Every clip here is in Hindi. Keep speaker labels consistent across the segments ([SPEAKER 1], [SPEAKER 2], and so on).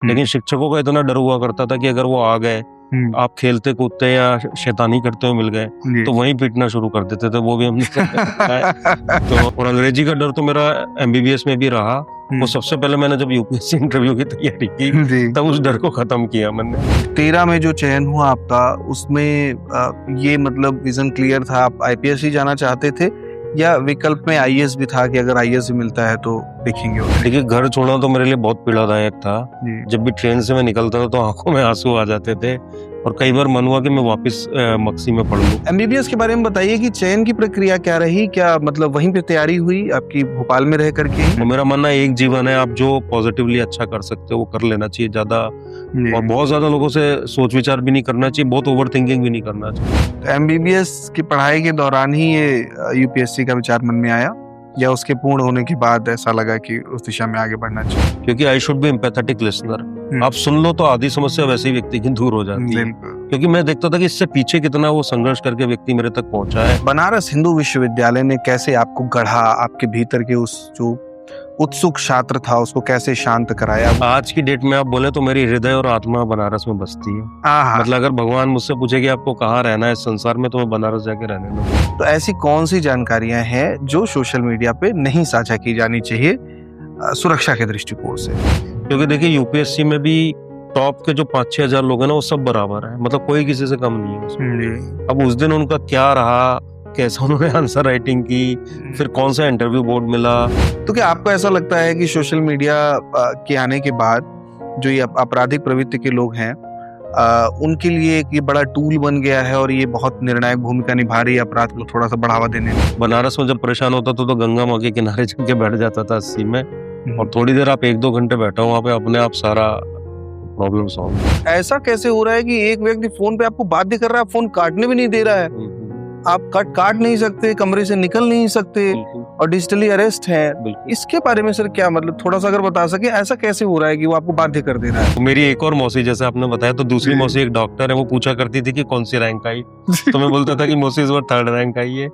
[SPEAKER 1] लेकिन शिक्षकों का इतना डर हुआ करता था कि अगर वो आ गए, आप खेलते कूदते या शैतानी करते हुए मिल गए तो वहीं पीटना शुरू कर देते थे। वो भी हमने तो और अंग्रेजी का डर तो मेरा एमबीबीएस में भी रहा। वो सबसे पहले मैंने जब यूपीएससी इंटरव्यू की तैयारी की तब उस डर को खत्म किया मैंने।
[SPEAKER 2] 13 में जो चयन हुआ आपका, उसमें ये मतलब विजन क्लियर था, आप आईपीएस ही जाना चाहते थे या विकल्प में आईएएस भी था कि अगर आईएएस भी मिलता है तो देखेंगे?
[SPEAKER 1] देखिए, घर छोड़ना तो मेरे लिए बहुत पीड़ादायक था। जब भी ट्रेन से मैं निकलता था तो आंखों में आंसू आ जाते थे और कई बार मन हुआ कि मैं वापस मक्सी में पढ़ लूं।
[SPEAKER 2] एमबीबीएस के बारे में बताइए कि चयन की प्रक्रिया क्या रही, क्या मतलब वहीं पे तैयारी हुई आपकी भोपाल में रह करके?
[SPEAKER 1] तो मेरा मानना एक जीवन है, आप जो पॉजिटिवली अच्छा कर सकते हो वो कर लेना चाहिए ज्यादा, और बहुत ज्यादा लोगों से सोच विचार भी नहीं करना चाहिए, बहुत ओवर थिंकिंग भी नहीं करना चाहिए।
[SPEAKER 2] एमबीबीएस की पढ़ाई के दौरान ही ये यूपीएससी का विचार मन में आया या उसके पूर्ण होने के बाद ऐसा लगा कि उस दिशा में आगे बढ़ना चाहिए?
[SPEAKER 1] क्योंकि I should be empathetic listener. आप सुन लो तो आधी समस्या वैसे ही व्यक्ति की दूर हो जाती है, क्योंकि मैं देखता था कि इससे पीछे कितना वो संघर्ष करके व्यक्ति मेरे तक पहुंचा है।
[SPEAKER 2] बनारस हिंदू विश्वविद्यालय ने कैसे आपको गढ़ा, आपके भीतर के उस जो उत्सुक छात्र था उसको कैसे शांत कराया?
[SPEAKER 1] आज की डेट में आप बोले तो मेरी हृदय और आत्मा बनारस में बसती है। मतलब अगर भगवान मुझसे पूछे कि आपको कहाँ रहना है इस संसार में, तो मैं बनारस जाके रहने लूंगा।
[SPEAKER 2] तो ऐसी कौन सी जानकारियां हैं जो सोशल मीडिया पे नहीं साझा की जानी चाहिए सुरक्षा के दृष्टिकोण से?
[SPEAKER 1] क्योंकि देखिए, यूपीएससी में भी टॉप के जो 5-6 हजार लोग हैं ना, वो सब बराबर है, मतलब कोई किसी से कम नहीं है। अब उस दिन उनका क्या रहा, कैसा उन्होंने आंसर राइटिंग की, फिर कौन सा इंटरव्यू बोर्ड मिला।
[SPEAKER 2] तो क्या आपको ऐसा लगता है कि सोशल मीडिया के आने के बाद जो ये आपराधिक प्रवृत्ति के लोग हैं उनके लिए एक ये बड़ा टूल बन गया है और ये बहुत निर्णायक भूमिका निभा रही है अपराध को थोड़ा सा बढ़ावा देने में?
[SPEAKER 1] बनारस में जब परेशान होता था तो गंगा माँ के किनारे जाके बैठ जाता था 80 में, और थोड़ी देर आप 1-2 घंटे बैठा वहां पे, अपने आप सारा प्रॉब्लम सॉल्व।
[SPEAKER 2] ऐसा कैसे हो रहा है कि एक व्यक्ति फोन पे आपको बाध्य कर रहा है, फोन काटने भी नहीं दे रहा है, आप काट नहीं सकते, कमरे से निकल नहीं सकते और डिजिटली अरेस्ट है? इसके बारे में सर क्या मतलब थोड़ा सा अगर बता सके, ऐसा कैसे हो रहा है कि वो आपको बाध्य कर दे रहा है?
[SPEAKER 1] तो मेरी एक और मौसी, जैसे आपने बताया, तो दूसरी मौसी एक डॉक्टर है, वो पूछा करती थी कि कौन सी रैंक आई, तो मैं बोलता था कि मौसी इस बार 3rd रैंक आई है।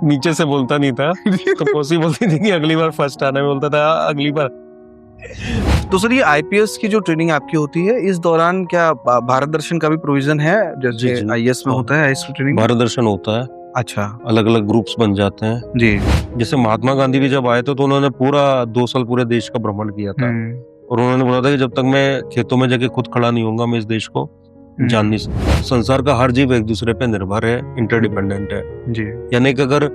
[SPEAKER 1] नीचे से बोलता नहीं था, तो मौसी बोलती थी कि अगली बार 1st आना, मैं बोलता था अगली बार।
[SPEAKER 2] तो सर, ये आईपीएस की जो ट्रेनिंग आपकी होती है इस दौरान क्या भारत दर्शन का भी प्रोविजन है जैसे आईएएस में होता है? इसकी ट्रेनिंग
[SPEAKER 1] भारत दर्शन होता है।
[SPEAKER 2] अच्छा,
[SPEAKER 1] अलग अलग ग्रुप्स बन जाते हैं
[SPEAKER 2] जी।
[SPEAKER 1] जैसे महात्मा गांधी भी जब आए थे तो उन्होंने पूरा 2 साल पूरे देश का भ्रमण किया था, और उन्होंने बोला था कि जब तक मैं खेतों में जाके खुद खड़ा नहीं होऊंगा, मैं इस देश को जान नहीं सकता। संसार का हर जीव एक दूसरे पे निर्भर है, इंटरडिपेंडेंट है जी। यानी कि अगर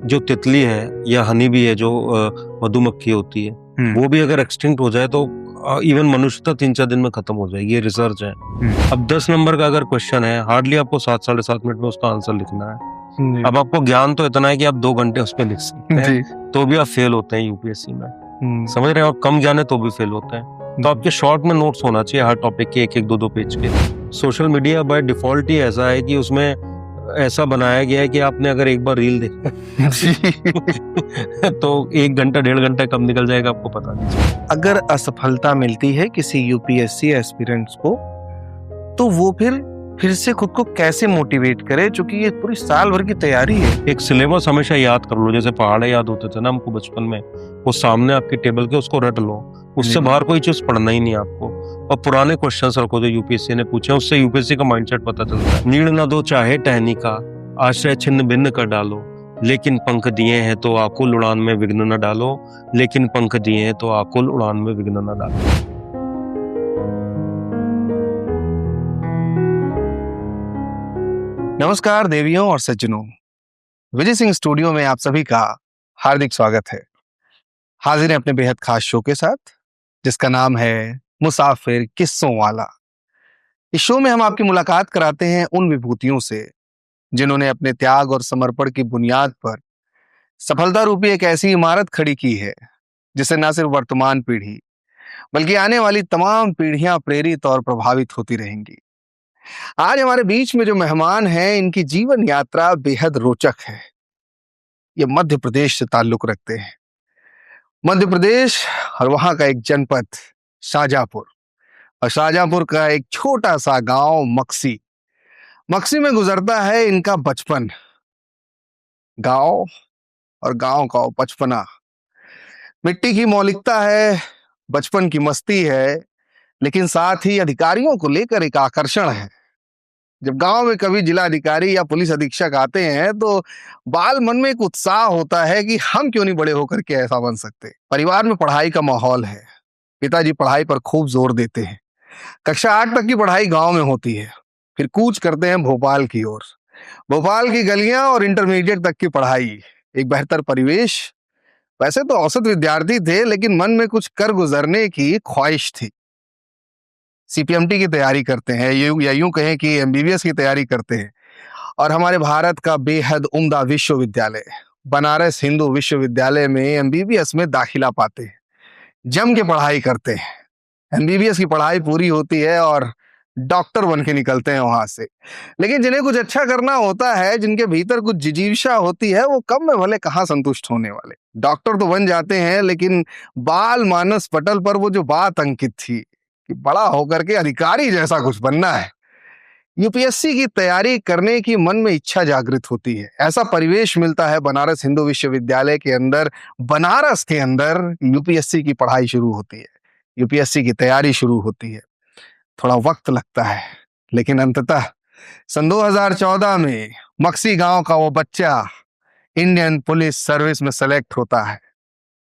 [SPEAKER 1] जो तितली है या हनी भी है, जो मधुमक्खी होती है, वो भी अगर एक्सटिंक्ट हो जाए तो इवन मनुष्यता 3-4 दिन में खत्म हो जाएगी, ये रिसर्च है। अब 10 नंबर का अगर क्वेश्चन है, हार्डली आपको 7-7.5 मिनट में उसका आंसर लिखना है। अब आपको ज्ञान तो इतना है कि आप 2 घंटे उस पर लिख सकते हैं, तो भी आप फेल होते हैं यूपीएससी में। समझ रहे हैं? आप कम ज्ञान है तो भी फेल होते हैं। तो आपके शॉर्ट में नोट्स होना चाहिए हर टॉपिक के, 1-1, 2-2 पेज के। सोशल मीडिया बाय डिफॉल्ट ही ऐसा है कि उसमें ऐसा बनाया गया है कि आपने अगर एक बार रील देखा तो 1 घंटा 1.5 घंटा कब निकल जाएगा आपको पता नहीं।
[SPEAKER 2] अगर असफलता मिलती है किसी यूपीएससी एस्पिरेंट्स को, तो वो फिर से खुद को कैसे मोटिवेट करे, क्योंकि ये पूरी साल भर की तैयारी है।
[SPEAKER 1] एक सिलेबस हमेशा याद कर लो, जैसे पहाड़े याद होते थे ना हमको बचपन में, वो सामने आपके टेबल के, उसको रट लो, उससे बाहर कोई चीज पढ़ना ही नहीं आपको। और पुराने क्वेश्चंस रखो जो यूपीएससी ने पूछे, उससे यूपीएससी का माइंडसेट पता चलता है। नीड़ न दो चाहे टहनी का, आश्रय छिन्न भिन्न कर डालो, लेकिन पंख दिए हैं तो आकुल उड़ान में विघ्न न डालो, लेकिन पंख दिए हैं तो आकुल उड़ान में विघ्न न डालो।
[SPEAKER 2] नमस्कार देवियों और सज्जनों, विजय सिंह स्टूडियो में आप सभी का हार्दिक स्वागत है। हाजिर हैं अपने बेहद खास शो के साथ, जिसका नाम है मुसाफिर किस्सों वाला। इस शो में हम आपकी मुलाकात कराते हैं उन विभूतियों से जिन्होंने अपने त्याग और समर्पण की बुनियाद पर सफलता रूपी एक ऐसी इमारत खड़ी की है जिससे न सिर्फ वर्तमान पीढ़ी बल्कि आने वाली तमाम पीढ़ियां प्रेरित और प्रभावित होती रहेंगी। आज हमारे बीच में जो मेहमान हैं, इनकी जीवन यात्रा बेहद रोचक है। ये मध्य प्रदेश से ताल्लुक रखते हैं। मध्य प्रदेश और वहां का एक जनपद शाहजहांपुर, और शाहजहांपुर का एक छोटा सा गांव मक्सी। मक्सी में गुजरता है इनका बचपन। गांव और गांव का बचपना, मिट्टी की मौलिकता है, बचपन की मस्ती है, लेकिन साथ ही अधिकारियों को लेकर एक आकर्षण है। जब गांव में कभी जिला अधिकारी या पुलिस अधीक्षक आते हैं तो बाल मन में एक उत्साह होता है कि हम क्यों नहीं बड़े होकर के ऐसा बन सकते। परिवार में पढ़ाई का माहौल है, पिताजी पढ़ाई पर खूब जोर देते हैं। कक्षा 8 तक की पढ़ाई गांव में होती है, फिर कूच करते हैं भोपाल की ओर। भोपाल की गलियां और इंटरमीडिएट तक की पढ़ाई, एक बेहतर परिवेश। वैसे तो औसत विद्यार्थी थे, लेकिन मन में कुछ कर गुजरने की ख्वाहिश थी। सीपीएमटी की तैयारी करते हैं, या यूं कहें कि एमबीबीएस की तैयारी करते हैं, और हमारे भारत का बेहद उम्दा विश्वविद्यालय बनारस हिंदू विश्वविद्यालय में एमबीबीएस में दाखिला पाते हैं। जम के पढ़ाई करते हैं, एमबीबीएस की पढ़ाई पूरी होती है और डॉक्टर बन के निकलते हैं वहां से। लेकिन जिन्हें कुछ अच्छा करना होता है, जिनके भीतर कुछ जिजीविषा होती है, वो कम में भले कहाँ संतुष्ट होने वाले। डॉक्टर तो बन जाते हैं, लेकिन बाल मानस पटल पर वो जो बात अंकित थी कि बड़ा होकर के अधिकारी जैसा कुछ बनना है, यूपीएससी की तैयारी करने की मन में इच्छा जागृत होती है। ऐसा परिवेश मिलता है बनारस हिंदू विश्वविद्यालय के अंदर। बनारस के अंदर यूपीएससी की पढ़ाई शुरू होती है, यूपीएससी की तैयारी शुरू होती है। थोड़ा वक्त लगता है, लेकिन अंततः सन 2014 में मक्सी गांव का वो बच्चा इंडियन पुलिस सर्विस में सेलेक्ट होता है,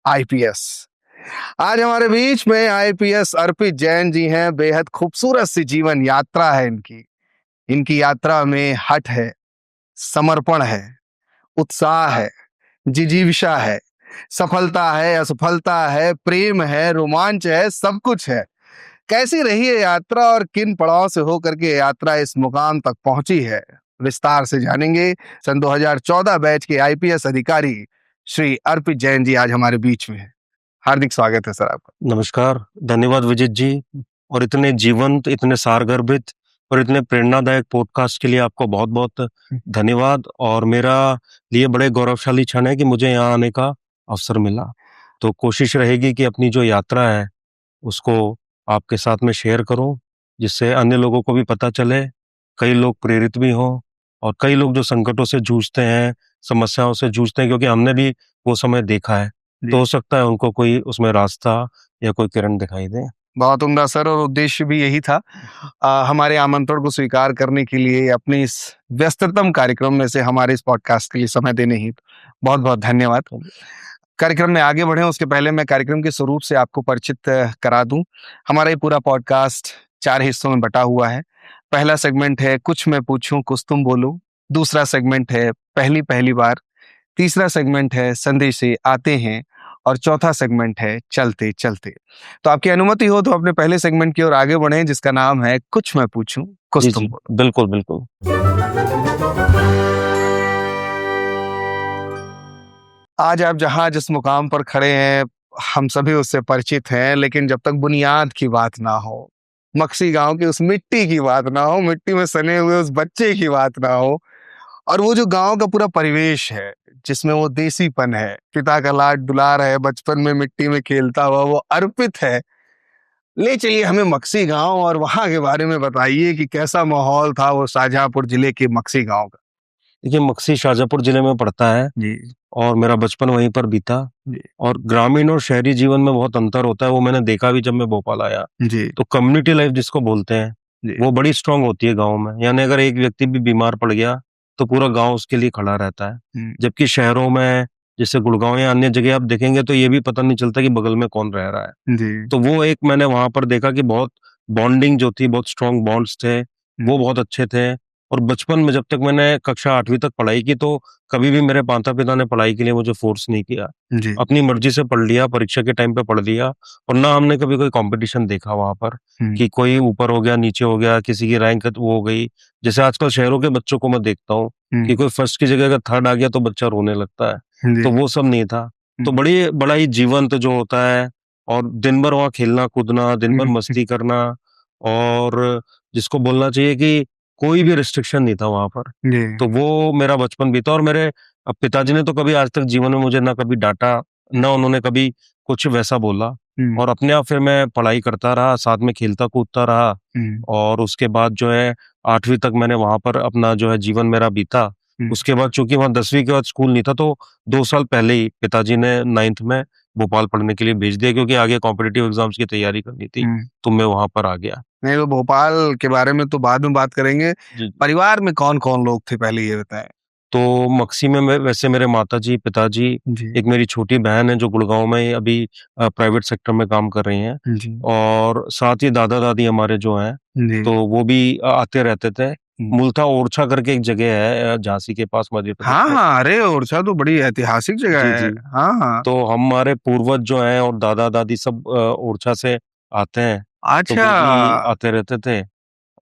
[SPEAKER 2] आईपीएस। आज हमारे बीच में आईपीएस अर्पित जैन जी हैं। बेहद खूबसूरत सी जीवन यात्रा है इनकी। इनकी यात्रा में हठ है, समर्पण है, उत्साह है, जिजीविषा है, सफलता है, असफलता है, प्रेम है, रोमांच है, सब कुछ है। कैसी रही है यात्रा और किन पड़ाव से होकर के यात्रा इस मुकाम तक पहुंची है, विस्तार से जानेंगे। सन 2014 बैच के आईपीएस अधिकारी श्री अर्पित जैन जी आज हमारे बीच में है। हार्दिक स्वागत है सर आपका।
[SPEAKER 1] नमस्कार, धन्यवाद विजित जी। और इतने जीवंत, इतने सारगर्भित और इतने प्रेरणादायक पॉडकास्ट के लिए आपको बहुत बहुत धन्यवाद। और मेरा लिए बड़े गौरवशाली क्षण है कि मुझे यहाँ आने का अवसर मिला। तो कोशिश रहेगी कि अपनी जो यात्रा है उसको आपके साथ में शेयर करूं, जिससे अन्य लोगों को भी पता चले, कई लोग प्रेरित भी हों, और कई लोग जो संकटों से जूझते हैं, समस्याओं से जूझते हैं, क्योंकि हमने भी वो समय देखा है, तो हो सकता है उनको कोई उसमें रास्ता या कोई किरण दिखाई दे।
[SPEAKER 2] बहुत उम्दा सर, और उद्देश्य भी यही था। हमारे आमंत्रण को स्वीकार करने के लिए, अपनी इस व्यस्ततम कार्यक्रम में से हमारे इस पॉडकास्ट के लिए समय देने ही बहुत बहुत धन्यवाद। कार्यक्रम में आगे बढ़े उसके पहले मैं कार्यक्रम के स्वरूप से आपको परिचित करा दूं। हमारा ये पूरा पॉडकास्ट 4 हिस्सों में बटा हुआ है। पहला सेगमेंट है कुछ मैं पूछूं कुछ तुम बोलो, दूसरा सेगमेंट है पहली पहली बार, तीसरा सेगमेंट है संदेशे आते हैं, और चौथा सेगमेंट है चलते चलते। तो आपकी अनुमति हो तो अपने पहले सेगमेंट की ओर आगे बढ़े, जिसका नाम है कुछ मैं पूछूं कुछ तुम बोलो।
[SPEAKER 1] बिल्कुल बिल्कुल।
[SPEAKER 2] आज आप जहां जिस मुकाम पर खड़े हैं, हम सभी उससे परिचित हैं, लेकिन जब तक बुनियाद की बात ना हो, मक्सी गांव की उस मिट्टी की बात ना हो, मिट्टी में सने हुए उस बच्चे की बात ना हो, और वो जो गांव का पूरा परिवेश है जिसमें वो देसीपन है, पिता का लाड दुलार है, बचपन में मिट्टी में खेलता हुआ वो अर्पित है, ले चलिए हमें मक्सी गांव और वहां के बारे में बताइए कि कैसा माहौल था वो शाहजहांपुर जिले के मक्सी गांव का।
[SPEAKER 1] देखिए, मक्सी शाहजहांपुर जिले में पड़ता है
[SPEAKER 2] जी
[SPEAKER 1] और मेरा बचपन वहीं पर बीता। और ग्रामीण और शहरी जीवन में बहुत अंतर होता है, वो मैंने देखा भी जब मैं भोपाल आया।
[SPEAKER 2] जी
[SPEAKER 1] तो कम्युनिटी लाइफ जिसको बोलते हैं, वो बड़ी स्ट्रांग होती है गांव में। यानी अगर एक व्यक्ति भी बीमार पड़ गया तो पूरा गांव उसके लिए खड़ा रहता है। जबकि शहरों में, जैसे गुड़गांव या अन्य जगह आप देखेंगे, तो ये भी पता नहीं चलता कि बगल में कौन रह रहा है।
[SPEAKER 2] जी
[SPEAKER 1] तो वो एक मैंने वहां पर देखा कि बहुत बॉन्डिंग जो थी, बहुत स्ट्रांग बॉन्ड्स थे, वो बहुत अच्छे थे। और बचपन में जब तक मैंने कक्षा 8वीं तक पढ़ाई की, तो कभी भी मेरे माता पिता ने पढ़ाई के लिए मुझे फोर्स नहीं किया।
[SPEAKER 2] जी
[SPEAKER 1] अपनी मर्जी से पढ़ लिया, परीक्षा के टाइम पे पढ़ लिया। और ना हमने कभी कोई कंपटीशन देखा वहां पर कि कोई ऊपर हो गया, नीचे हो गया, किसी की रैंक वो हो गई। जैसे आजकल शहरों के बच्चों को मैं देखता हूँ कि कोई फर्स्ट की जगह अगर थर्ड आ गया तो बच्चा रोने लगता है। तो वो सब नहीं था। तो बड़ा ही जीवंत जो होता है, और दिन भर वहाँ खेलना कूदना, दिन भर मस्ती करना, और जिसको बोलना चाहिए कि कोई भी रिस्ट्रिक्शन नहीं था वहां पर। तो वो मेरा बचपन बीता। और मेरे पिताजी ने तो कभी आज तक जीवन में मुझे ना कभी डांटा, ना उन्होंने कभी कुछ वैसा बोला। और अपने आप फिर मैं पढ़ाई करता रहा, साथ में खेलता कूदता रहा। और उसके बाद जो है 8वीं तक मैंने वहां पर अपना जो है जीवन मेरा बीता। उसके बाद चूंकि वहां 10वीं के बाद स्कूल नहीं था, तो 2 साल पहले ही पिताजी ने 9th में भोपाल पढ़ने के लिए भेज दिया, क्योंकि आगे कॉम्पिटिटिव एग्जाम्स की तैयारी करनी थी, तो मैं वहां पर आ गया।
[SPEAKER 2] नहीं, तो भोपाल के बारे में तो बाद में बात करेंगे।
[SPEAKER 1] जी।
[SPEAKER 2] परिवार में कौन कौन लोग थे, पहले ये बताएं।
[SPEAKER 1] तो मक्सी में वैसे मेरे माताजी, पिताजी,
[SPEAKER 2] जी
[SPEAKER 1] एक मेरी छोटी बहन है जो गुड़गांव में अभी प्राइवेट सेक्टर में काम कर रही हैं,
[SPEAKER 2] जी
[SPEAKER 1] और साथ ही दादा दादी हमारे जो हैं,
[SPEAKER 2] जी
[SPEAKER 1] तो वो भी आते रहते थे। मूलतः ओरछा करके एक जगह है झांसी के पास, मध्य प्रदेश
[SPEAKER 2] हाँ
[SPEAKER 1] में।
[SPEAKER 2] हाँ, अरे ओरछा तो बड़ी ऐतिहासिक जगह
[SPEAKER 1] जी
[SPEAKER 2] है।
[SPEAKER 1] जी।
[SPEAKER 2] हाँ हाँ।
[SPEAKER 1] तो हमारे पूर्वज जो हैं और दादा दादी सब ओरछा से आते हैं, तो
[SPEAKER 2] अच्छा।
[SPEAKER 1] वो भी आते रहते थे।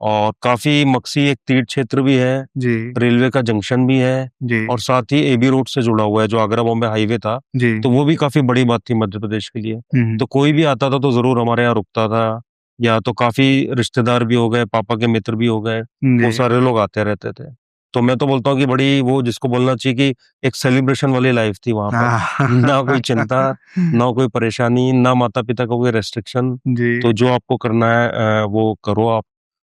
[SPEAKER 1] और काफी मक्सी एक तीर्थ क्षेत्र भी है,
[SPEAKER 2] जी
[SPEAKER 1] रेलवे का जंक्शन भी है,
[SPEAKER 2] जी
[SPEAKER 1] और साथ ही एबी रोड से जुड़ा हुआ है, जो आगरा बॉम्बे हाईवे था,
[SPEAKER 2] जी।
[SPEAKER 1] तो वो भी काफी बड़ी बात थी मध्य प्रदेश के लिए।
[SPEAKER 2] हम्म,
[SPEAKER 1] तो कोई भी आता था तो जरूर हमारे यहाँ रुकता था, या तो काफी रिश्तेदार भी हो गए, पापा के मित्र भी हो गए, वो
[SPEAKER 2] जी।
[SPEAKER 1] सारे लोग आते रहते थे। तो मैं तो बोलता हूँ कि बड़ी, वो जिसको बोलना चाहिए कि एक सेलिब्रेशन वाली लाइफ थी वहां पर। ना कोई चिंता, ना कोई परेशानी, ना माता पिता का कोई रेस्ट्रिक्शन।
[SPEAKER 2] जी।
[SPEAKER 1] तो जो आपको करना है वो करो आप।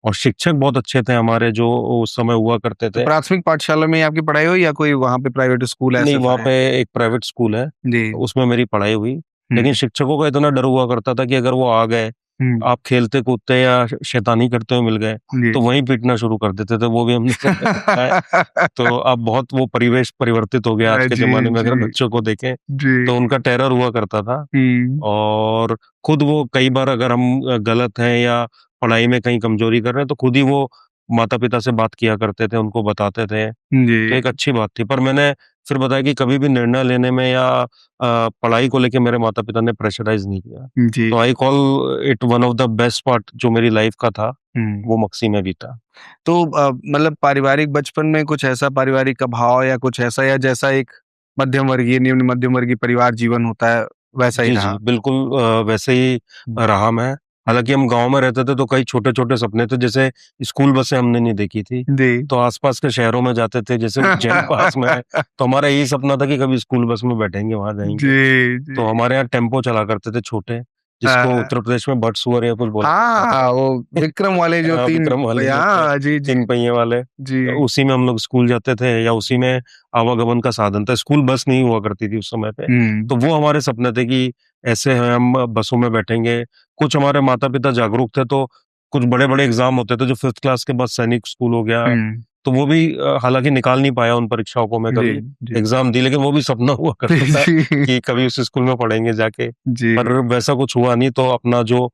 [SPEAKER 1] और शिक्षक बहुत अच्छे थे हमारे जो उस समय हुआ करते
[SPEAKER 2] तो
[SPEAKER 1] थे।
[SPEAKER 2] प्राथमिक पाठशाला में ही आपकी पढ़ाई हुई, या कोई वहाँ पे प्राइवेट स्कूल
[SPEAKER 1] नहीं,
[SPEAKER 2] ऐसा
[SPEAKER 1] वहाँ
[SPEAKER 2] था?
[SPEAKER 1] पे एक प्राइवेट स्कूल है,
[SPEAKER 2] जी।
[SPEAKER 1] उसमें मेरी पढ़ाई हुई।
[SPEAKER 2] हम्म
[SPEAKER 1] लेकिन शिक्षकों का इतना डर हुआ करता था कि अगर वो आ गए,
[SPEAKER 2] हम्म,
[SPEAKER 1] आप खेलते कूदते या शैतानी करते हुए मिल गए,
[SPEAKER 2] जी।
[SPEAKER 1] तो वहीं पीटना शुरू कर देते थे। वो भी हमने देखा है। तो अब बहुत वो परिवेश परिवर्तित हो गया आज के
[SPEAKER 2] जी
[SPEAKER 1] ज़माने में, अगर
[SPEAKER 2] जी
[SPEAKER 1] बच्चों को देखें,
[SPEAKER 2] जी।
[SPEAKER 1] तो उनका टेरर हुआ करता था।
[SPEAKER 2] हम्म
[SPEAKER 1] और खुद वो कई बार अगर हम गलत हैं या पढ़ाई में कहीं कमज़ोरी कर रहे हैं, तो खुद ही वो माता-पिता से बात किया करते थे, उनको बताते थे। तो एक
[SPEAKER 2] जी
[SPEAKER 1] अच्छी बात थी। पर मैंने फिर बताया कि कभी भी निर्णय लेने में या पढ़ाई को लेके मेरे माता-पिता ने प्रेशराइज़ नहीं किया।
[SPEAKER 2] जी।
[SPEAKER 1] तो I call it one of the best part जो मेरी लाइफ़ का था,
[SPEAKER 2] हम्म।
[SPEAKER 1] वो मक्सी में बीता।
[SPEAKER 2] तो मतलब पारिवारिक बचपन में कुछ ऐसा पारिवारिक का भाव या कुछ ऐसा, या जैसा एक मध्यम वर्गीय, निम्न मध्यम वर्गीय परिवार जीवन होता है, वैसा ही
[SPEAKER 1] जी,
[SPEAKER 2] रहा?
[SPEAKER 1] जी, बिल्कुल वैसे ही रहा मैं। हालाँकि हम गाँव में रहते थे, तो कई छोटे-छोटे सपने थे, जैसे स्कूल बसें हमने नहीं देखी थी,
[SPEAKER 2] जी।
[SPEAKER 1] तो आस-पास के शहरों में जाते थे, जैसे उज्जैन पास में है, तो हमारा यही सपना था कि कभी स्कूल बस में बैठेंगे, वहाँ
[SPEAKER 2] जी
[SPEAKER 1] जाएँगे।
[SPEAKER 2] जी।
[SPEAKER 1] तो हमारे यहाँ टेम्पो चला करते थे छोटे, जिसको
[SPEAKER 2] हाँ
[SPEAKER 1] उत्तर प्रदेश में बटसुअर या कुछ बोला जाता
[SPEAKER 2] हाँ,
[SPEAKER 1] है।
[SPEAKER 2] वो विक्रम वाले जो तीन,
[SPEAKER 1] विक्रम वाले जो थे,
[SPEAKER 2] हाँ जी जी
[SPEAKER 1] 3 पहिए वाले,
[SPEAKER 2] जी।
[SPEAKER 1] तो उसी में हम लोग स्कूल जाते थे, या उसी में आवागमन का साधन था। स्कूल बस नहीं हुआ करती थी उस समय पे।
[SPEAKER 2] हम्म
[SPEAKER 1] तो वो हमारे सपने थे कि ऐसे हैं हम, बसों में बैठेंगे। कुछ हमारे माता-पिता जागरूक थे, तो कुछ बड़े-बड़े एग्ज़ाम होते थे, जो 5th क्लास के बाद सैनिक स्कूल हो गया,
[SPEAKER 2] हम्म।
[SPEAKER 1] तो वो भी हालाँकि निकाल नहीं पाया उन परीक्षाओं को मैं
[SPEAKER 2] जी
[SPEAKER 1] कभी,
[SPEAKER 2] जी
[SPEAKER 1] एग्ज़ाम दी, लेकिन वो भी सपना हुआ करता था
[SPEAKER 2] जी
[SPEAKER 1] कि कभी उस स्कूल में पढ़ेंगे जाके।
[SPEAKER 2] जी।
[SPEAKER 1] पर वैसा कुछ हुआ नहीं, तो अपना जो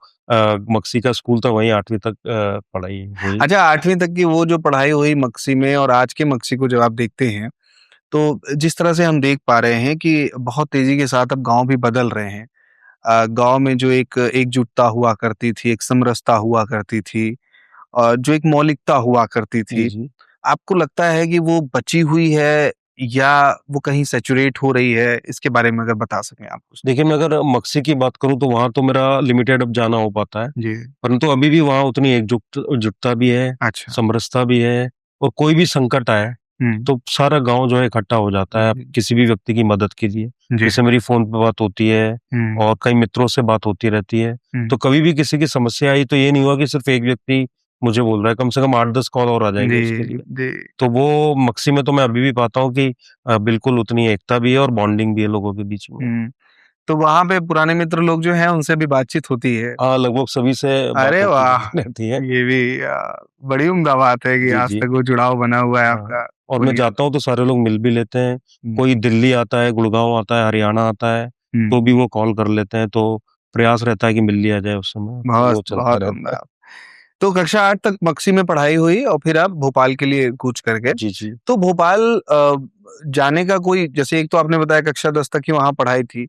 [SPEAKER 1] मक्सी का स्कूल था, वहीं 8वीं तक पढ़ाई हुई।
[SPEAKER 2] अच्छा, 8वीं तक की वो जो पढ़ाई हुई मक्सी में, और आज के मक्सी को जब आप देखते हैं, तो जिस तरह से हम देख पा रहे हैं कि बहुत तेजी के साथ अब गांव भी बदल रहे हैं। गांव में जो एक एकजुटता हुआ करती थी, एक समरसता हुआ करती थी, और जो एक मौलिकता हुआ करती
[SPEAKER 1] जी,
[SPEAKER 2] थी,
[SPEAKER 1] जी।
[SPEAKER 2] आपको लगता है कि वो बची हुई है, या वो कहीं सैचुरेट हो रही है? इसके बारे में अगर बता सकें आप कुछ।
[SPEAKER 1] देखिए, मैं अगर मक्सी की बात करूँ, तो वहाँ तो मेरा लिमिटेड अब जाना हो पाता है,
[SPEAKER 2] जी।
[SPEAKER 1] परंतु अभी भी वहाँ उतनी एकजुटता भी है,
[SPEAKER 2] अच्छा।
[SPEAKER 1] समरसता भी है, और कोई भी संकट आए,
[SPEAKER 2] हम्म।
[SPEAKER 1] तो सारा गाँव जो है इकट्ठा हो जाता है
[SPEAKER 2] जी
[SPEAKER 1] किसी भी व्यक्ति की मदद के लिए।
[SPEAKER 2] जी।
[SPEAKER 1] जैसे मेरी फ़ोन पे बात होती है,
[SPEAKER 2] हम्म
[SPEAKER 1] और कई मित्रों से बात होती रहती है,
[SPEAKER 2] हम्म।
[SPEAKER 1] तो कभी भी किसी की समस्या आई, तो ये नहीं हुआ कि सिर्फ़ एक व्यक्ति मुझे बोल रहा है, कम से कम 8-10 कॉल और आ जाएँगे
[SPEAKER 2] जी
[SPEAKER 1] उसके लिए।
[SPEAKER 2] जी।
[SPEAKER 1] तो वो मक्सी में तो मैं अभी भी पाता हूँ कि बिल्कुल उतनी एकता भी है और बॉन्डिंग भी है लोगों के बीच में।
[SPEAKER 2] हम्म। तो वहां पे पुराने मित्र लोग जो हैं, उनसे भी बातचीत होती है?
[SPEAKER 1] हाँ, लगभग सभी से बात
[SPEAKER 2] अरे
[SPEAKER 1] होती
[SPEAKER 2] वाह!
[SPEAKER 1] रहती है।
[SPEAKER 2] ये भी बड़ी उम्दा बात है कि
[SPEAKER 1] जी,
[SPEAKER 2] आज
[SPEAKER 1] जी।
[SPEAKER 2] तक वो जुड़ाव बना हुआ है
[SPEAKER 1] हाँ,
[SPEAKER 2] आपका।
[SPEAKER 1] और मैं
[SPEAKER 2] बोलिए।
[SPEAKER 1] जाता हूँ तो सारे लोग मिल भी लेते हैं।
[SPEAKER 2] हुँ,
[SPEAKER 1] कोई दिल्ली आता है, गुड़गाँव आता है, हरियाणा आता है,
[SPEAKER 2] हुँ।
[SPEAKER 1] तो भी वो कॉल कर लेते हैं, तो प्रयास रहता है कि मिल लिया जाए उस समय, तो
[SPEAKER 2] बहुत,
[SPEAKER 1] वो चलता
[SPEAKER 2] बहुत
[SPEAKER 1] रहता है।
[SPEAKER 2] उम्दा। तो कक्षा 8 तक मक्सी में पढ़ाई हुई, और फिर आप भोपाल के लिए कूच कर गए।
[SPEAKER 1] जी, जी।
[SPEAKER 2] तो भोपाल जाने का कोई, जैसे एक तो आपने बताया कक्षा 10 तक की वहाँ पढ़ाई थी।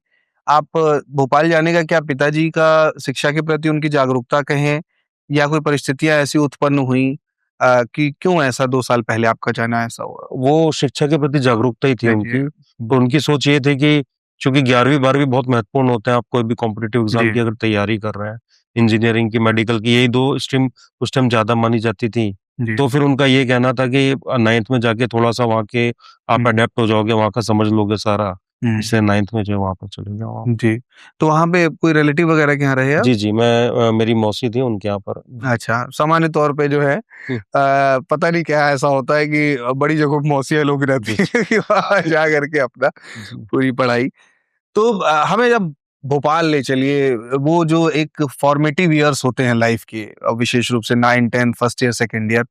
[SPEAKER 2] आप भोपाल जाने का क्या पिताजी का शिक्षा के प्रति उनकी जागरूकता कहें, या कोई परिस्थितियाँ ऐसी उत्पन्न हुई कि क्यों ऐसा 2 साल पहले आपका जाना ऐसा हुआ?
[SPEAKER 1] वो शिक्षा के प्रति जागरूकता ही थी
[SPEAKER 2] जी,
[SPEAKER 1] उनकी। तो उनकी सोच ये थी कि चूँकि 11वीं-12वीं बहुत महत्वपूर्ण होते हैं, आप कोई भी कॉम्पिटिटिव
[SPEAKER 2] जी,
[SPEAKER 1] एग्ज़ाम की अगर तैयारी कर रहे हैं, इंजीनियरिंग की, मेडिकल की, यही 2 स्ट्रीम उस टाइम ज़्यादा मानी जाती थी।
[SPEAKER 2] जी।
[SPEAKER 1] तो फिर उनका ये कहना था कि 9th में जाके थोड़ा-सा वहाँ के आप
[SPEAKER 2] हुँ,
[SPEAKER 1] एडैप्ट हो जाओगे, वहाँ का समझ लोगे सारा,
[SPEAKER 2] हुँ।
[SPEAKER 1] इसलिए 9th में जो है वहाँ पर चले जाओ आप।
[SPEAKER 2] जी। तो वहाँ पे कोई रिलेटिव वगैरह के यहाँ रहे आप?
[SPEAKER 1] जी, जी, मैं मेरी मौसी थी उनके यहाँ पर। जी।
[SPEAKER 2] अच्छा, सामान्य तौर पे जो है
[SPEAKER 1] हुँ,
[SPEAKER 2] पता नहीं क्या ऐसा होता है कि बड़ी जगहों पे मौसियाँ लोग रहती
[SPEAKER 1] जी,
[SPEAKER 2] हैं कि वहाँ जा करके अपना
[SPEAKER 1] जी।
[SPEAKER 2] पूरी पढ़ाई। तो हमें जब भोपाल ले चलिए, वो जो एक फॉर्मेटिव ईयर्स होते हैं लाइफ के, विशेष रूप से 9, 10, फर्स्ट ईयर, सेकेंड ईयर,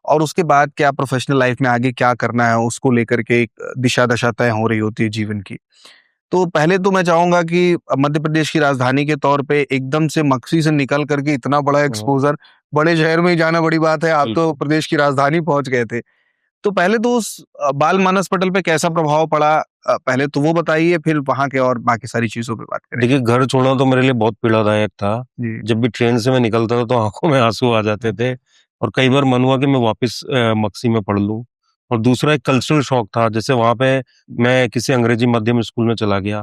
[SPEAKER 2] और उसके बाद क्या प्रोफेशनल लाइफ में आगे क्या करना है उसको लेकर के एक दिशा दशा तय हो रही होती है जीवन की। तो पहले तो मैं चाहूंगा कि मध्य प्रदेश की राजधानी के तौर पे एकदम से मक्सी से निकल करके इतना बड़ा एक्सपोजर, बड़े शहर में ही जाना बड़ी बात है, आप तो प्रदेश की राजधानी पहुंच गए थे। तो पहले तो उस बाल मानस पटल पे कैसा प्रभाव पड़ा, पहले तो वो बताइए, फिर वहां के और बाकी सारी चीजों पे बात करें।
[SPEAKER 1] देखिए, घर छोड़ना तो मेरे लिए बहुत पीड़ादायक था। जब भी ट्रेन से मैं निकलता था तो आंखों में आंसू आ जाते थे, और कई बार मन हुआ कि मैं वापस मक्सी में पढ़ लूं। और दूसरा एक कल्चरल शॉक था, जैसे वहां पे मैं किसी अंग्रेजी माध्यम स्कूल में चला गया,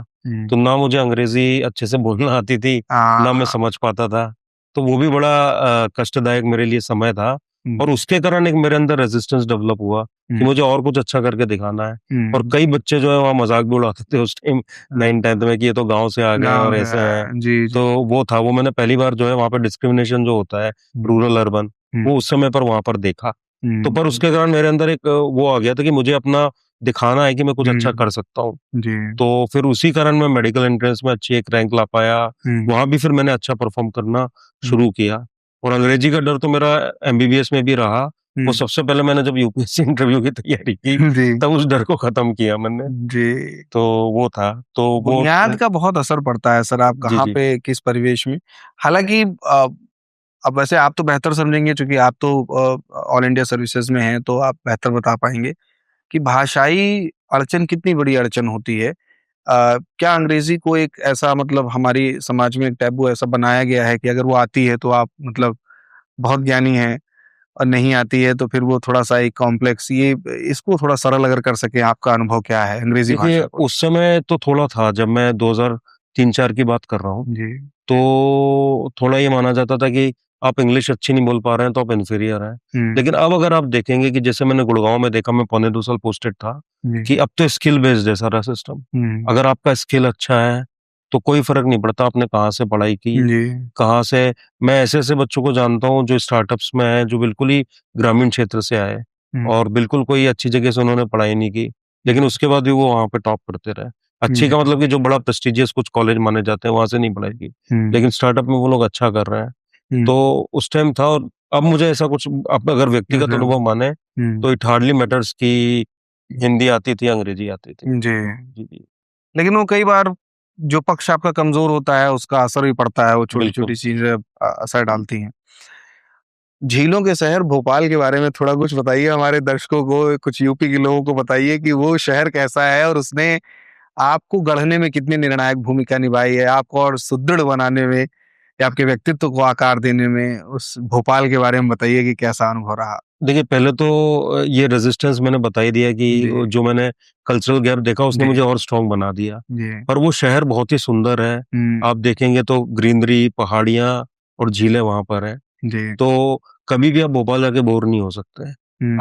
[SPEAKER 1] तो ना मुझे अंग्रेजी अच्छे से बोलना आती थी, ना मैं समझ पाता था। तो वो भी बड़ा कष्टदायक मेरे लिए समय था, और उसके कारण एक मेरे अंदर रेजिस्टेंस डेवलप हुआ कि मुझे और कुछ अच्छा करके दिखाना है। और कई बच्चे जो है वहाँ मजाक भी उड़ाते थे उस टाइम 9th-10th में कि ये तो गांव से आ गए और ऐसा है। तो वो था, वो मैंने पहली बार जो है वहाँ पे डिस्क्रिमिनेशन जो होता है रूरल अर्बन, वो उस समय पर वहां पर देखा। तो पर उसके कारण मेरे अंदर एक वो आ गया था कि मुझे अपना दिखाना है कि मैं कुछ अच्छा कर सकता हूँ। तो फिर उसी कारण मैं मेडिकल एंट्रेंस में अच्छी एक रैंक ला पाया। वहां भी फिर मैंने अच्छा परफॉर्म करना शुरू किया, और अंग्रेजी का डर तो मेरा एमबीबीएस में भी रहा। वो सबसे पहले मैंने जब यूपीएससी इंटरव्यू की तैयारी की तब उस डर को खत्म किया मैंने। तो वो था, तो वो
[SPEAKER 2] बुनियाद का बहुत असर पड़ता है सर, आप कहाँ पे किस परिवेश में। हालांकि अब वैसे आप तो बेहतर समझेंगे, क्योंकि आप तो ऑल इंडिया सर्विसेज में हैं, तो आप बेहतर बता पाएंगे कि भाषाई अड़चन कितनी बड़ी अड़चन होती है। क्या अंग्रेजी को एक ऐसा, मतलब हमारी समाज में एक टैबू ऐसा बनाया गया है कि अगर वो आती है तो आप मतलब बहुत ज्ञानी हैं, और नहीं आती है तो फिर वो थोड़ा सा एक कॉम्प्लेक्स, ये इसको थोड़ा सरल अगर कर सके, आपका अनुभव क्या है अंग्रेजी भाषा को?
[SPEAKER 1] उस समय तो थोड़ा था, जब मैं 2003-4 की बात कर रहा हूँ, तो थोड़ा ये माना जाता था कि आप इंग्लिश अच्छी नहीं बोल पा रहे हैं तो आप इन्फीरियर हैं। लेकिन अब अगर आप देखेंगे कि जैसे मैंने गुड़गांव में देखा, मैं 1.25 साल पोस्टेड था, कि अब तो स्किल बेस्ड है सारा सिस्टम। अगर आपका स्किल अच्छा है तो कोई फर्क नहीं पड़ता आपने कहाँ से पढ़ाई की, कहाँ से। मैं ऐसे ऐसे बच्चों को जानता हूँ जो स्टार्टअप्स में है, जो बिल्कुल ही ग्रामीण क्षेत्र से आए, और बिल्कुल कोई अच्छी जगह से उन्होंने पढ़ाई नहीं की, लेकिन उसके बाद भी वो वहां पे टॉप करते रहे। अच्छी का मतलब कि जो बड़ा प्रेस्टिजियस कुछ कॉलेज माने जाते हैं वहां से नहीं पढ़ाई की, लेकिन स्टार्टअप में वो लोग अच्छा कर रहे हैं। तो उस टाइम था, और अब मुझे ऐसा कुछ, अब अगर व्यक्तिगत अनुभव माने तो इट हार्डली मैटर्स कि हिंदी आती थी, अंग्रेजी आती थी।
[SPEAKER 2] जी। लेकिन वो कई बार जो पक्ष आपका कमजोर होता है उसका असर भी पड़ता है, वो छोटी छोटी चीजें असर डालती हैं। झीलों के शहर भोपाल के बारे में थोड़ा कुछ बताइए हमारे दर्शकों को, कुछ यूपी के लोगों को बताइए कि वो शहर कैसा है और उसने आपको गढ़ने में कितनी निर्णायक भूमिका निभाई है, आपको और सुदृढ़ बनाने में या आपके व्यक्तित्व को आकार देने में। उस भोपाल के बारे में बताइए कि कैसा अनुभव रहा।
[SPEAKER 1] देखिए, पहले तो ये रेजिस्टेंस मैंने बता ही दिया कि जो मैंने कल्चरल गैप देखा उसने मुझे और स्ट्रांग बना दिया। पर वो शहर बहुत ही सुंदर है, आप देखेंगे तो ग्रीनरी, पहाड़ियां और झीलें वहां पर है। तो कभी भी आप भोपाल जाके बोर नहीं हो सकते।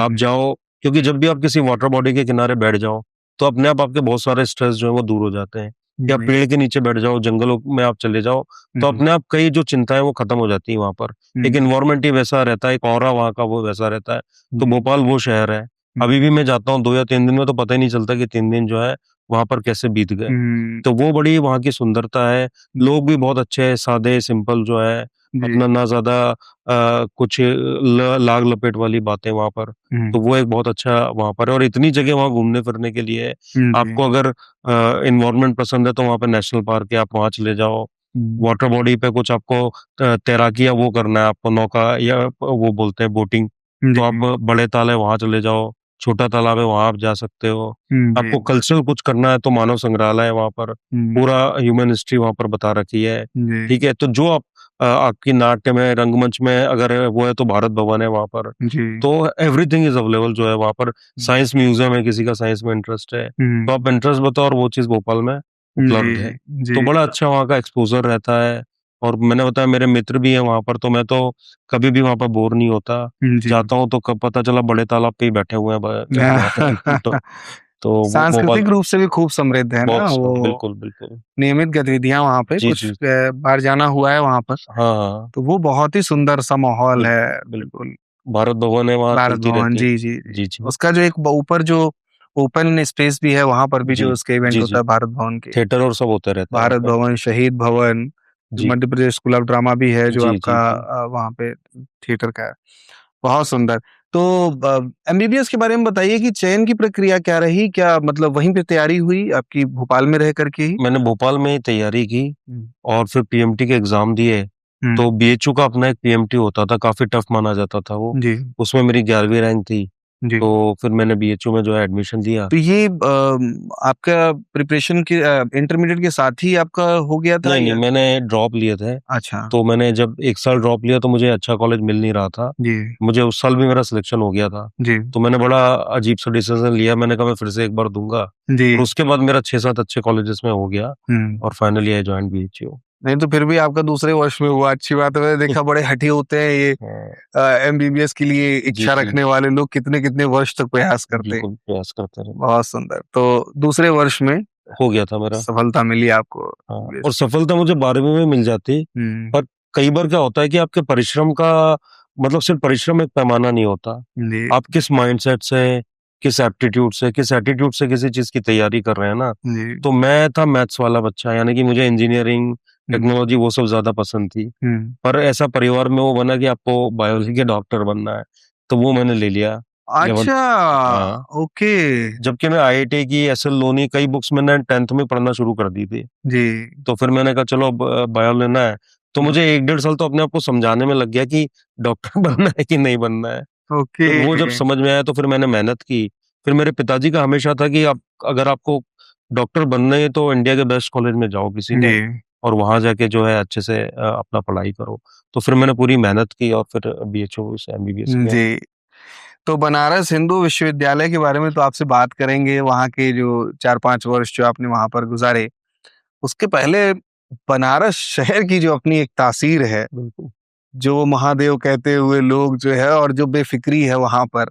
[SPEAKER 1] आप जाओ, क्योंकि जब भी आप किसी वाटर बॉडी के किनारे बैठ जाओ तो अपने आप आपके बहुत सारे स्ट्रेस जो है वो दूर हो जाते हैं। या पेड़ के नीचे बैठ जाओ, जंगलों में आप चले जाओ, तो अपने आप कई जो चिंताएं वो खत्म हो जाती है वहां पर। एक एनवायरमेंट ही वैसा रहता है, एक ऑरा वहां का वो वैसा रहता है। तो भोपाल वो शहर है। अभी भी मैं जाता हूँ 2 या 3 दिन में तो पता ही नहीं चलता कि 3 दिन जो है वहां पर कैसे बीत गए। तो वो बड़ी वहां की सुंदरता है। लोग भी बहुत अच्छे हैं, सादे सिंपल जो है, अपना ना ज्यादा कुछ लाग लपेट वाली बातें वहां पर। तो वो एक बहुत अच्छा वहां पर है, और इतनी जगह वहां घूमने फिरने के लिए है। आपको अगर इन्वायरमेंट पसंद है तो वहां पे नेशनल पार्क है, आप वहां चले जाओ। वाटर बॉडी पे कुछ आपको तैराकी या वो करना है, आपको नौका या वो बोलते हैं बोटिंग, तो आप बड़े ताल है वहां चले जाओ, छोटा तालाब है वहां आप जा सकते हो। आपको कल्चरल कुछ करना है तो मानव संग्रहालय है वहां पर, पूरा ह्यूमन हिस्ट्री वहां पर बता रखी है। ठीक है, तो जो आप आपकी नाट्य में, रंगमंच में अगर वो है तो भारत भवन है वहां पर। तो एवरीथिंग इज अवेलेबल जो है वहां पर। साइंस म्यूजियम है, किसी का साइंस में इंटरेस्ट है तो आप इंटरेस्ट बताओ, और वो चीज भोपाल में उपलब्ध है। तो बड़ा अच्छा वहाँ का एक्सपोजर रहता है। और मैंने बताया मेरे मित्र भी हैं वहां पर, तो मैं तो कभी भी वहां पर बोर नहीं होता। जाता हूँ तो कब पता चला बड़े तालाब पे ही बैठे हुए हैं तो
[SPEAKER 2] सांस्कृतिक रूप से भी खूब समृद्ध है ना वो।
[SPEAKER 1] बिल्कुल बिल्कुल,
[SPEAKER 2] नियमित गतिविधियां वहाँ पे, कुछ बार जाना हुआ है वहाँ पर।
[SPEAKER 1] हाँ,
[SPEAKER 2] तो वो बहुत ही सुंदर सा माहौल है।
[SPEAKER 1] बिल्कुल। भारत भवन है वहाँ,
[SPEAKER 2] भारत
[SPEAKER 1] चलती
[SPEAKER 2] भवन,
[SPEAKER 1] रहती है।
[SPEAKER 2] जी जी
[SPEAKER 1] जी जी।
[SPEAKER 2] उसका जो एक ऊपर जो ओपन स्पेस भी है वहां पर भी,
[SPEAKER 1] जी
[SPEAKER 2] जो उसके इवेंट
[SPEAKER 1] जी
[SPEAKER 2] होता
[SPEAKER 1] जी,
[SPEAKER 2] है भारत भवन के,
[SPEAKER 1] थिएटर और सब होते रहते हैं
[SPEAKER 2] भारत
[SPEAKER 1] वहाँ
[SPEAKER 2] भवन, शहीद भवन,
[SPEAKER 1] पे। जी
[SPEAKER 2] Madhya Pradesh school of drama भी है जो
[SPEAKER 1] जी
[SPEAKER 2] आपका
[SPEAKER 1] जी जी।
[SPEAKER 2] वहाँ पे थिएटर का है। बहुत सुंदर। तो एमबीबीएस के बारे में बताइए कि चयन की प्रक्रिया क्या रही, क्या मतलब वहीं पे तैयारी हुई आपकी भोपाल में रह करके ही?
[SPEAKER 1] मैंने भोपाल में ही तैयारी की
[SPEAKER 2] हम्म।
[SPEAKER 1] और फिर पीएमटी के एग्जाम दिए। तो बीएचयू का अपना एक पीएमटी होता था, काफी टफ माना जाता था वो।
[SPEAKER 2] जी
[SPEAKER 1] उसमें मेरी 11वीं रैंक थी।
[SPEAKER 2] जी।
[SPEAKER 1] तो फिर मैंने बीएचयू में जो है एडमिशन लिया।
[SPEAKER 2] तो ये आपका प्रिपरेशन के इंटरमीडिएट के साथ ही आपका हो गया था
[SPEAKER 1] नहीं नहीं,
[SPEAKER 2] या?
[SPEAKER 1] मैंने ड्रॉप लिए थे।
[SPEAKER 2] अच्छा।
[SPEAKER 1] तो मैंने जब 1 साल ड्रॉप लिया तो मुझे अच्छा कॉलेज मिल नहीं रहा था।
[SPEAKER 2] जी
[SPEAKER 1] मुझे उस साल भी मेरा सिलेक्शन हो गया था।
[SPEAKER 2] जी
[SPEAKER 1] तो मैंने बड़ा अजीब सा डिसीजन लिया, मैंने कहा मैं फिर से एक बार दूंगा।
[SPEAKER 2] जी।
[SPEAKER 1] और उसके बाद मेरा 6-7 अच्छे कॉलेजेस में हो गया
[SPEAKER 2] हम्म।
[SPEAKER 1] और फाइनली आई जॉइन बीएचयू।
[SPEAKER 2] नहीं तो फिर भी आपका दूसरे वर्ष में हुआ, अच्छी बात है। मैंने देखा बड़े हठी होते हैं ये एमबीबीएस के लिए
[SPEAKER 1] जी
[SPEAKER 2] इच्छा
[SPEAKER 1] जी,
[SPEAKER 2] रखने वाले लोग, कितने कितने वर्ष तक प्रयास करते हैं।
[SPEAKER 1] बिल्कुल प्रयास करते रहे।
[SPEAKER 2] बहुत सुंदर। तो दूसरे वर्ष में
[SPEAKER 1] हो गया था मेरा।
[SPEAKER 2] सफलता मिली आपको।
[SPEAKER 1] हाँ, और सफलता मुझे 12वीं में मिल जाती।
[SPEAKER 2] हम्म।
[SPEAKER 1] पर कई बार क्या होता है कि आपके परिश्रम का मतलब सिर्फ परिश्रम एक पैमाना नहीं होता।
[SPEAKER 2] जी
[SPEAKER 1] आप किस माइंडसेट से, किस एप्टीट्यूड से, किस एटीट्यूड से किसी चीज की तैयारी कर रहे हैं ना।
[SPEAKER 2] जी।
[SPEAKER 1] तो मैं था मैथ्स वाला बच्चा, यानी कि मुझे इंजीनियरिंग,
[SPEAKER 2] हम्म
[SPEAKER 1] टेक्नोलॉजी वो सब ज्यादा पसंद थी।
[SPEAKER 2] हम्म।
[SPEAKER 1] पर ऐसा परिवार में वो बना कि आपको बायोलॉजी के डॉक्टर बनना है, तो वो मैंने ले लिया 11th।
[SPEAKER 2] अच्छा।
[SPEAKER 1] हाँ,
[SPEAKER 2] ओके।
[SPEAKER 1] जबकि मैं आईआईटी की, एसएल लोनी, कई बुक्स मैंने 10th में पढ़ना शुरू कर दी थी।
[SPEAKER 2] जी।
[SPEAKER 1] तो फिर मैंने कहा चलो अब बायो लेना है। तो
[SPEAKER 2] हम्म।
[SPEAKER 1] मुझे 1-1.5 साल तो अपने आप को समझाने में लग गया कि डॉक्टर बनना है कि नहीं बनना है।
[SPEAKER 2] ओके।
[SPEAKER 1] फिर वो जब समझ में आया तो फिर मैंने मेहनत की। फिर मेरे पिताजी का हमेशा था कि आप अगर आपको डॉक्टर बनना है तो इंडिया के बेस्ट कॉलेज में जाओ किसी
[SPEAKER 2] जी
[SPEAKER 1] में, और वहां जाके जो है अच्छे से अपना पढ़ाई करो। तो फिर मैंने पूरी मेहनत की और फिर बीएचयू से एमबीबीएस किया।
[SPEAKER 2] जी। तो बनारस हिंदू विश्वविद्यालय के बारे में तो आपसे बात करेंगे, वहाँ के जो 4-5 वर्ष जो आपने वहां पर गुजारे। उसके पहले बनारस शहर की जो अपनी एक तासीर है,
[SPEAKER 1] बिल्कुल
[SPEAKER 2] जो महादेव कहते हुए लोग जो है, और जो बेफिक्री है वहां पर,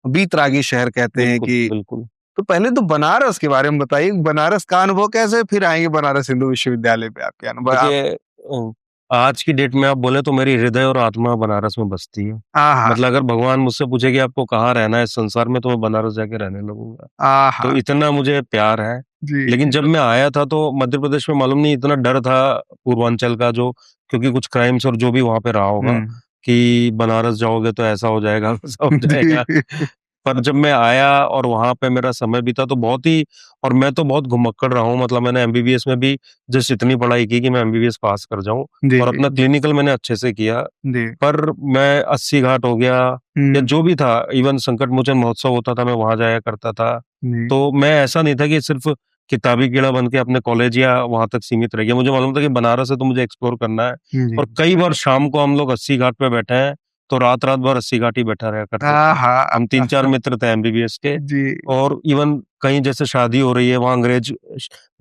[SPEAKER 2] बीतरागी शहर कहते हैं
[SPEAKER 1] बिल्कुल
[SPEAKER 2] कि।
[SPEAKER 1] बिल्कुल।
[SPEAKER 2] तो पहले तो बनारस के बारे में बताइए, बनारस का अनुभव कैसे, फिर आएंगे बनारस हिंदू विश्वविद्यालय पे आपके अनुभव आप।
[SPEAKER 1] देखिए आज की डेट में आप बोले तो मेरी हृदय और आत्मा बनारस में बसती है।
[SPEAKER 2] आहा।
[SPEAKER 1] मतलब अगर भगवान मुझसे पूछे कि आपको कहाँ रहना है इस संसार में, तो मैं बनारस जाके रहने लगूंगा।
[SPEAKER 2] आहा।
[SPEAKER 1] तो इतना मुझे प्यार है।
[SPEAKER 2] जी
[SPEAKER 1] लेकिन जब मैं आया था तो मध्य प्रदेश में मालूम नहीं इतना डर था पूर्वांचल का, जो क्योंकि कुछ क्राइम्स और जो भी वहां पे रहा होगा
[SPEAKER 2] हम्म।
[SPEAKER 1] कि बनारस जाओगे तो ऐसा हो जाएगा वैसा हो जाएगा।
[SPEAKER 2] जी
[SPEAKER 1] पर जब मैं आया और वहां पे मेरा समय बीता तो बहुत ही, और मैं तो बहुत घुमक्कड़ रहा हूँ। मतलब मैंने एमबीबीएस में भी जस्ट इतनी पढ़ाई की कि मैं एमबीबीएस पास कर जाऊं,
[SPEAKER 2] जी
[SPEAKER 1] और अपना क्लिनिकल मैंने अच्छे से किया।
[SPEAKER 2] जी।
[SPEAKER 1] पर मैं 80 घाट हो गया या
[SPEAKER 2] हम्म।
[SPEAKER 1] जो भी था, इवन संकट मोचन महोत्सव होता था मैं वहां जाया करता था।
[SPEAKER 2] जी
[SPEAKER 1] तो मैं ऐसा नहीं था कि सिर्फ किताबी कीड़ा बन के अपने कॉलेज या वहां तक सीमित रह गया। मुझे मालूम था कि बनारस है तो मुझे एक्सप्लोर करना है।
[SPEAKER 2] जी।
[SPEAKER 1] और कई बार शाम को हम लोग 80 घाट पे बैठे हैं तो रात रात भर 80 घाट ही बैठा रहा करते थे।
[SPEAKER 2] आहा।
[SPEAKER 1] हम 3-4 मित्र थे एमबीबीएस के।
[SPEAKER 2] जी।
[SPEAKER 1] और इवन कहीं जैसे शादी हो रही है वहां अंग्रेज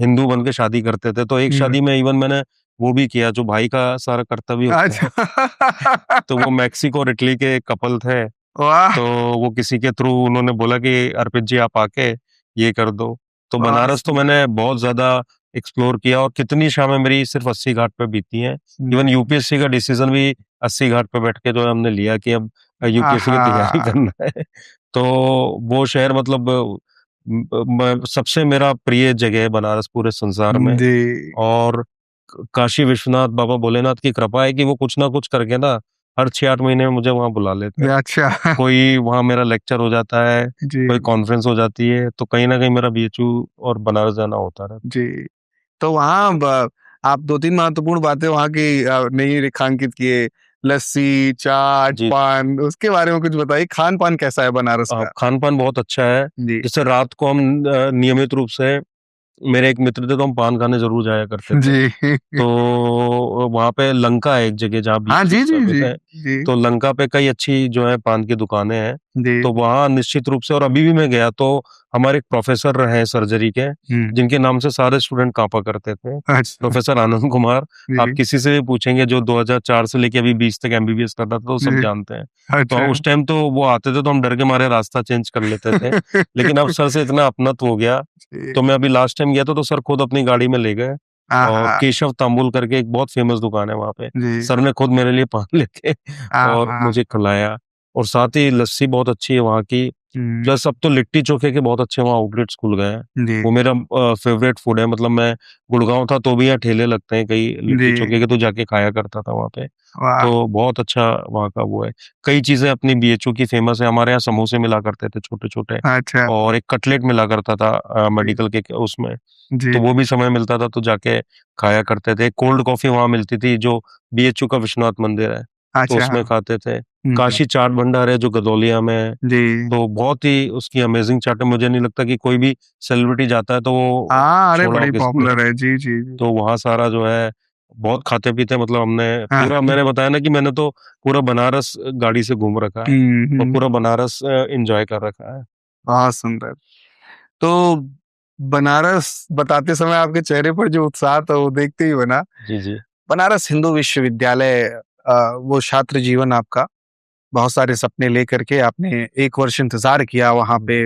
[SPEAKER 1] हिंदू बन के शादी करते थे, तो एक
[SPEAKER 2] हम्म।
[SPEAKER 1] शादी में इवन मैंने वो भी किया जो भाई का सारा कर्तव्य होता है।
[SPEAKER 2] अच्छा
[SPEAKER 1] तो वो मैक्सिको और इटली के कपल थे।
[SPEAKER 2] वाह।
[SPEAKER 1] तो वो किसी के थ्रू उन्होंने बोला कि अर्पित जी आप आके ये कर दो। तो
[SPEAKER 2] बहुत
[SPEAKER 1] बनारस तो
[SPEAKER 2] सुंदर।
[SPEAKER 1] मैंने बहुत ज्यादा एक्सप्लोर किया, और कितनी शामें मेरी सिर्फ 80 घाट पे बीती हैं। इवन यूपीएससी का डिसीजन भी 80 घाट पे बैठ के जो है हमने लिया कि अब यूपीएससी की तैयारी
[SPEAKER 2] आहा।
[SPEAKER 1] करना है। तो वो शहर मतलब सबसे मेरा प्रिय जगह है बनारस पूरे संसार में।
[SPEAKER 2] जी।
[SPEAKER 1] और काशी विश्वनाथ बाबा भोलेनाथ की कृपा है कि वो कुछ ना कुछ करके ना हर 6-8 महीने में मुझे वहां बुला लेते हैं।
[SPEAKER 2] अच्छा
[SPEAKER 1] कोई वहां मेरा लेक्चर हो जाता है,
[SPEAKER 2] जी
[SPEAKER 1] कोई कॉन्फ्रेंस हो जाती है, तो कहीं ना कहीं मेरा बीएचयू और बनारस जाना होता रहता
[SPEAKER 2] जी। तो वहाँ आप 2-3 महत्वपूर्ण बातें वहाँ की नहीं रेखांकित किए, लस्सी,
[SPEAKER 1] है।
[SPEAKER 2] चाट,
[SPEAKER 1] जी।
[SPEAKER 2] पान, उसके बारे में कुछ बताइए। खान पान कैसा है बनारस का?
[SPEAKER 1] खान पान बहुत अच्छा है।
[SPEAKER 2] जी
[SPEAKER 1] जैसे रात को हम नियमित रूप से, मेरे एक मित्र थे तो हम पान खाने जरूर जाया करते थे।
[SPEAKER 2] जी
[SPEAKER 1] तो वहां पे लंका है एक जगह जहाँ
[SPEAKER 2] हाँ
[SPEAKER 1] बीच
[SPEAKER 2] जी जी
[SPEAKER 1] स्थापित
[SPEAKER 2] जी
[SPEAKER 1] है।
[SPEAKER 2] जी
[SPEAKER 1] तो लंका पे कई अच्छी जो है पान की दुकानें हैं।
[SPEAKER 2] जी।
[SPEAKER 1] तो वहाँ निश्चित रूप से, और अभी भी मैं गया तो हमारे एक प्रोफेसर रहे सर्जरी के,
[SPEAKER 2] हम्म।
[SPEAKER 1] जिनके नाम से सारे स्टूडेंट कांपा करते थे,
[SPEAKER 2] अच्छा
[SPEAKER 1] प्रोफेसर आनंद कुमार। आप
[SPEAKER 2] जी
[SPEAKER 1] किसी से भी पूछेंगे जो 2004 से लेके अभी 20 तक एमबीबीएस कर रहा था तो सब
[SPEAKER 2] जी।
[SPEAKER 1] जानते हैं। तो
[SPEAKER 2] अच्छा
[SPEAKER 1] उस टाइम तो वो आते थे तो हम डर के मारे रास्ता चेंज कर लेते थे। लेकिन अब सर से इतना अपनत्व हो गया।
[SPEAKER 2] जी।
[SPEAKER 1] तो मैं अभी लास्ट टाइम गया था तो सर खुद अपनी गाड़ी में ले गए, और
[SPEAKER 2] आहा।
[SPEAKER 1] केशव तांबुल करके एक बहुत फेमस दुकान है वहां पे,
[SPEAKER 2] जी
[SPEAKER 1] सर ने खुद मेरे लिए पान लेके और
[SPEAKER 2] आहा।
[SPEAKER 1] मुझे खिलाया। और साथ ही लस्सी बहुत अच्छी है वहाँ की। प्लस अब तो लिट्टी चोखे के बहुत अच्छे वहाँ आउटलेट्स खुल गए हैं।
[SPEAKER 2] जी
[SPEAKER 1] वो मेरा फेवरेट फूड है। मतलब मैं गुड़गांव था तो भी यहाँ ठेले लगते हैं कई लिट्टी
[SPEAKER 2] जी।
[SPEAKER 1] चोखे के, तो जाके खाया करता था वहाँ पे।
[SPEAKER 2] वाह।
[SPEAKER 1] तो बहुत अच्छा वहाँ का वो है। कई चीजें अपनी बीएचयू की फेमस है। हमारे यहाँ समोसे मिला करते थे छोटे छोटे,
[SPEAKER 2] अच्छा।
[SPEAKER 1] और एक कटलेट मिला करता था
[SPEAKER 2] जी
[SPEAKER 1] मेडिकल के उसमें।
[SPEAKER 2] जी।
[SPEAKER 1] तो वो भी समय मिलता था तो जाके खाया करते थे। कोल्ड कॉफी वहाँ मिलती थी जो बीएचयू का विश्वनाथ मंदिर है, तो
[SPEAKER 2] अच्छा।
[SPEAKER 1] उसमें खाते थे।
[SPEAKER 2] जी
[SPEAKER 1] काशी चाट भंडार है जो गदौलिया में है,
[SPEAKER 2] जी।
[SPEAKER 1] तो बहुत ही उसकी अमेजिंग चाट है। मुझे नहीं लगता कि कोई भी सेलिब्रिटी जाता है तो वो
[SPEAKER 2] हाँ, अरे
[SPEAKER 1] छोड़ा हो
[SPEAKER 2] बड़ी
[SPEAKER 1] किसी ने।
[SPEAKER 2] पॉपुलर है। जी जी जी।
[SPEAKER 1] तो वहाँ सारा जो है बहुत खाते पीते, मतलब हमने
[SPEAKER 2] हाँ।
[SPEAKER 1] पूरा, मैंने बताया ना कि मैंने तो पूरा बनारस गाड़ी से घूम रखा है, और पूरा बनारस एंजॉय कर रखा है।
[SPEAKER 2] बहुत सुंदर। तो बनारस बताते समय आपके चेहरे पर जो उत्साह था वो देखते ही बना।
[SPEAKER 1] जी जी।
[SPEAKER 2] बनारस हिंदू विश्वविद्यालय, वो छात्र जीवन आपका, बहुत सारे सपने लेकर के आपने 1 वर्ष इंतजार किया वहां पे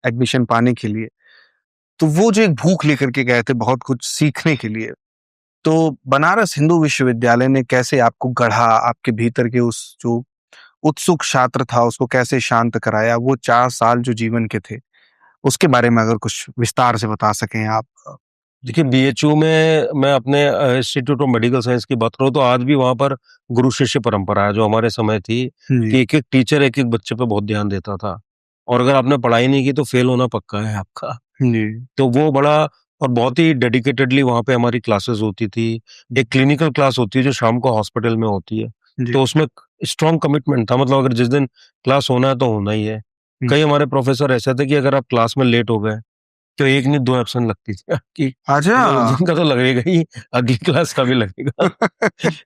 [SPEAKER 2] एडमिशन पाने के लिए। तो वो जो एक भूख लेकर के गए थे बहुत कुछ सीखने के लिए, तो बनारस हिंदू विश्वविद्यालय ने कैसे आपको गढ़ा, आपके भीतर के उस जो उत्सुक छात्र था उसको कैसे शांत कराया, वो 4 साल जो जीवन के थे उसके बारे में अगर कुछ विस्तार से बता सकें आप।
[SPEAKER 1] देखिए बीएचयू में मैं अपने इंस्टीट्यूट ऑफ मेडिकल साइंस की बात करूँ तो आज भी वहाँ पर गुरु शिष्य परंपरा है जो हमारे समय थी,
[SPEAKER 2] जी
[SPEAKER 1] कि एक एक टीचर एक एक बच्चे पे बहुत ध्यान देता था, और अगर आपने पढ़ाई नहीं की तो फेल होना पक्का है आपका।
[SPEAKER 2] जी
[SPEAKER 1] तो वो बड़ा, और बहुत ही डेडिकेटेडली वहाँ पे हमारी क्लासेस होती थी। एक क्लिनिकल क्लास होती है जो शाम को हॉस्पिटल में होती है,
[SPEAKER 2] जी।
[SPEAKER 1] तो उसमें स्ट्रॉन्ग कमिटमेंट था। मतलब अगर जिस दिन क्लास होना है तो होना ही है। कई हमारे प्रोफेसर ऐसे थे कि अगर आप क्लास में लेट हो गए तो एक नहीं दो एब्सेंट लगती थी आपकी।
[SPEAKER 2] अच्छा।
[SPEAKER 1] मतलब उस दिन का तो लगेगा ही, अगली क्लास का भी लगेगा।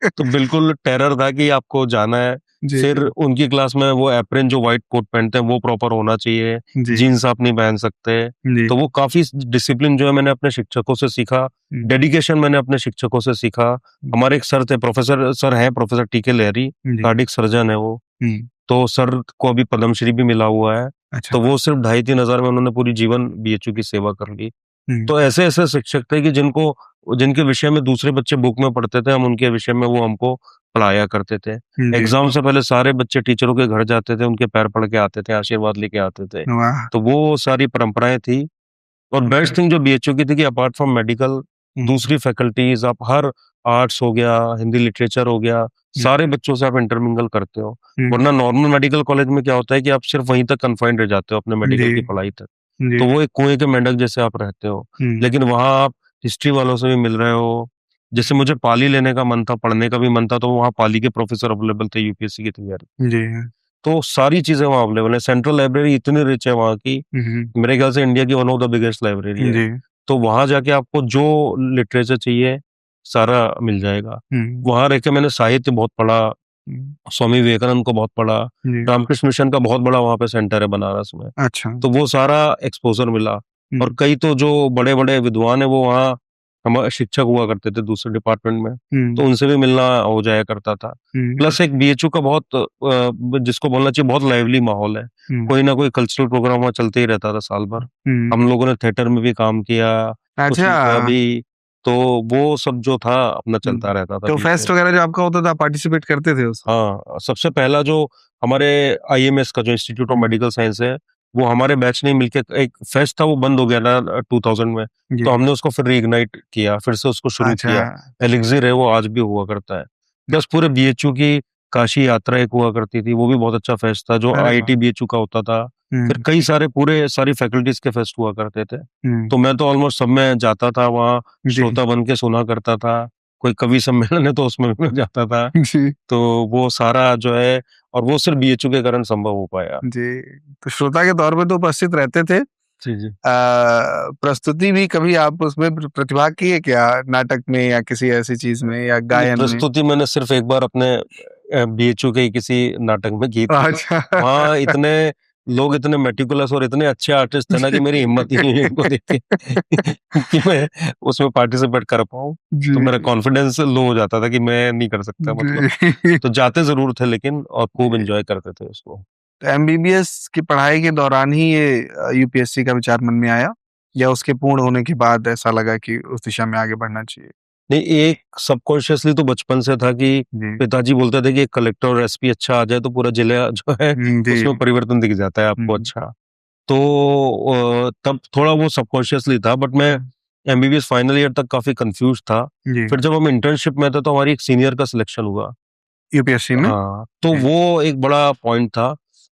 [SPEAKER 1] तो बिल्कुल टेरर था कि आपको जाना है।
[SPEAKER 2] जी
[SPEAKER 1] फिर उनकी क्लास में वो एप्रन जो व्हाइट कोट पहनते हैं वो प्रॉपर होना चाहिए,
[SPEAKER 2] जी
[SPEAKER 1] जीन्स आप नहीं पहन सकते।
[SPEAKER 2] जी।
[SPEAKER 1] तो वो काफी डिसिप्लिन जो है मैंने अपने शिक्षकों से सीखा, डेडिकेशन मैंने अपने शिक्षकों से सीखा। हमारे एक सर थे, प्रोफेसर सर हैं, प्रोफेसर टीके लहरी,
[SPEAKER 2] जी।
[SPEAKER 1] कार्डिक सर्जन है वो।
[SPEAKER 2] हम्म।
[SPEAKER 1] तो सर को अभी पद्मश्री भी मिला हुआ है।
[SPEAKER 2] अच्छा।
[SPEAKER 1] तो वो सिर्फ 2,500-3,000 में उन्होंने पूरी जीवन बीएचयू की सेवा कर ली।
[SPEAKER 2] हम्म।
[SPEAKER 1] तो ऐसे ऐसे शिक्षक थे कि जिनके विषय में दूसरे बच्चे बुक में पढ़ते थे, हम उनके विषय में वो हमको पढ़ाया करते थे।
[SPEAKER 2] जी।
[SPEAKER 1] एग्जाम से पहले सारे बच्चे टीचरों के घर जाते थे, उनके पैर पड़ के आते थे, आशीर्वाद लेके आते थे।
[SPEAKER 2] वाह।
[SPEAKER 1] तो वो सारी परंपराएं थी। और बेस्ट थिंग जो बीएचयू की थी कि अपार्ट फ्रॉम मेडिकल, दूसरी फैकल्टीज, आप हर आर्ट्स हो गया, हिंदी लिटरेचर हो गया, सारे बच्चों से आप इंटरमिंगल करते हो। वरना नॉर्मल मेडिकल कॉलेज में क्या होता है कि आप सिर्फ वहीं तक कन्फाइंड रह जाते हो अपने मेडिकल
[SPEAKER 2] जी
[SPEAKER 1] की पढ़ाई तक।
[SPEAKER 2] जी।
[SPEAKER 1] तो वो एक कुएं के मेंढक जैसे आप रहते हो। लेकिन वहां आप हिस्ट्री वालों से भी मिल रहे हो। जैसे मुझे पाली लेने का मन था, पढ़ने का भी मन था, तो वहाँ पाली के प्रोफेसर अवेलेबल थे यूपीएससी की तैयारी।
[SPEAKER 2] जी।
[SPEAKER 1] तो सारी चीजें वहाँ अवेलेबल है। सेंट्रल लाइब्रेरी इतनी रिच है वहाँ की, मेरे ख्याल से इंडिया की one of the biggest library है।
[SPEAKER 2] जी।
[SPEAKER 1] तो वहां जाके आपको जो लिटरेचर चाहिए सारा मिल जाएगा। वहां रह के मैंने साहित्य बहुत पढ़ा, स्वामी विवेकानंद को बहुत पढ़ा,
[SPEAKER 2] जी।
[SPEAKER 1] रामकृष्ण मिशन का बहुत बड़ा वहां पे सेंटर है बनारस में।
[SPEAKER 2] अच्छा।
[SPEAKER 1] तो वो सारा एक्सपोजर मिला। और कई तो जो बड़े बड़े विद्वान है वो वहाँ हमारे शिक्षक हुआ करते थे दूसरे डिपार्टमेंट में, तो उनसे भी मिलना हो जाया करता था। प्लस एक बीएचयू का बहुत जिसको बोलना चाहिए बहुत लाइवली माहौल है। कोई ना कोई कल्चरल प्रोग्राम वहाँ चलते ही रहता था साल भर। हम लोगों ने थिएटर में भी काम किया, कुछ
[SPEAKER 2] अच्छा।
[SPEAKER 1] लिखा भी। तो वो सब जो था अपना चलता रहता था
[SPEAKER 2] तो
[SPEAKER 1] बीच
[SPEAKER 2] फेस्ट
[SPEAKER 1] में।
[SPEAKER 2] वगैरह जो आपका होता था पार्टिसिपेट करते थे उसमें?
[SPEAKER 1] हाँ, सबसे पहला जो हमारे आईएमएस का जो इंस्टीट्यूट ऑफ मेडिकल साइंस है, वो हमारे बैच ने मिलके एक फेस्ट था, वो बंद हो गया ना 2000 में।
[SPEAKER 2] जी।
[SPEAKER 1] तो हमने उसको फिर रीइग्नाइट किया, फिर से उसको शुरू
[SPEAKER 2] अच्छा।
[SPEAKER 1] किया। एलिक्सिर है, वो आज भी हुआ करता है। प्लस पूरे बीएचयू की काशी यात्रा एक हुआ करती थी, वो भी बहुत अच्छा फेस्ट था जो
[SPEAKER 2] अरे वाह।
[SPEAKER 1] आईआईटी बीएचयू का होता था। फिर कई सारे पूरे सारी फैकल्टीज के फेस्ट हुआ करते थे। तो मैं तो ऑलमोस्ट सब में जाता था, वहाँ
[SPEAKER 2] जी
[SPEAKER 1] श्रोता बन के सुना करता था। कोई कवि सम्मेलन है तो उसमें भी मैं जाता था।
[SPEAKER 2] जी
[SPEAKER 1] तो वो सारा जो है, और वो सिर्फ बीएचयू के कारण संभव हो पाया।
[SPEAKER 2] जी। तो श्रोता के तौर पे तो उपस्थित रहते थे।
[SPEAKER 1] जी जी।
[SPEAKER 2] प्रस्तुति भी कभी आप उसमें प्रतिभाग किए क्या, नाटक में या किसी ऐसी चीज में या
[SPEAKER 1] ये
[SPEAKER 2] गायन में?
[SPEAKER 1] प्रस्तुति मैंने सिर्फ एक बार अपने बीएचयू के ही किसी नाटक में की थी।
[SPEAKER 2] अच्छा।
[SPEAKER 1] वहाँ इतने लोग इतने मेटिकुलस और इतने अच्छे आर्टिस्ट थे ना कि मेरी हिम्मत ही नहीं हुई इनको देख के कि मैं उसमें पार्टिसिपेट कर पाऊँ।
[SPEAKER 2] जी
[SPEAKER 1] तो मेरा कॉन्फिडेंस लो हो जाता था कि मैं नहीं कर सकता, मतलब।
[SPEAKER 2] जी।
[SPEAKER 1] तो जाते जरूर थे लेकिन, और खूब एंजॉय करते थे उसको।
[SPEAKER 2] तो एमबीबीएस की पढ़ाई के दौरान ही ये यूपीएससी का विचार मन में आया, या उसके पूर्ण होने के बाद ऐसा लगा कि उस दिशा में आगे बढ़ना चाहिए?
[SPEAKER 1] नहीं, एक सबकॉन्शियसली तो बचपन से था कि
[SPEAKER 2] जी
[SPEAKER 1] पिताजी बोलते थे कि एक कलेक्टर और एसपी अच्छा आ जाए तो पूरा जिला जो है
[SPEAKER 2] जी
[SPEAKER 1] उसमें परिवर्तन दिख जाता है आपको
[SPEAKER 2] हम्म,
[SPEAKER 1] अच्छा। तो तब थोड़ा वो सबकॉन्शियसली था, बट मैं एमबीबीएस फाइनल ईयर तक काफी कंफ्यूज था।
[SPEAKER 2] जी
[SPEAKER 1] फिर जब हम इंटर्नशिप में थे तो हमारी एक सीनियर का सिलेक्शन हुआ।
[SPEAKER 2] यूपीएससी में
[SPEAKER 1] हाँ, तो
[SPEAKER 2] जी
[SPEAKER 1] वो एक बड़ा पॉइंट था।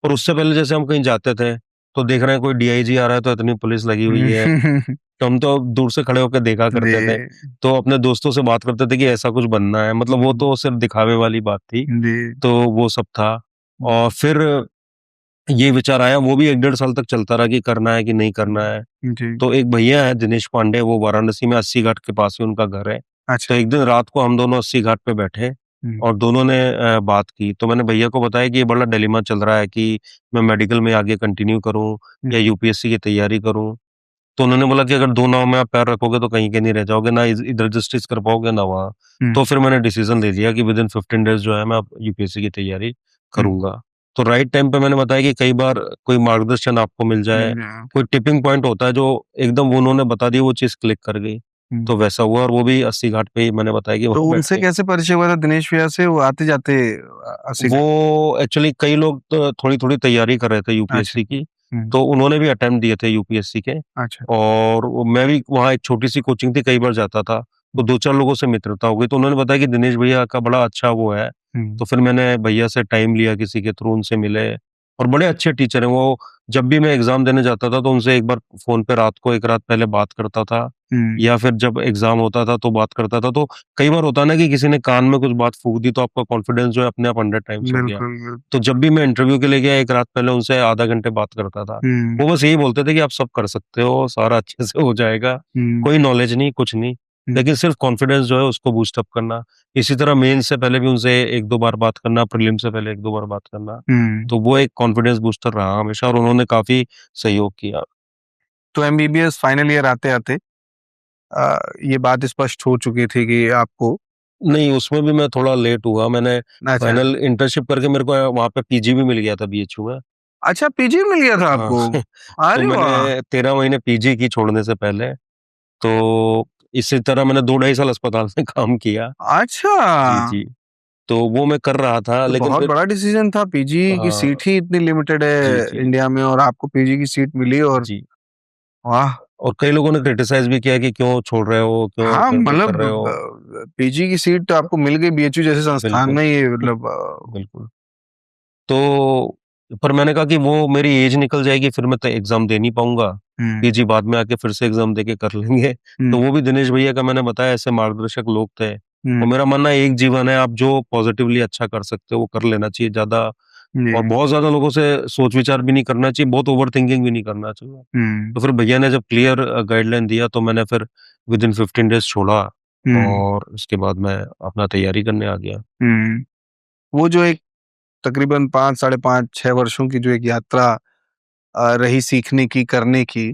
[SPEAKER 1] और उससे पहले जैसे हम कहीं जाते थे तो देख रहे हैं कोई डीआईजी आ रहा है तो इतनी पुलिस लगी हुई है, तो हम तो दूर से खड़े होकर देखा करते थे।
[SPEAKER 2] जी
[SPEAKER 1] तो अपने दोस्तों से बात करते थे कि ऐसा कुछ बनना है, मतलब वो तो सिर्फ दिखावे वाली बात थी।
[SPEAKER 2] जी
[SPEAKER 1] तो वो सब था। और फिर ये विचार आया, वो भी 1 डेढ़ साल तक चलता रहा कि करना है कि नहीं करना है।
[SPEAKER 2] जी
[SPEAKER 1] तो एक भैया है दिनेश पांडे, वो वाराणसी में 80 घाट के पास ही उनका घर है। तो
[SPEAKER 2] अच्छा
[SPEAKER 1] एक दिन रात को हम दोनों 80 घाट पे बैठे
[SPEAKER 2] हम्म,
[SPEAKER 1] और दोनों ने बात की। तो मैंने भैया को बताया कि ये बड़ा डिलेमा चल रहा है कि मैं मेडिकल में आगे कंटिन्यू करूं या यूपीएससी की तैयारी करूं। तो उन्होंने बोला कि अगर दो नाव में आप पैर रखोगे तो कहीं के नहीं रह जाओगे, ना इधर जस्टिस कर पाओगे ना वहाँ।
[SPEAKER 2] हम्म,
[SPEAKER 1] तो फिर मैंने डिसीजन ले लिया कि विद इन 15 डेज जो है मैं अब यूपीएससी की तैयारी
[SPEAKER 2] हम्म,
[SPEAKER 1] करूंगा। तो राइट टाइम पे मैंने बताया कि कई बार कोई मार्गदर्शन आपको मिल जाए,
[SPEAKER 2] हम्म,
[SPEAKER 1] कोई टिपिंग पॉइंट होता है जो एकदम वो उन्होंने बता दिया, वो चीज क्लिक कर गई।
[SPEAKER 2] हम्म।
[SPEAKER 1] तो वैसा हुआ, और वो भी 80 घाट पे ही मैंने बताया कि
[SPEAKER 2] तो
[SPEAKER 1] वहां बैठ
[SPEAKER 2] उनसे
[SPEAKER 1] के।
[SPEAKER 2] कैसे परिचय हुआ था दिनेश भैया से? वो आते जाते अस्सी
[SPEAKER 1] वो
[SPEAKER 2] घाट?
[SPEAKER 1] एक्चुअली कई लोग तो थोड़ी थोड़ी तैयारी कर रहे थे
[SPEAKER 2] अच्छा
[SPEAKER 1] यूपीएससी की,
[SPEAKER 2] हम्म,
[SPEAKER 1] तो उन्होंने भी अटेम्प्ट दिए थे यूपीएससी के।
[SPEAKER 2] अच्छा
[SPEAKER 1] और मैं भी वहाँ, एक छोटी सी कोचिंग थी, कई बार जाता था, तो दो चार लोगों से मित्रता हो गई। तो उन्होंने बताया कि दिनेश भैया का बड़ा अच्छा वो है।
[SPEAKER 2] हम्म,
[SPEAKER 1] तो फिर मैंने भैया से टाइम लिया, किसी के थ्रू उनसे मिले। और बड़े अच्छे टीचर हैं वो। जब भी मैं एग्जाम देने जाता था तो उनसे एक बार फोन पे रात को, एक रात पहले बात करता था,
[SPEAKER 2] हम्म,
[SPEAKER 1] या फिर जब एग्जाम होता था तो बात करता था। तो कई बार होता है ना कि किसी ने कान में कुछ बात फूंक दी तो आपका कॉन्फिडेंस जो है अपने आप 100 टाइम्स हो गया।
[SPEAKER 2] बिल्कुल बिल्कुल
[SPEAKER 1] तो जब भी मैं इंटरव्यू के लिए गया, एक रात पहले उनसे आधा घंटे बात करता था।
[SPEAKER 2] हम्म,
[SPEAKER 1] वो बस यही बोलते थे कि आप सब कर सकते हो, सारा अच्छे से हो जाएगा,
[SPEAKER 2] हम्म,
[SPEAKER 1] कोई नॉलेज नहीं, कुछ नहीं,
[SPEAKER 2] हम्म,
[SPEAKER 1] लेकिन सिर्फ कॉन्फिडेंस जो है उसको बूस्ट अप करना। इसी तरह मेन से पहले भी उनसे एक दो बार बात करना, प्रीलिम से पहले एक दो बार बात करना।
[SPEAKER 2] हम्म।
[SPEAKER 1] तो वो एक कॉन्फिडेंस बूस्टर रहा हमेशा, और उन्होंने काफी सहयोग किया।
[SPEAKER 2] तो एमबीबीएस फाइनल ईयर आते आते ये बात स्पष्ट हो चुकी थी कि आपको
[SPEAKER 1] नहीं, उसमें भी मैं थोड़ा लेट हुआ। मैंने
[SPEAKER 2] अच्छा
[SPEAKER 1] फाइनल इंटर्नशिप करके मेरे को वहां पे पीजी भी मिल गया था बीएचयू में।
[SPEAKER 2] अच्छा पीजी मिल गया था
[SPEAKER 1] हाँ।
[SPEAKER 2] आपको?
[SPEAKER 1] तो
[SPEAKER 2] अरे वाह!
[SPEAKER 1] मैंने 13 महीने पीजी की छोड़ने से पहले। तो इसी तरह मैंने 2 ढाई साल अस्पताल में काम किया।
[SPEAKER 2] अच्छा
[SPEAKER 1] जी जी। तो वो मैं कर रहा था,
[SPEAKER 2] तो
[SPEAKER 1] लेकिन
[SPEAKER 2] बहुत
[SPEAKER 1] फिर
[SPEAKER 2] बड़ा डिसीजन था। पीजी की
[SPEAKER 1] हाँ।
[SPEAKER 2] सीट ही इतनी लिमिटेड
[SPEAKER 1] जी
[SPEAKER 2] है
[SPEAKER 1] जी
[SPEAKER 2] इंडिया में और आपको पीजी की सीट मिली और
[SPEAKER 1] जी।
[SPEAKER 2] वाह!
[SPEAKER 1] और कई लोगों ने क्रिटिसाइज भी किया कि क्यों छोड़ रहे हो, क्यों
[SPEAKER 2] हाँ,
[SPEAKER 1] घर पे कर
[SPEAKER 2] मतलब
[SPEAKER 1] रहे हो।
[SPEAKER 2] पीजी की सीट आपको मिल गई बीएचयू जैसे संस्थान
[SPEAKER 1] बिल्कुल।
[SPEAKER 2] में, ये मतलब
[SPEAKER 1] बिल्कुल। तो पर मैंने कहा कि वो मेरी एज निकल जाएगी, फिर मैं तो एग्जाम दे नहीं पाऊंगा।
[SPEAKER 2] हुँ,
[SPEAKER 1] पीजी बाद में आके फिर से एग्जाम दे के कर लेंगे। तो
[SPEAKER 2] हुँ,
[SPEAKER 1] वो भी दिनेश भैया का मैंने बताया, ऐसे मार्गदर्शक लोग थे।
[SPEAKER 2] हुँ,
[SPEAKER 1] और मेरा मानना है, एक जीवन है, आप जो पॉजिटिवली अच्छा कर सकते हो वो कर लेना चाहिए ज्यादा।
[SPEAKER 2] जी,
[SPEAKER 1] और बहुत ज्यादा लोगों से सोच विचार भी नहीं करना चाहिए, बहुत ओवर थिंकिंग भी नहीं करना चाहिए।
[SPEAKER 2] हुँ,
[SPEAKER 1] तो फिर भैया ने जब क्लियर गाइडलाइन दिया तो मैंने फिर विद इन 15 डेज छोड़ा।
[SPEAKER 2] हुँ,
[SPEAKER 1] और उसके बाद मैं अपना तैयारी करने आ गया।
[SPEAKER 2] हुँ। वो जो एक तकरीबन 5 साढ़े 5 6 वर्षों की जो एक यात्रा रही सीखने की, करने की,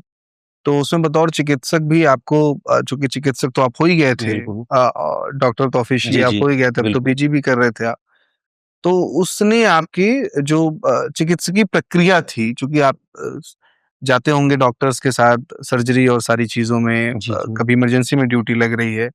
[SPEAKER 2] तो उसमें बतौर चिकित्सक भी आपको चूँकि चिकित्सक तो आप हो ही गए थे,
[SPEAKER 1] बिल्कुल।
[SPEAKER 2] डॉक्टर तो ऑफ़िशियली
[SPEAKER 1] जी
[SPEAKER 2] आप
[SPEAKER 1] जी।
[SPEAKER 2] हो ही गए थे, अब तो
[SPEAKER 1] बिल्कुल।
[SPEAKER 2] पीजी भी कर रहे थे आप। तो उसने आपकी जो चिकित्सकीय प्रक्रिया थी, चूँकि आप जाते होंगे डॉक्टर्स के साथ सर्जरी और सारी चीज़ों में,
[SPEAKER 1] जी जी।
[SPEAKER 2] कभी इमरजेंसी में ड्यूटी लग रही है।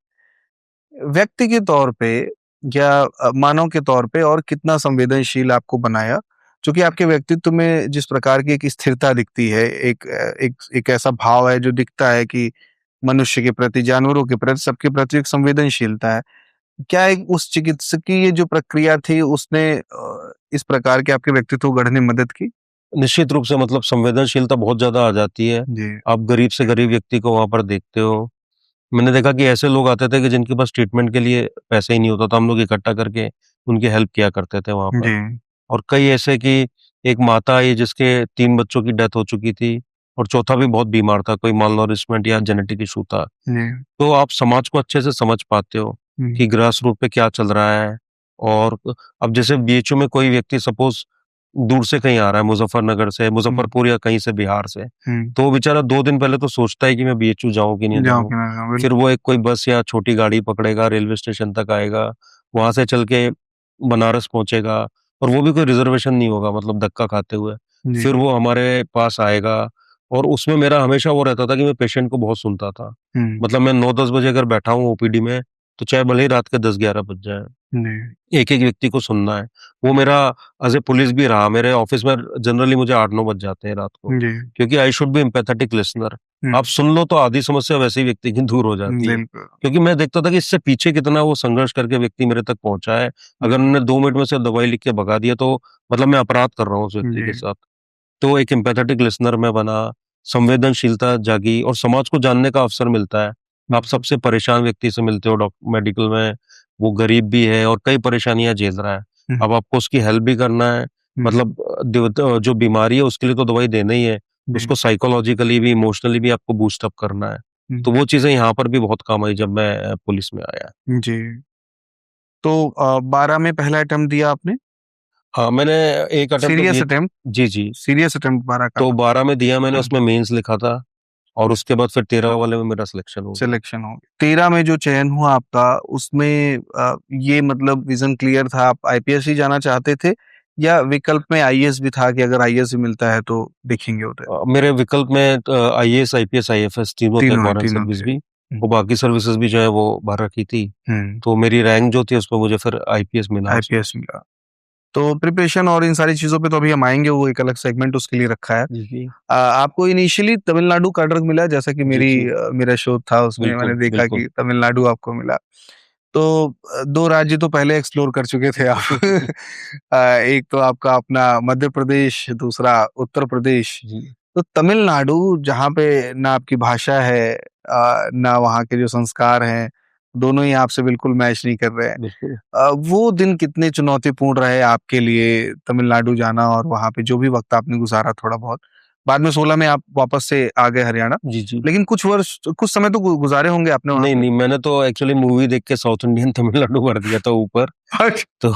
[SPEAKER 2] व्यक्ति के तौर पे या मानव के तौर पे और कितना संवेदनशील आपको बनाया? चूँकि आपके व्यक्तित्व में जिस प्रकार की एक स्थिरता दिखती है, एक ऐसा भाव है जो दिखता है कि मनुष्य के प्रति, जानवरों के प्रति, सबके प्रति एक संवेदनशीलता है। क्या एक उस चिकित्सकीय जो प्रक्रिया थी उसने इस प्रकार के आपके व्यक्तित्व को गढ़ने में मदद की?
[SPEAKER 1] निश्चित रूप से, मतलब संवेदनशीलता बहुत ज्यादा आ जाती है।
[SPEAKER 2] जी।
[SPEAKER 1] आप गरीब से गरीब व्यक्ति को वहां पर देखते हो। मैंने देखा कि ऐसे लोग आते थे कि जिनके पास ट्रीटमेंट के लिए पैसे ही नहीं होता था, हम लोग इकट्ठा करके उनकी हेल्प किया करते थे वहां पर।
[SPEAKER 2] जी।
[SPEAKER 1] और कई ऐसे कि एक माता आई जिसके 3 बच्चों की डेथ हो चुकी थी, और चौथा भी बहुत बीमार था, कोई मालनोरिशमेंट या जेनेटिक इशू था।
[SPEAKER 2] जी।
[SPEAKER 1] तो आप समाज को अच्छे से समझ पाते हो
[SPEAKER 2] हुँ,
[SPEAKER 1] कि ग्रास रूट पे क्या चल रहा है। और अब जैसे बीएचयू में कोई व्यक्ति सपोज दूर से कहीं आ रहा है, मुजफ्फरनगर से,
[SPEAKER 2] हुँ,
[SPEAKER 1] मुजफ्फरपुर या कहीं से बिहार से,
[SPEAKER 2] हुँ।
[SPEAKER 1] तो वो बेचारा 2 दिन पहले तो सोचता है कि मैं बीएचयू जाऊं कि नहीं
[SPEAKER 2] जाओ
[SPEAKER 1] जाऊं।
[SPEAKER 2] कि ना जाओ,
[SPEAKER 1] फिर
[SPEAKER 2] बिल्कुल।
[SPEAKER 1] वो एक कोई बस या छोटी गाड़ी पकड़ेगा, रेलवे स्टेशन तक आएगा, वहां से चल के बनारस पहुंचेगा। और वो भी कोई रिजर्वेशन नहीं होगा, मतलब धक्का खाते हुए।
[SPEAKER 2] जी।
[SPEAKER 1] फिर वो हमारे पास आएगा। और उसमें मेरा हमेशा वो रहता था कि मैं पेशेंट को बहुत सुनता था।
[SPEAKER 2] हुँ,
[SPEAKER 1] मतलब मैं 9-10 बजे अगर बैठा हूँ ओपीडी में, तो चाहे भले ही रात के 10-11 बज जाए,
[SPEAKER 2] जी,
[SPEAKER 1] एक-एक व्यक्ति को सुनना है। वो मेरा एज़ ए पुलिस भी रहा, मेरे ऑफ़िस में जनरली मुझे 8-9 बज जाते हैं रात को,
[SPEAKER 2] जी,
[SPEAKER 1] क्योंकि I should be empathetic listener. आप सुन लो तो आधी समस्या वैसे ही व्यक्ति की दूर हो जाती है।
[SPEAKER 2] बिल्कुल।
[SPEAKER 1] क्योंकि मैं देखता था कि इससे पीछे कितना वो संघर्ष करके व्यक्ति मेरे तक पहुँचा है। अगर उन्होंने 2 मिनट में से दवाई लिख के भगा दिया तो मतलब मैं अपराध कर रहा हूँ उस व्यक्ति
[SPEAKER 2] जी,
[SPEAKER 1] के साथ। तो एक एम्पैथेटिक लिसनर मैं बना, संवेदनशीलता जागी और समाज को जानने का अवसर मिलता है। आप सबसे परेशान व्यक्ति से मिलते हो मेडिकल में, वो गरीब भी है और कई परेशानियाँ झेल रहा है।
[SPEAKER 2] हुँ,
[SPEAKER 1] अब आपको उसकी हेल्प भी करना है,
[SPEAKER 2] हुँ,
[SPEAKER 1] मतलब जो बीमारी है उसके लिए तो दवाई देना ही है,
[SPEAKER 2] जी,
[SPEAKER 1] उसको साइकोलॉजिकली भी, इमोशनली भी आपको बूस्ट अप करना है। तो वो चीज़ें यहाँ पर भी बहुत काम आई जब मैं पुलिस में आया।
[SPEAKER 2] जी। तो 12 में पहला अटेम्प्ट दिया आपने?
[SPEAKER 1] हाँ, मैंने एक अटेम्प्ट तो
[SPEAKER 2] सीरियस
[SPEAKER 1] दिए।
[SPEAKER 2] अटेम्प्ट?
[SPEAKER 1] जी, जी।
[SPEAKER 2] सीरियस अटेम्प्ट 12 का
[SPEAKER 1] तो
[SPEAKER 2] था।
[SPEAKER 1] 12 में दिया मैंने, उसमें मेंस लिखा था और उसके बाद फिर 13 वाले में मेरा सिलेक्शन हो गया।
[SPEAKER 2] सिलेक्शन हो गया। 13 में जो चयन हुआ आपका उसमें ये मतलब विज़न क्लियर था, आप आईपीएस ही जाना चाहते थे या विकल्प में आईएएस भी था कि अगर आईएएस भी मिलता है तो देखेंगे उधर?
[SPEAKER 1] मेरे विकल्प में आईएएस, आईपीएस, आईएफएस तीनों थे,
[SPEAKER 2] तीनों हैं,
[SPEAKER 1] फॉरेन
[SPEAKER 2] तीनों
[SPEAKER 1] सर्विस
[SPEAKER 2] थे।
[SPEAKER 1] भी।
[SPEAKER 2] हुँ,
[SPEAKER 1] वो बाकी सर्विसेज़ भी जो है वो भर रखी थी।
[SPEAKER 2] हुँ,
[SPEAKER 1] तो मेरी रैंक जो थी उसमें मुझे फिर आईपीएस मिला उसमें।
[SPEAKER 2] आईपीएस मिला। तो प्रिपरेशन और इन सारी चीज़ों पे तो अभी हम आएँगे, वो एक अलग सेगमेंट उसके लिए रखा है।
[SPEAKER 1] जी, जी।
[SPEAKER 2] आपको इनिशियली तमिलनाडु कर्नाटक मिला जैसा कि
[SPEAKER 1] जी, जी।
[SPEAKER 2] मेरा शो था उसमें मैंने
[SPEAKER 1] बिल्कुल,
[SPEAKER 2] देखा
[SPEAKER 1] बिल्कुल।
[SPEAKER 2] कि तमिलनाडु आपको मिला। तो 2 राज्य तो पहले एक्सप्लोर कर चुके थे आप। एक तो आपका अपना मध्य प्रदेश, दूसरा उत्तर प्रदेश।
[SPEAKER 1] जी,
[SPEAKER 2] तो तमिलनाडु जहाँ पे ना आपकी भाषा है ना वहाँ के जो संस्कार हैं, दोनों ही आपसे बिल्कुल मैच नहीं कर रहे हैं।
[SPEAKER 1] बिल्कुल।
[SPEAKER 2] वो दिन कितने चुनौतीपूर्ण रहे आपके लिए तमिलनाडु जाना और वहाँ पे जो भी वक़्त आपने गुज़ारा थोड़ा बहुत? बाद में 16 में आप वापस से आ गए हरियाणा,
[SPEAKER 1] जी, जी।
[SPEAKER 2] लेकिन कुछ समय तो गुज़ारे होंगे आपने वहाँ
[SPEAKER 1] नहीं,
[SPEAKER 2] पे?
[SPEAKER 1] नहीं, मैंने तो एक्चुअली मूवी देख के साउथ इंडियन तमिलनाडु भर दिया था ऊपर। तो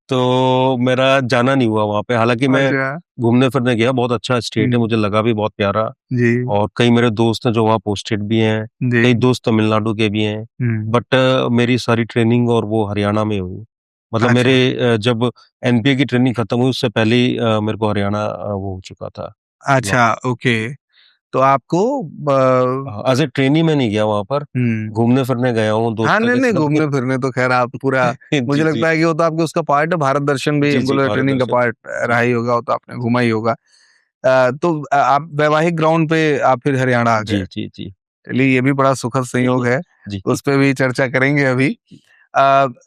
[SPEAKER 1] तो मेरा जाना नहीं हुआ वहाँ पे। हालाँकि मैं
[SPEAKER 2] अच्छा।
[SPEAKER 1] घूमने-फिरने गया, बहुत अच्छा स्टेट है,
[SPEAKER 2] हुँ,
[SPEAKER 1] मुझे लगा भी बहुत प्यारा।
[SPEAKER 2] जी,
[SPEAKER 1] और कई मेरे दोस्त हैं जो वहाँ पोस्टेड भी हैं,
[SPEAKER 2] जी।
[SPEAKER 1] कई दोस्त तमिलनाडु के भी हैं।
[SPEAKER 2] हुँ,
[SPEAKER 1] बट मेरी सारी ट्रेनिंग और वो हरियाणा में हुई। मतलब
[SPEAKER 2] अच्छा,
[SPEAKER 1] जब एनपीए की ट्रेनिंग खत्म हुई उससे पहले ही मेरे को हरियाणा वो हो चुका था।
[SPEAKER 2] अच्छा, ओके। तो आपको ब
[SPEAKER 1] एज़ ए ट्रेनी मैं नहीं गया वहाँ पर,
[SPEAKER 2] हुँ।
[SPEAKER 1] घूमने-फिरने गया हूँ
[SPEAKER 2] हाँ,
[SPEAKER 1] दोस्तों
[SPEAKER 2] नहीं,
[SPEAKER 1] के
[SPEAKER 2] नहीं,
[SPEAKER 1] साथ।
[SPEAKER 2] घूमने-फिरने तो ख़ैर आप पूरा मुझे
[SPEAKER 1] जी, जी।
[SPEAKER 2] लगता है कि वो तो आपके उसका पार्ट है, भारत दर्शन भी
[SPEAKER 1] जी, जी,
[SPEAKER 2] बोले
[SPEAKER 1] भारत
[SPEAKER 2] ट्रेनिंग का
[SPEAKER 1] दर्शन।
[SPEAKER 2] पार्ट
[SPEAKER 1] जी,
[SPEAKER 2] रहा ही होगा, वो तो आपने घूमा ही होगा। तो आप वैवाहिक ग्राउंड पे आप फिर हरियाणा आ
[SPEAKER 1] जी,
[SPEAKER 2] गए।
[SPEAKER 1] जी, जी।
[SPEAKER 2] चलिए ये भी बड़ा सुखद संयोग है,
[SPEAKER 1] जी,
[SPEAKER 2] उस पे भी चर्चा करेंगे अभी।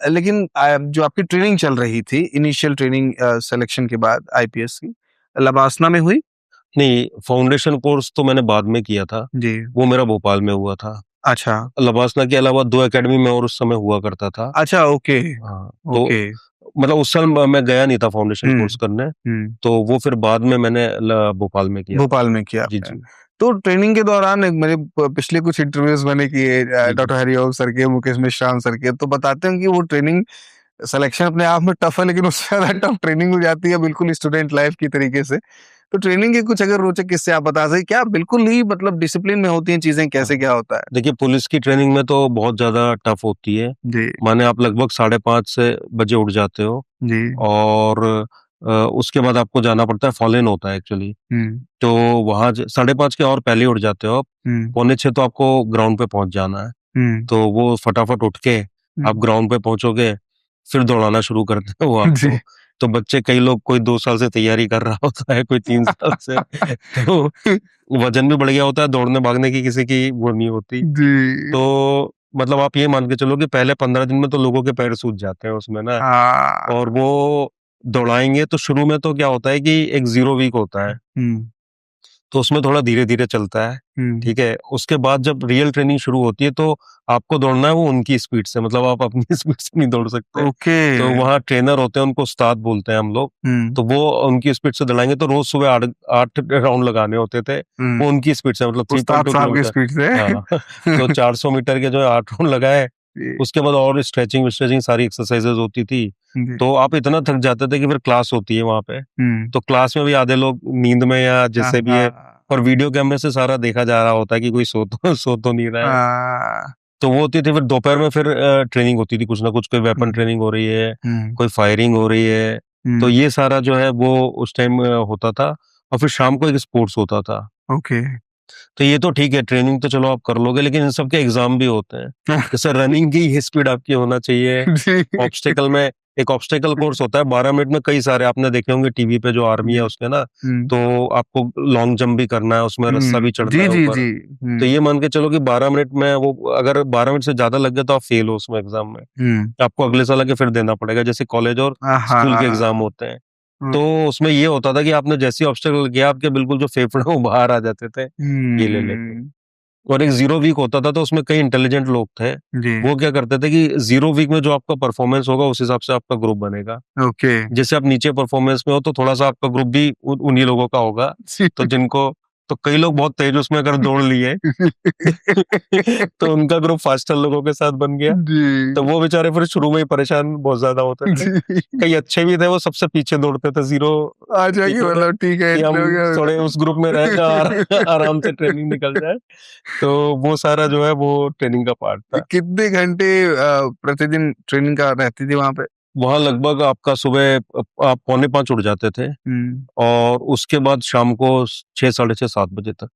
[SPEAKER 2] लेकिन जो आपकी ट्रेनिंग चल रही थी, इनिशियल ट्रेनिंग सिलेक्शन के बाद आईपीएस की, लबासना में हुई?
[SPEAKER 1] नहीं, फाउंडेशन कोर्स तो मैंने बाद में किया था,
[SPEAKER 2] जी,
[SPEAKER 1] वो मेरा भोपाल में हुआ था।
[SPEAKER 2] अच्छा।
[SPEAKER 1] लबासना के अलावा 2 अकेडमी में और उस समय हुआ करता था।
[SPEAKER 2] अच्छा, ओके,
[SPEAKER 1] हाँ, तो
[SPEAKER 2] ओके।
[SPEAKER 1] मतलब उस समय मैं गया नहीं था फाउंडेशन
[SPEAKER 2] हुँ,
[SPEAKER 1] कोर्स करने,
[SPEAKER 2] हुँ।
[SPEAKER 1] तो वो फिर बाद में मैंने भोपाल में किया था।
[SPEAKER 2] भोपाल में किया
[SPEAKER 1] जी,
[SPEAKER 2] आपने।
[SPEAKER 1] जी।
[SPEAKER 2] तो ट्रेनिंग के दौरान एक मेरे पिछले कुछ इंटरव्यूज़ मैंने किए
[SPEAKER 1] जी, जी।
[SPEAKER 2] डॉक्टर हरिओम सर के, मुकेश मिश्रान सर के, तो बताते हैं कि वो ट्रेनिंग सिलेक्शन अपने आप में टफ है, लेकिन उससे ज़्यादा टफ ट्रेनिंग हो जाती है बिल्कुल स्टूडेंट लाइफ की तरीके से। तो ट्रेनिंग के कुछ अगर रोचक किस्से आप बता सकें, क्या बिल्कुल ही मतलब डिसिप्लिन में होती हैं चीज़ें,
[SPEAKER 1] हाँ,
[SPEAKER 2] कैसे क्या होता है?
[SPEAKER 1] देखिए पुलिस की ट्रेनिंग में तो बहुत ज़्यादा टफ होती है।
[SPEAKER 2] जी,
[SPEAKER 1] माने आप लगभग 5:30 से बजे उठ जाते हो
[SPEAKER 2] जी।
[SPEAKER 1] और उसके बाद आपको जाना पड़ता है, फॉल इन होता है एक्चुअली।
[SPEAKER 2] हुँ,
[SPEAKER 1] तो वहाँ 5:30 के और पहले उठ जाते हो आप,
[SPEAKER 2] हुँ,
[SPEAKER 1] पौने 6 तो आपको ग्राउंड पे पहुँच जाना है।
[SPEAKER 2] हुँ,
[SPEAKER 1] तो वो फटाफट उठ के
[SPEAKER 2] हुँ।
[SPEAKER 1] आप ग्राउंड पे पहुँचोगे, फिर दौड़ाना शुरू करते हैं वो
[SPEAKER 2] जी।
[SPEAKER 1] आपको। तो बच्चे कई लोग कोई 2 साल से तैयारी कर रहा होता है, कोई 3 साल से। तो वज़न भी बढ़ गया होता है, दौड़ने-भागने की किसी की वो नहीं होती।
[SPEAKER 2] जी।
[SPEAKER 1] तो मतलब आप ये मान के चलो कि पहले 15 दिन में तो लोगों के पैर सूज जाते हैं उसमें ना।
[SPEAKER 2] हाँ।
[SPEAKER 1] और वो दौड़ाएँगे तो शुरू में तो क्या होता है कि एक 0 वीक होता है।
[SPEAKER 2] हुँ,
[SPEAKER 1] तो उसमें थोड़ा धीरे-धीरे चलता है,
[SPEAKER 2] हुँ।
[SPEAKER 1] ठीक है? उसके बाद जब रियल ट्रेनिंग शुरू होती है तो आपको दौड़ना है वो उनकी स्पीड से, मतलब आप अपनी स्पीड से नहीं दौड़ सकते।
[SPEAKER 2] ओके।
[SPEAKER 1] तो वहाँ ट्रेनर होते हैं, उनको उस्ताद बोलते हैं हम लोग।
[SPEAKER 2] हुँ,
[SPEAKER 1] तो वो उनकी स्पीड से दौड़ाएँगे तो रोज़ सुबह 8 राउंड लगाने होते थे।
[SPEAKER 2] हुँ।
[SPEAKER 1] वो उनकी स्पीड से मतलब
[SPEAKER 2] उस्ताद
[SPEAKER 1] 3.2
[SPEAKER 2] साहब की
[SPEAKER 1] किलोमीटर।
[SPEAKER 2] स्पीड से।
[SPEAKER 1] हाँ, तो 400 मीटर के जो है 8 राउंड लगाए।
[SPEAKER 2] जी,
[SPEAKER 1] उसके बाद और स्ट्रेचिंग-विस्ट्रेचिंग सारी एक्सरसाइज़ेज़ होती थी।
[SPEAKER 2] जी।
[SPEAKER 1] तो आप इतना थक जाते थे कि फिर क्लास होती है वहाँ पे।
[SPEAKER 2] हुँ।
[SPEAKER 1] तो क्लास में भी आधे लोग नींद में या
[SPEAKER 2] हाँ,
[SPEAKER 1] जैसे भी है,
[SPEAKER 2] हाँ।
[SPEAKER 1] और वीडियो कैमरे से सारा देखा जा रहा होता है कि कोई सो तो सो तो नहीं रहा है।
[SPEAKER 2] हाँ।
[SPEAKER 1] तो वो होती थी, फिर दोपहर में फिर ट्रेनिंग होती थी, कुछ ना कुछ, कोई वेपन
[SPEAKER 2] हुँ,
[SPEAKER 1] ट्रेनिंग हो रही है,
[SPEAKER 2] हुँ,
[SPEAKER 1] कोई फायरिंग हो रही है। तो
[SPEAKER 2] हुँ।
[SPEAKER 1] ये सारा जो है वो उस टाइम होता था और फिर शाम को एक स्पोर्ट्स होता था।
[SPEAKER 2] ओके।
[SPEAKER 1] तो ये तो ठीक है, ट्रेनिंग तो चलो आप कर लोगे, लेकिन इन सब के एग्जाम भी होते हैं। जैसे रनिंग की स्पीड आपकी होना चाहिए,
[SPEAKER 2] जी
[SPEAKER 1] ऑब्स्टेकल में एक ऑब्स्टेकल कोर्स होता है 12 मिनट में, कई सारे आपने देखे होंगे टीवी पे जो आर्मी है उसके ना, तो आपको लॉन्ग जंप भी करना है, उसमें रस्सा भी चढ़ना
[SPEAKER 2] जी
[SPEAKER 1] है
[SPEAKER 2] जी
[SPEAKER 1] ऊपर।
[SPEAKER 2] जी
[SPEAKER 1] तो ये मान के चलो कि 12 मिनट में वो, अगर 12 मिनट से ज्यादा लग गया तो आप फेल हो उसमें एग्जाम में, आपको अगले साल आके फिर देना पड़ेगा, जैसे कॉलेज और स्कूल के एग्जाम होते हैं। तो उसमें ये होता था कि आपने जैसे ही ऑब्स्टेकल किया, आपके बिल्कुल जो फेफड़े वो बाहर आ जाते थे ये ले लेके। और एक 0 वीक होता था, तो उसमें कई इंटेलिजेंट लोग थे,
[SPEAKER 2] जी
[SPEAKER 1] वो क्या करते थे कि 0 वीक में जो आपका परफॉर्मेंस होगा उस हिसाब से आपका ग्रुप बनेगा।
[SPEAKER 2] ओके
[SPEAKER 1] जैसे आप नीचे परफॉर्मेंस में हो तो थोड़ा सा आपका ग्रुप भी उन्हीं लोगों का होगा, तो जिनको, तो कई लोग बहुत तेज उसमें अगर दौड़ लिए तो उनका ग्रुप फास्टर लोगों के साथ बन गया।
[SPEAKER 2] जी
[SPEAKER 1] तो वो बेचारे फिर शुरू में ही परेशान बहुत ज्यादा होते थे।
[SPEAKER 2] जी
[SPEAKER 1] कई अच्छे भी थे, वो सबसे पीछे दौड़ते थे 0
[SPEAKER 2] अच्छा कि
[SPEAKER 1] वीक में,
[SPEAKER 2] मतलब ठीक है
[SPEAKER 1] कि
[SPEAKER 2] इतने हो
[SPEAKER 1] हम थोड़े उस ग्रुप में रह जाए, आराम से ट्रेनिंग निकल जाए। तो वो सारा जो है वो ट्रेनिंग का पार्ट था।
[SPEAKER 2] कितने घंटे प्रतिदिन ट्रेनिंग का रहती थी वहां पे?
[SPEAKER 1] वहां लगभग आपका सुबह आप 4:45 उठ जाते थे, और उसके बाद शाम को 6, साढ़े 6, 7 बजे तक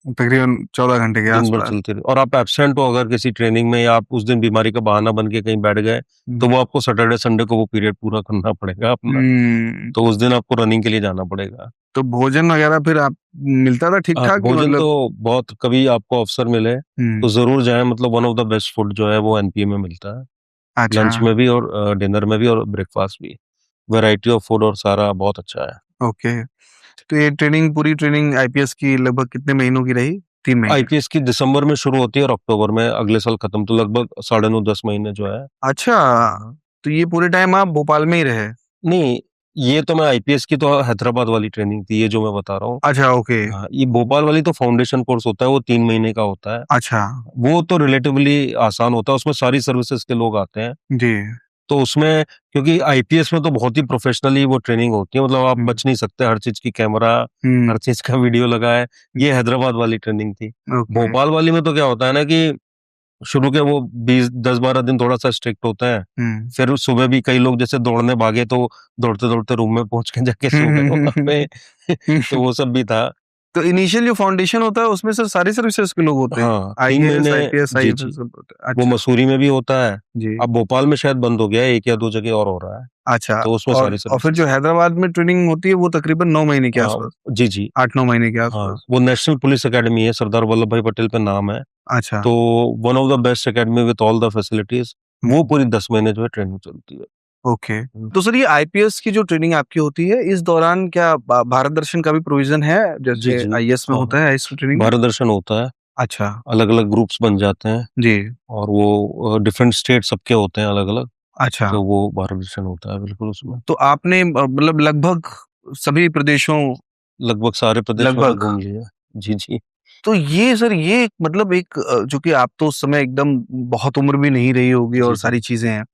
[SPEAKER 2] तकरीबन 14 घंटे के
[SPEAKER 1] दिन भर
[SPEAKER 2] आसपास।
[SPEAKER 1] चलती रही। और आप एब्सेंट हो अगर किसी ट्रेनिंग में, या आप उस दिन बीमारी का बहाना बन के कहीं बैठ गए, तो वो आपको सैटरडे संडे को वो पीरियड पूरा करना पड़ेगा अपना।
[SPEAKER 2] हम्म,
[SPEAKER 1] तो उस दिन आपको रनिंग के लिए जाना पड़ेगा।
[SPEAKER 2] तो भोजन वगैरह फिर आप मिलता था ठीक ठाक कि
[SPEAKER 1] भोजन तो
[SPEAKER 2] मतलब?
[SPEAKER 1] बहुत, कभी आपको अवसर मिले तो जरूर जाएं, मतलब one of the best food जो है वो एनपीए में मिलता है,
[SPEAKER 2] अच्छा
[SPEAKER 1] लंच में भी और डिनर में भी और ब्रेकफास्ट भी। वैरायटी ऑफ फूड और सारा बहुत अच्छा है।
[SPEAKER 2] ओके। तो ये ट्रेनिंग पूरी ट्रेनिंग आईपीएस की लगभग कितने महीनों की रही? 3 महीने?
[SPEAKER 1] आईपीएस की दिसंबर में शुरू होती है और अक्टूबर में अगले साल खत्म, तो लगभग 9.5-10 महीने जो है।
[SPEAKER 2] अच्छा तो ये पूरे टाइम आप भोपाल में ही रहे?
[SPEAKER 1] नहीं, ये तो मैं आईपीएस की तो हैदराबाद वाली ट्रेनिंग थी, ये जो मैं बता रहा हूँ।
[SPEAKER 2] अच्छा ओके।
[SPEAKER 1] हाँ, ये भोपाल वाली तो फाउंडेशन कोर्स होता है, वो 3 महीने का होता है।
[SPEAKER 2] अच्छा
[SPEAKER 1] वो तो रिलेटिवली आसान होता है, उसमें सारी सर्विसेज के लोग आते हैं।
[SPEAKER 2] जी
[SPEAKER 1] तो उसमें, क्योंकि आईपीएस में तो बहुत ही प्रोफेशनली वो ट्रेनिंग होती है, मतलब आप बच नहीं सकते, हर चीज की कैमरा, हर चीज का वीडियो लगा है। ये हैदराबाद वाली ट्रेनिंग थी।
[SPEAKER 2] ओके
[SPEAKER 1] भोपाल वाली में तो क्या होता है ना कि शुरू के वो 20-10-12 दिन थोड़ा सा स्ट्रिक्ट होते हैं, फिर सुबह भी कई लोग जैसे दौड़ने भागे तो दौड़ते दौड़ते रूम में पहुंच के जाके सो गए वहां पे। तो वो सब भी था।
[SPEAKER 2] तो इनिशियल जो फाउंडेशन होता है उसमें सर सारी सर्विसेज के लोग होते हैं?
[SPEAKER 1] हाँ, 3 महीने।
[SPEAKER 2] आईएएस आईपीएस
[SPEAKER 1] जी
[SPEAKER 2] आईएफएस
[SPEAKER 1] जी,
[SPEAKER 2] सब होते हैं?
[SPEAKER 1] वो
[SPEAKER 2] अच्छा
[SPEAKER 1] मसूरी में भी होता है।
[SPEAKER 2] जी
[SPEAKER 1] अब भोपाल में शायद बंद हो गया है, 1 या 2 जगह और हो रहा है।
[SPEAKER 2] अच्छा।
[SPEAKER 1] तो उसमें सारी
[SPEAKER 2] और फिर
[SPEAKER 1] सर्विसेज।
[SPEAKER 2] जो हैदराबाद में ट्रेनिंग होती है वो तकरीबन 9 महीने के
[SPEAKER 1] हाँ,
[SPEAKER 2] आसपास?
[SPEAKER 1] जी जी।
[SPEAKER 2] 8-9 महीने के
[SPEAKER 1] हाँ,
[SPEAKER 2] आसपास?
[SPEAKER 1] वो नेशनल पुलिस एकेडमी है, सरदार वल्लभ भाई पटेल पे नाम है।
[SPEAKER 2] अच्छा
[SPEAKER 1] तो one of the best academy with all the facilities. वो पूरी 10 महीने जो है ट्रेनिंग चलती है।
[SPEAKER 2] ओके। तो सर ये आईपीएस की जो ट्रेनिंग आपकी होती है इस दौरान क्या भारत दर्शन का भी प्रोविजन है
[SPEAKER 1] जी
[SPEAKER 2] जैसे
[SPEAKER 1] जी।
[SPEAKER 2] आईएएस में
[SPEAKER 1] हाँ
[SPEAKER 2] होता
[SPEAKER 1] हाँ,
[SPEAKER 2] है आईएएस ट्रेनिंग में?
[SPEAKER 1] भारत दर्शन होता है,
[SPEAKER 2] अच्छा
[SPEAKER 1] अलग अलग ग्रुप्स बन जाते हैं,
[SPEAKER 2] जी
[SPEAKER 1] और वो डिफरेंट स्टेट सबके होते हैं अलग अलग।
[SPEAKER 2] अच्छा।
[SPEAKER 1] तो वो भारत दर्शन होता है बिल्कुल उसमें।
[SPEAKER 2] तो आपने मतलब लगभग सभी प्रदेशों
[SPEAKER 1] लगभग सारे प्रदेश मैंने
[SPEAKER 2] लगभग
[SPEAKER 1] घूम लिए। जी जी।
[SPEAKER 2] तो ये सर ये मतलब एक जो कि आप तो उस समय एकदम बहुत उम्र भी नहीं रही होगी
[SPEAKER 1] जी
[SPEAKER 2] और
[SPEAKER 1] जी।
[SPEAKER 2] सारी चीजें हैं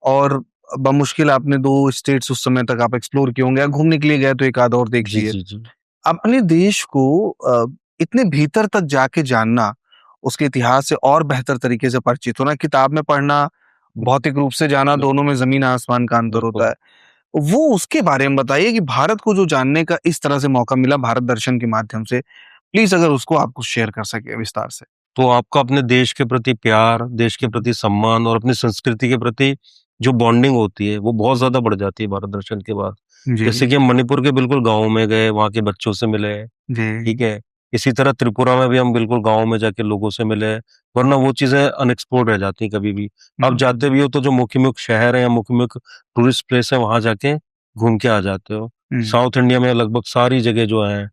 [SPEAKER 2] और बमुश्किल आपने 2 स्टेट्स उस समय तक आप एक्सप्लोर किए होंगे या घूमने के लिए गए तो एक आध और देख
[SPEAKER 1] जी
[SPEAKER 2] लिए।
[SPEAKER 1] जी जी।
[SPEAKER 2] अपने देश को इतने भीतर तक जाके जानना, उसके इतिहास से और बेहतर तरीके से परिचित होना, किताब में पढ़ना, भौतिक रूप से जाना, दोनों में जमीन आसमान का अंतर
[SPEAKER 1] बिल्कुल।
[SPEAKER 2] होता है। वो उसके बारे में बताइए कि भारत को जो जानने का इस तरह से मौका मिला भारत दर्शन के माध्यम से, प्लीज अगर उसको आप कुछ शेयर कर सके विस्तार से।
[SPEAKER 1] तो आपका अपने देश के प्रति प्यार, देश के प्रति सम्मान और अपनी संस्कृति के प्रति जो बॉन्डिंग होती है वो बहुत ज्यादा बढ़ जाती है भारत दर्शन के बाद।
[SPEAKER 2] जी
[SPEAKER 1] जैसे कि हम मणिपुर के बिल्कुल गाँव में गए, वहाँ के बच्चों से मिले,
[SPEAKER 2] जी
[SPEAKER 1] ठीक है। इसी तरह त्रिपुरा में भी हम बिल्कुल गाँव में जाके लोगों से मिले, वरना वो चीजें अनएक्सप्लोर्ड रह जाती हैं कभी भी। आप जाते भी हो तो जो मुख्य मुख्य शहर है या मुख्य मुख्य टूरिस्ट प्लेस है वहां जाके घूम के आ जाते हो। साउथ इंडिया में लगभग सारी जगह जो है,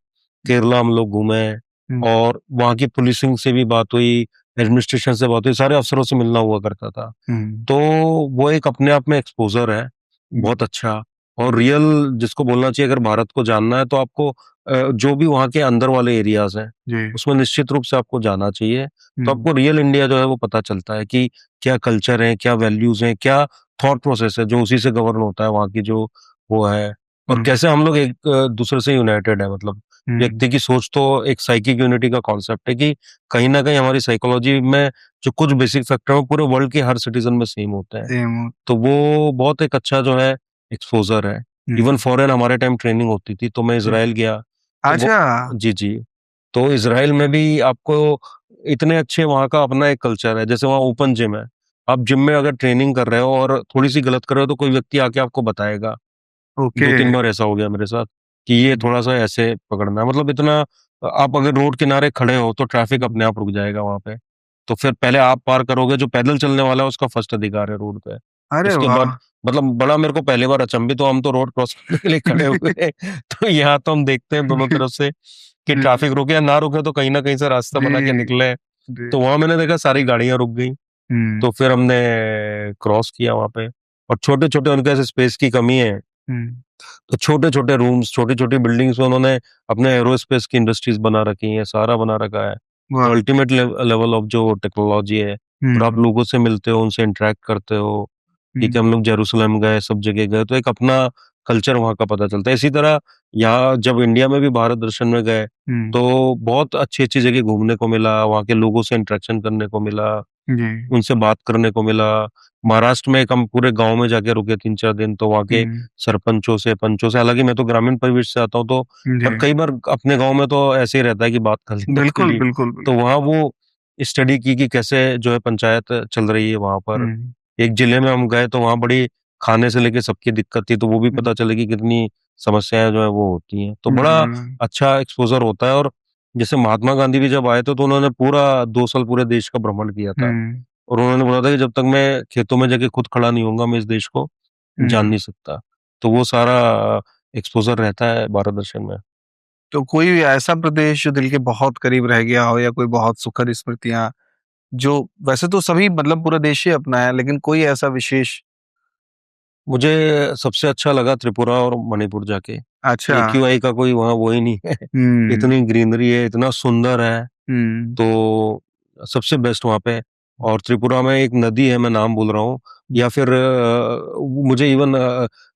[SPEAKER 1] केरला हम लोग घूमे, और वहाँ की पुलिसिंग से भी बात हुई, एडमिनिस्ट्रेशन से बात हुई, सारे अफसरों से मिलना हुआ करता था। तो वो एक अपने आप में एक्सपोजर है बहुत अच्छा। और रियल जिसको बोलना चाहिए, अगर भारत को जानना है तो आपको जो भी वहाँ के अंदर वाले एरियाज हैं
[SPEAKER 2] जी
[SPEAKER 1] उसमें निश्चित रूप से आपको जाना चाहिए। तो आपको रियल इंडिया जो है वो पता चलता है कि क्या कल्चर है, क्या वैल्यूज हैं, क्या थॉट प्रोसेस है जो उसी से गवर्न होता है वहाँ की जो वो है, और कैसे हम लोग एक दूसरे से यूनाइटेड है। मतलब व्यक्ति की सोच, तो एक साइकिक यूनिटी का कॉन्सेप्ट है कि कहीं ना कहीं हमारी साइकोलॉजी में जो कुछ बेसिक फैक्टर है वो पूरे वर्ल्ड के हर सिटीजन में सेम होते हैं।
[SPEAKER 2] सेम।
[SPEAKER 1] तो वो बहुत एक अच्छा जो है एक्सपोजर है। इवन फॉरेन हमारे टाइम ट्रेनिंग होती थी, तो मैं इसराइल गया। तो
[SPEAKER 2] अच्छा
[SPEAKER 1] जी जी। तो इज़राइल में भी आपको इतने अच्छे वहाँ का अपना एक कल्चर है, जैसे वहाँ ओपन जिम है। आप जिम में अगर ट्रेनिंग कर रहे हो और थोड़ी-सी गलत कर रहे हो तो कोई व्यक्ति आके आपको बताएगा।
[SPEAKER 2] ओके।
[SPEAKER 1] 2-3 बार ऐसा हो गया मेरे साथ कि ये थोड़ा-सा ऐसे पकड़ना है। मतलब इतना आप अगर रोड किनारे खड़े हो तो ट्रैफिक अपने आप रुक जाएगा वहाँ पे। तो फिर पहले आप पार करोगे, जो पैदल चलने वाला है उसका फर्स्ट अधिकार है रोड पे।
[SPEAKER 2] अरे
[SPEAKER 1] उसके बाद
[SPEAKER 2] वाह!
[SPEAKER 1] मतलब बड़ा मेरे को पहली बार अचंभित हुआ, हम तो रोड क्रॉस करने के लिए खड़े हुए हैं। तो यहाँ तो हम देखते हैं दोनों तरफ से कि
[SPEAKER 2] जी,
[SPEAKER 1] ट्रैफिक रुके या ना रुके तो कहीं न कहीं से रास्ता बना के
[SPEAKER 2] जी,
[SPEAKER 1] निकले।
[SPEAKER 2] जी।
[SPEAKER 1] तो वहाँ मैंने देखा सारी गाड़ियाँ रुक गई।
[SPEAKER 2] हुँ,
[SPEAKER 1] तो फिर हमने क्रॉस किया वहाँ पे, और छोटे-छोटे उनके ऐसे स्पेस की कमी है,
[SPEAKER 2] हुँ,
[SPEAKER 1] तो छोटे-छोटे रूम्स, छोटी-छोटी बिल्डिंग्स में उन्होंने अपने एयरोस्पेस की इंडस्ट्रीज़ बना रखी हैं, सारा बना रखा है। तो
[SPEAKER 2] वाह!
[SPEAKER 1] अल्टीमेट लेवल ऑफ जो टेक्नोलॉजी है, और आप
[SPEAKER 2] हुँ,
[SPEAKER 1] लोगों से मिलते हो, उनसे इंटरैक्ट करते हो। ठीक है,
[SPEAKER 2] हुँ,
[SPEAKER 1] हम लोग जेरूसलम गए, सब जगह गए, तो एक अपना कल्चर वहाँ का पता चलता है। इसी तरह यहाँ जब इंडिया में भी भारत दर्शन में गए,
[SPEAKER 2] हुँ,
[SPEAKER 1] तो बहुत अच्छी-अच्छी जगह घूमने को मिला, वहाँ के लोगों से इंटरेक्शन करने को मिला,
[SPEAKER 2] जी,
[SPEAKER 1] उनसे बात करने को मिला। महाराष्ट्र में एक हम पूरे गाँव में जाके रुके 3-4 दिन, तो वहाँ के
[SPEAKER 2] हुँ,
[SPEAKER 1] सरपंचों से, पंचों से, हालाँकि मैं तो ग्रामीण परिवेश से आता हूँ, तो
[SPEAKER 2] जी।
[SPEAKER 1] पर कई बार अपने गाँव में तो ऐसे ही रहता है कि बात कर ली तो कर
[SPEAKER 2] बिल्कुल,
[SPEAKER 1] ली।
[SPEAKER 2] बिल्कुल,
[SPEAKER 1] तो
[SPEAKER 2] बिल्कुल।
[SPEAKER 1] वहाँ वो स्टडी की कि कैसे जो है पंचायत चल रही है वहाँ पर।
[SPEAKER 2] हुँ,
[SPEAKER 1] एक जिले में हम गए तो वहाँ बड़ी खाने से लेके सबकी दिक्कत थी, तो वो भी
[SPEAKER 2] हुँ,
[SPEAKER 1] पता चले कि कितनी समस्याएँ जो है वो होती हैं। तो बड़ा
[SPEAKER 2] हुँ,
[SPEAKER 1] अच्छा एक्सपोज़र होता है। और जैसे महात्मा गांधी भी जब आए थे तो उन्होंने पूरा 2 साल पूरे देश का भ्रमण किया था।
[SPEAKER 2] हुँ,
[SPEAKER 1] और उन्होंने बोला था कि जब तक मैं खेतों में जाके खुद खड़ा नहीं होऊँगा, मैं इस देश को जान
[SPEAKER 2] हुँ।
[SPEAKER 1] नहीं सकता। तो वो सारा एक्सपोज़र रहता है भारत दर्शन में।
[SPEAKER 2] तो कोई ऐसा प्रदेश जो दिल के बहुत करीब रह गया हो या कोई बहुत सुखद स्मृतियाँ जो वैसे तो सभी मतलब पूरा देश ही अपना है, लेकिन कोई ऐसा विशेष
[SPEAKER 1] मुझे सबसे अच्छा लगा त्रिपुरा और मणिपुर जाके।
[SPEAKER 2] अच्छा।
[SPEAKER 1] एक्यूआई का कोई वहाँ वो ही नहीं है।
[SPEAKER 2] हुँ,
[SPEAKER 1] इतनी ग्रीनरी है, इतना सुंदर है,
[SPEAKER 2] हुँ,
[SPEAKER 1] तो सबसे बेस्ट वहाँ पे। और त्रिपुरा में एक नदी है, मैं नाम भूल रहा हूँ, या फिर मुझे इवन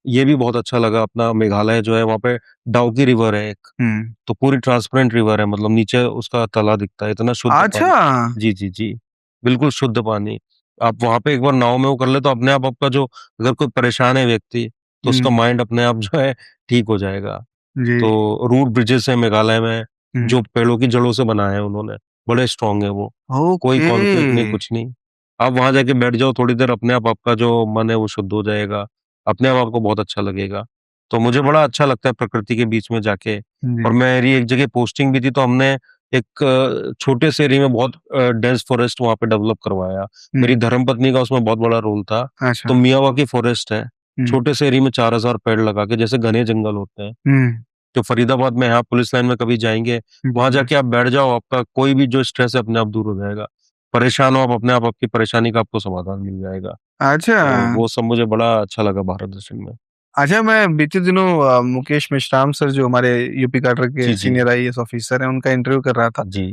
[SPEAKER 1] ये भी बहुत अच्छा लगा, अपना मेघालय जो है वहाँ पे डाउकी रिवर है एक,
[SPEAKER 2] हुँ।
[SPEAKER 1] तो पूरी ट्रांसपेरेंट रिवर है, मतलब नीचे उसका तला दिखता है, इतना शुद्ध
[SPEAKER 2] अच्छा!
[SPEAKER 1] पानी। जी, जी, जी। बिल्कुल शुद्ध पानी। आप वहाँ पे एक बार नाव में वो कर ले तो अपने आप आपका जो, अगर कोई परेशान है व्यक्ति, तो उसका
[SPEAKER 2] हुँ,
[SPEAKER 1] माइंड अपने आप जो है ठीक हो जाएगा।
[SPEAKER 2] जी।
[SPEAKER 1] तो रूट ब्रिजेस हैं मेघालय में,
[SPEAKER 2] हुँ,
[SPEAKER 1] जो पेड़ों की जड़ों से बनाए हैं उन्होंने, बड़े स्ट्रॉन्ग है वो। कोई
[SPEAKER 2] ओके।
[SPEAKER 1] कॉन्फ्लिक्ट नहीं, कुछ नहीं। आप वहाँ जाके बैठ जाओ थोड़ी देर, अपने आप आपका जो मन है वो शुद्ध हो जाएगा। अपने आप आपको बहुत अच्छा लगेगा। तो मुझे बड़ा अच्छा लगता है प्रकृति के बीच में जाके।
[SPEAKER 2] जी।
[SPEAKER 1] और मेरी एक जगह पोस्टिंग भी थी, तो हमने एक छोटे से एरिया में बहुत डेंस फॉरेस्ट वहाँ पे डेवलप करवाया।
[SPEAKER 2] हुँ,
[SPEAKER 1] मेरी धर्मपत्नी का उसमें बहुत बड़ा रोल था। तो
[SPEAKER 2] अच्छा।
[SPEAKER 1] मियावाकी फॉरेस्ट है,
[SPEAKER 2] हुँ,
[SPEAKER 1] छोटे से एरिया में 4000 पेड़ लगा के, जैसे घने जंगल होते हैं।
[SPEAKER 2] हुँ,
[SPEAKER 1] जो फरीदाबाद में है, आप पुलिस लाइन में कभी जाएँगे, वहाँ
[SPEAKER 2] जी।
[SPEAKER 1] जाके आप बैठ जाओ, आपका कोई भी जो स्ट्रेस है अपने आप दूर हो जाएगा। परेशान हो आप, अपने आप आपकी परेशानी का आपको समाधान मिल जाएगा।
[SPEAKER 2] अच्छा।
[SPEAKER 1] तो वो सब मुझे बड़ा अच्छा लगा भारत दर्शन में।
[SPEAKER 2] अच्छा, मैं बीते दिनों मुकेश मेश्राम सर जो हमारे यूपी कैडर के
[SPEAKER 1] जी, जी।
[SPEAKER 2] सीनियर आईएएस ऑफिसर हैं, उनका इंटरव्यू कर रहा था।
[SPEAKER 1] जी।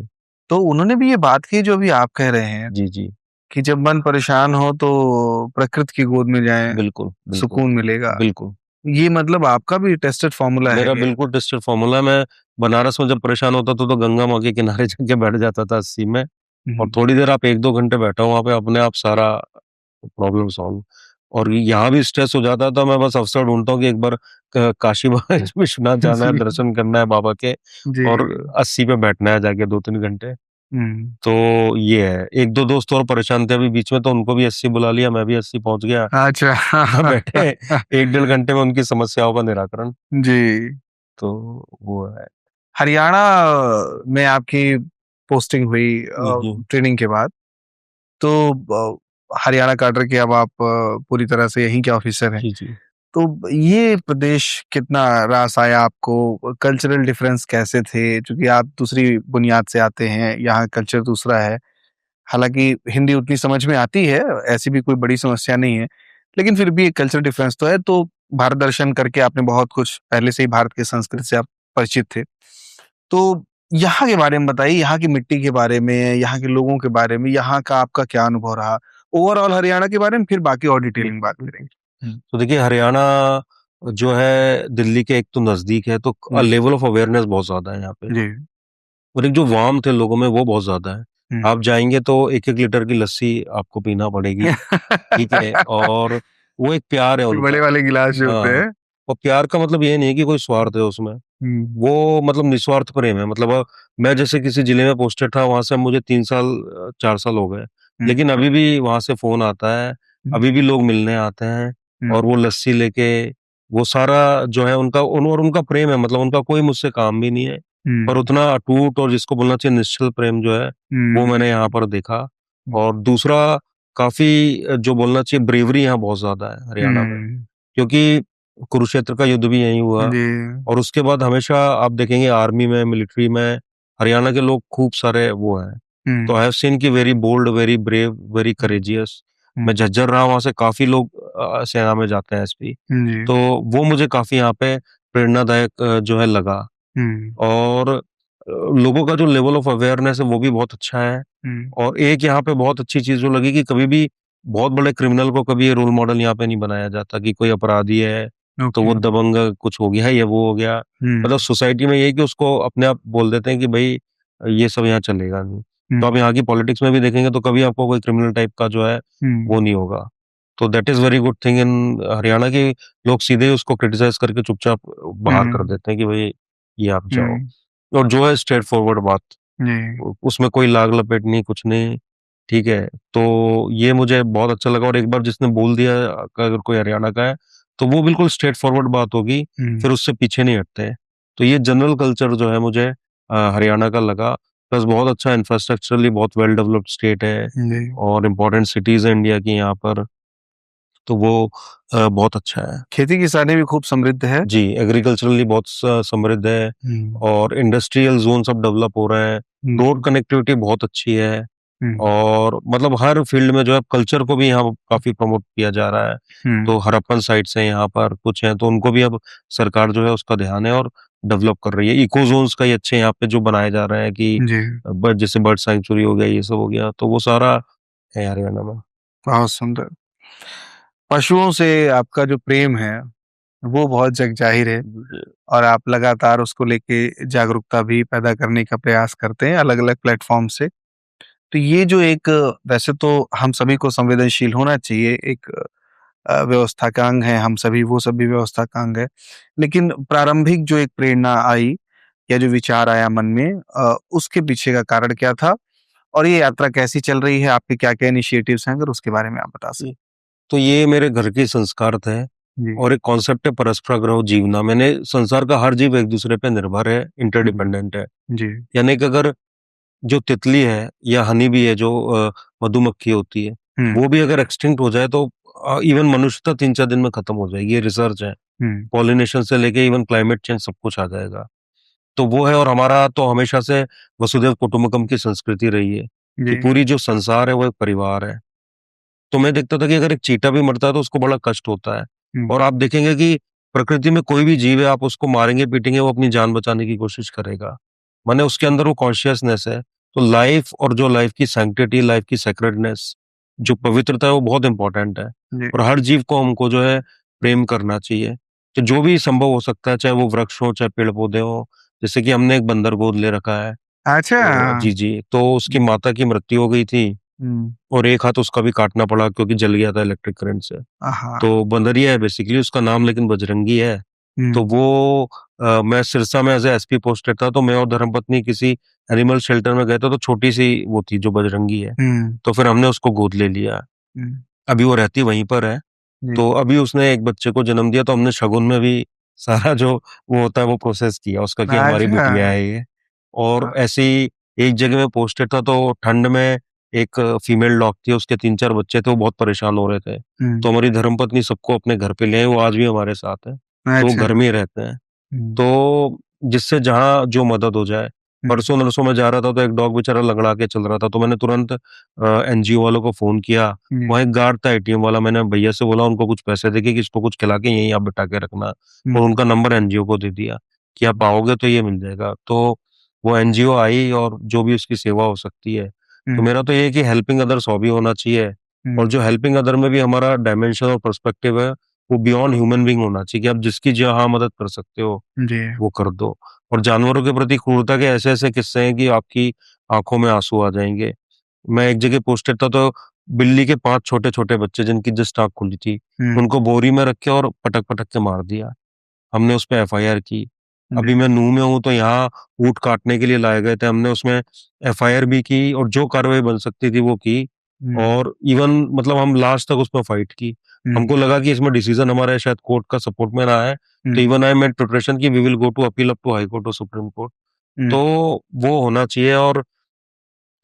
[SPEAKER 2] तो उन्होंने भी ये बात की जो अभी आप कह रहे हैं
[SPEAKER 1] जी, जी।
[SPEAKER 2] कि जब मन परेशान हो तो प्रकृति की गोद में जाएँ,
[SPEAKER 1] बिल्कुल, बिल्कुल।
[SPEAKER 2] सुकून मिलेगा।
[SPEAKER 1] बिल्कुल।
[SPEAKER 2] ये मतलब आपका भी टेस्टेड फ़ॉर्मूला है
[SPEAKER 1] मेरा
[SPEAKER 2] ये?
[SPEAKER 1] बिल्कुल टेस्टेड फ़ॉर्मूला है। मैं बनारस में जब परेशान होता था, तो गंगा माँ के किनारे जाके बैठ जाता था 80 में, और
[SPEAKER 2] हुँ।
[SPEAKER 1] थोड़ी देर आप 1-2 घंटे बैठो वहाँ पे, अपने आप सारा प्रॉब्लम सॉल्व। और यहाँ भी स्ट्रेस हो जाता है, तो मैं बस अवसर ढूँढता हूँ कि एक बार काशी विश्वनाथ जाना है, दर्शन करना है बाबा के,
[SPEAKER 2] जी।
[SPEAKER 1] और 80 पे बैठना है जाके 2-3 घंटे।
[SPEAKER 2] हुँ।
[SPEAKER 1] तो ये है। 1-2 दोस्त और परेशान थे अभी बीच में, तो उनको भी 80 बुला लिया, मैं भी 80 पहुँच गया।
[SPEAKER 2] अच्छा।
[SPEAKER 1] वहाँ बैठे 1 डेढ़ घंटे में उनकी समस्याओं का निराकरण।
[SPEAKER 2] जी।
[SPEAKER 1] तो वो है।
[SPEAKER 2] हरियाणा में आपकी पोस्टिंग हुई
[SPEAKER 1] जी, जी।
[SPEAKER 2] ट्रेनिंग के बाद, तो हरियाणा कैडर के अब आप पूरी तरह से यहीं के ऑफिसर हैं।
[SPEAKER 1] जी, जी।
[SPEAKER 2] तो ये प्रदेश कितना रास आया आपको? कल्चरल डिफरेंस कैसे थे? चूँकि आप दूसरी बुनियाद से आते हैं, यहाँ कल्चर दूसरा है। हालाँकि हिंदी उतनी समझ में आती है, ऐसी भी कोई बड़ी समस्या नहीं है, लेकिन फिर भी एक कल्चरल डिफरेंस तो है। तो भारत दर्शन करके आपने बहुत कुछ पहले से ही भारत की संस्कृति से आप परिचित थे। तो यहाँ के बारे में बताइए, यहाँ की मिट्टी के बारे में, यहाँ के लोगों के बारे में, यहाँ का आपका क्या अनुभव रहा? ओवरऑल हरियाणा के बारे में फिर बाकी और डिटेलिंग बात
[SPEAKER 1] बिल्कुल।
[SPEAKER 2] करेंगे। हुँ,
[SPEAKER 1] तो देखिए, हरियाणा जो है दिल्ली के एक तो नज़दीक है, तो
[SPEAKER 2] जी,
[SPEAKER 1] लेवल ऑफ अवेयरनेस बहुत ज़्यादा है यहाँ पे।
[SPEAKER 2] जी।
[SPEAKER 1] और एक जो वार्म्थ है लोगों में, वो बहुत ज़्यादा है।
[SPEAKER 2] हुँ।
[SPEAKER 1] आप जाएँगे तो 1-1 लीटर की लस्सी आपको पीना पड़ेगी, ठीक है? और वो एक प्यार है
[SPEAKER 2] बड़े
[SPEAKER 1] उनका।
[SPEAKER 2] वाले गिलास जो होते
[SPEAKER 1] हाँ,
[SPEAKER 2] हैं।
[SPEAKER 1] और प्यार का मतलब ये नहीं है कि कोई स्वार्थ है उसमें, वो मतलब निस्वार्थ प्रेम है। मतलब मैं जैसे किसी जिले में पोस्टेड था, वहां से मुझे 3 साल 4 साल हो गए, लेकिन अभी भी वहां से फोन आता है, अभी भी लोग मिलने आते हैं, और वो लस्सी लेके, वो सारा जो है उनका और उनका प्रेम है, मतलब उनका कोई मुझसे काम भी नहीं है, पर उतना अटूट और जिसको बोलना चाहिए निश्चल प्रेम जो है, वो मैंने यहाँ पर देखा। और दूसरा, काफी जो बोलना चाहिए ब्रेवरी यहाँ बहुत ज्यादा है हरियाणा में, क्योंकि कुरुक्षेत्र का युद्ध भी यहीं हुआ,
[SPEAKER 2] जी।
[SPEAKER 1] और उसके बाद हमेशा आप देखेंगे आर्मी में, मिलिट्री में हरियाणा के लोग खूब सारे वो हैं। तो आई हैव सीन की very bold, very brave, very courageous. मैं झज्जर रहा, वहां से काफी लोग सेना में जाते हैं, एसपी।
[SPEAKER 2] जी।
[SPEAKER 1] तो वो मुझे काफी यहाँ पे प्रेरणादायक जो है लगा। और लोगों का जो लेवल ऑफ अवेयरनेस है वो भी बहुत अच्छा है। और एक यहाँ पे बहुत अच्छी चीज जो लगी कि कभी भी बहुत बड़े क्रिमिनल को कभी रोल मॉडल यहाँ पे नहीं बनाया जाता, कि कोई अपराधी है तो वो दबंग कुछ हो गया या वो हो गया। मतलब सोसाइटी में ये है कि उसको अपने आप बोल देते हैं कि भाई ये सब यहाँ चलेगा नहीं। तो आप यहाँ की पॉलिटिक्स में भी देखेंगे तो कभी आपको कोई क्रिमिनल टाइप का जो है वो नहीं होगा। तो that is very good thing in Haryana की। लोग सीधे ही उसको क्रिटिसाइज करके चुपचाप बाहर कर देते हैं कि भाई ये आप जाओ। और जो है स्ट्रेट फॉरवर्ड बात, उसमें कोई लाग लपेट नहीं, कुछ नहीं, ठीक है। तो ये मुझे बहुत अच्छा लगा। और एक बार जिसने बोल दिया कि अगर कोई हरियाणा का है तो वो बिल्कुल स्ट्रेट फॉरवर्ड बात होगी, फिर उससे पीछे नहीं हटते। तो ये जनरल कल्चर जो है मुझे हरियाणा का लगा। प्लस बहुत अच्छा इंफ्रास्ट्रक्चरली बहुत वेल डेवलप्ड स्टेट है, और इम्पोर्टेंट सिटीज है इंडिया की यहाँ पर, तो वो बहुत अच्छा है।
[SPEAKER 2] खेती किसानी भी खूब समृद्ध है।
[SPEAKER 1] जी, एग्रीकल्चरली बहुत समृद्ध है, और इंडस्ट्रियल जोन सब डेवलप हो रहे हैं। रोड कनेक्टिविटी बहुत अच्छी है, और मतलब हर फील्ड में जो है कल्चर को भी यहाँ काफी प्रमोट किया जा रहा है। तो हड़प्पन साइट्स हैं यहाँ पर कुछ हैं, तो उनको भी अब सरकार जो है उसका ध्यान है और डेवलप कर रही है। इको जोन्स का ही अच्छे यहाँ पे जो बनाए जा रहे हैं कि जैसे बर्ड सैंक्चुरी हो गया, ये सब हो गया, तो वो सारा है हरियाणा में।
[SPEAKER 2] बहुत सुंदर। पशुओं से आपका जो प्रेम है वो बहुत जग जाहिर है, और आप लगातार उसको लेके जागरूकता भी पैदा करने का प्रयास करते हैं अलग अलग प्लेटफॉर्म से। तो ये जो एक, वैसे तो हम सभी को संवेदनशील होना चाहिए, एक व्यवस्था का अंग है हम सभी, वो सभी व्यवस्था का अंग है, लेकिन प्रारंभिक जो एक प्रेरणा आई या जो विचार आया मन में, उसके पीछे का कारण क्या था, और ये यात्रा कैसी चल रही है, आपके क्या क्या इनिशिएटिव्स हैं, अगर उसके बारे में आप बता सकें।
[SPEAKER 1] तो ये मेरे घर के संस्कार थे, और एक कॉन्सेप्ट है परस्पर ग्रह जीवना। मैंने संसार का हर जीव एक दूसरे पे निर्भर है, इंटरडिपेंडेंट है।
[SPEAKER 2] जी।
[SPEAKER 1] यानी कि अगर जो तितली है या हनी भी है, जो मधुमक्खी होती है, वो भी अगर एक्सटिंक्ट हो जाए तो इवन मनुष्यता 3-4 दिन में खत्म हो जाएगी। ये रिसर्च है। पॉलिनेशन से लेके इवन क्लाइमेट चेंज सब कुछ आ जाएगा। तो वो है। और हमारा तो हमेशा से वसुधैव कुटुंबकम की संस्कृति रही है कि पूरी जो संसार है वो एक परिवार है। तो मैं देखता था कि अगर एक चीटा भी मरता है तो उसको बड़ा कष्ट होता है। और आप देखेंगे कि प्रकृति में कोई भी जीव है, आप उसको मारेंगे पीटेंगे, वो अपनी जान बचाने की कोशिश करेगा। माने उसके अंदर वो कॉन्शियसनेस है। तो लाइफ, और जो लाइफ की सैंक्टिटी, लाइफ की सेक्रेडनेस, जो पवित्रता है, वो बहुत इंपॉर्टेंट है। और हर जीव को हमको जो है प्रेम करना चाहिए। तो जो भी संभव हो सकता है, चाहे वो वृक्ष हो, चाहे पेड़ पौधे हो। जैसे कि हमने एक बंदर गोद ले रखा है।
[SPEAKER 2] अच्छा।
[SPEAKER 1] जी जी। तो उसकी माता की मृत्यु हो गई थी, और एक हाथ उसका भी काटना पड़ा क्योंकि जल गया था इलेक्ट्रिक करंट से। तो बंदरिया है बेसिकली उसका नाम, लेकिन बजरंगी है। तो वो मैं सिरसा में एज एसपी पोस्टेड था, तो मैं और धर्मपत्नी किसी एनिमल शेल्टर में गए थे, तो छोटी सी वो थी जो बजरंगी है। तो फिर हमने उसको गोद ले लिया। अभी वो रहती वहीं पर है। तो अभी उसने एक बच्चे को जन्म दिया, तो हमने शगुन में भी सारा जो वो होता है वो प्रोसेस किया उसका, कि हमारी बिटिया है ये। और ऐसे ही एक जगह में पोस्टेड था, तो ठंड में एक फीमेल डॉग थी, उसके 3-4 बच्चे थे, वो बहुत परेशान हो रहे थे। तो हमारी धर्मपत्नी सबको अपने घर पे ले आई, वो आज भी हमारे साथ है। तो वो घर में ही रहते हैं। तो जिससे जहाँ जो मदद हो जाए। परसों नरसों में जा रहा था, तो एक डॉग बेचारा लंगड़ा के चल रहा था, तो मैंने तुरंत एनजीओ वालों को फोन किया। वहाँ एक गार्ड था एटीएम वाला, मैंने भैया से बोला उनको कुछ पैसे देके कि इसको कुछ खिला के यहीं आप बिठा के रखना। और उनका नंबर एनजीओ को दे दिया कि आप आओगे तो ये मिल जाएगा। तो वो एनजीओ आई, और जो भी उसकी सेवा हो सकती है। तो मेरा तो ये है कि हेल्पिंग अदर्स हॉबी होना चाहिए। और जो हेल्पिंग अदर में भी हमारा डायमेंशन और पर्सपेक्टिव है, वो बियॉन्ड ह्यूमन बीइंग होना चाहिए, कि आप जिसकी जहाँ मदद कर सकते हो वो कर दो। और जानवरों के प्रति क्रूरता के ऐसे ऐसे किस्से हैं कि आपकी आंखों में आंसू आ जाएंगे। मैं एक जगह पोस्टेड था, तो बिल्ली के 5 छोटे छोटे बच्चे जिनकी जस्ट आंख खुली थी, उनको बोरी में रख के और पटक पटक के मार दिया। हमने उस पे एफआईआर की। अभी
[SPEAKER 2] जी।
[SPEAKER 1] मैं नूह में हूँ तो यहाँ ऊँट काटने के लिए लाए गए थे, हमने उसमें एफआईआर भी की और जो कार्रवाई बन सकती थी वो की। और इवन मतलब हम लास्ट तक उसमें फाइट की। हमको लगा कि इसमें डिसीजन हमारा शायद कोर्ट का सपोर्ट में ना आए, तो इवन आई मेड प्रिपरेशन की we will go to appeal up to high court और सुप्रीम कोर्ट। तो वो होना चाहिए। और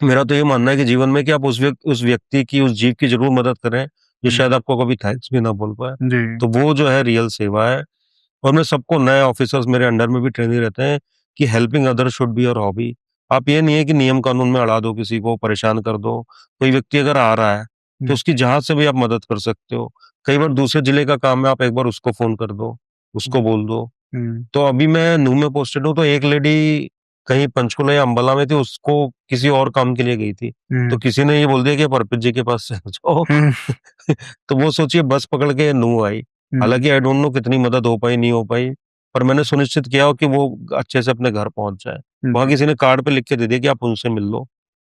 [SPEAKER 1] मेरा तो ये मानना है कि जीवन में कि आप उस व्यक्ति की, उस जीव की जरूर मदद करें जो शायद आपको कभी थैंक्स भी ना बोल पाए।
[SPEAKER 2] जी।
[SPEAKER 1] तो वो जो है रियल सेवा है। और मैं सबको, नए ऑफिसर्स मेरे अंडर में भी ट्रेनिंग रहते हैं कि helping other should be your hobby. आप ये नहीं है कि नियम कानून में अड़ा दो, किसी को परेशान कर दो। कोई व्यक्ति अगर आ रहा है तो उसकी जहां से भी आप मदद कर सकते हो। कई बार दूसरे जिले का काम है, आप एक बार उसको फोन कर दो, उसको बोल दो। तो अभी मैं नूह में पोस्टेड हूँ, तो एक लेडी कहीं पंचकुला या अंबाला में थी, उसको किसी और काम के लिए गई थी। तो किसी ने ये बोल दिया कि आप अर्पित जी के पास से जाओ। तो वो सोचिए बस पकड़ के नूह आई। हालांकि आई डोंट नो कितनी मदद हो पाई नहीं हो पाई, पर मैंने सुनिश्चित किया हो कि वो अच्छे से अपने घर पहुंच जाए। वहां किसी ने कार्ड पे लिख के दे दिया कि आप उनसे मिल लो,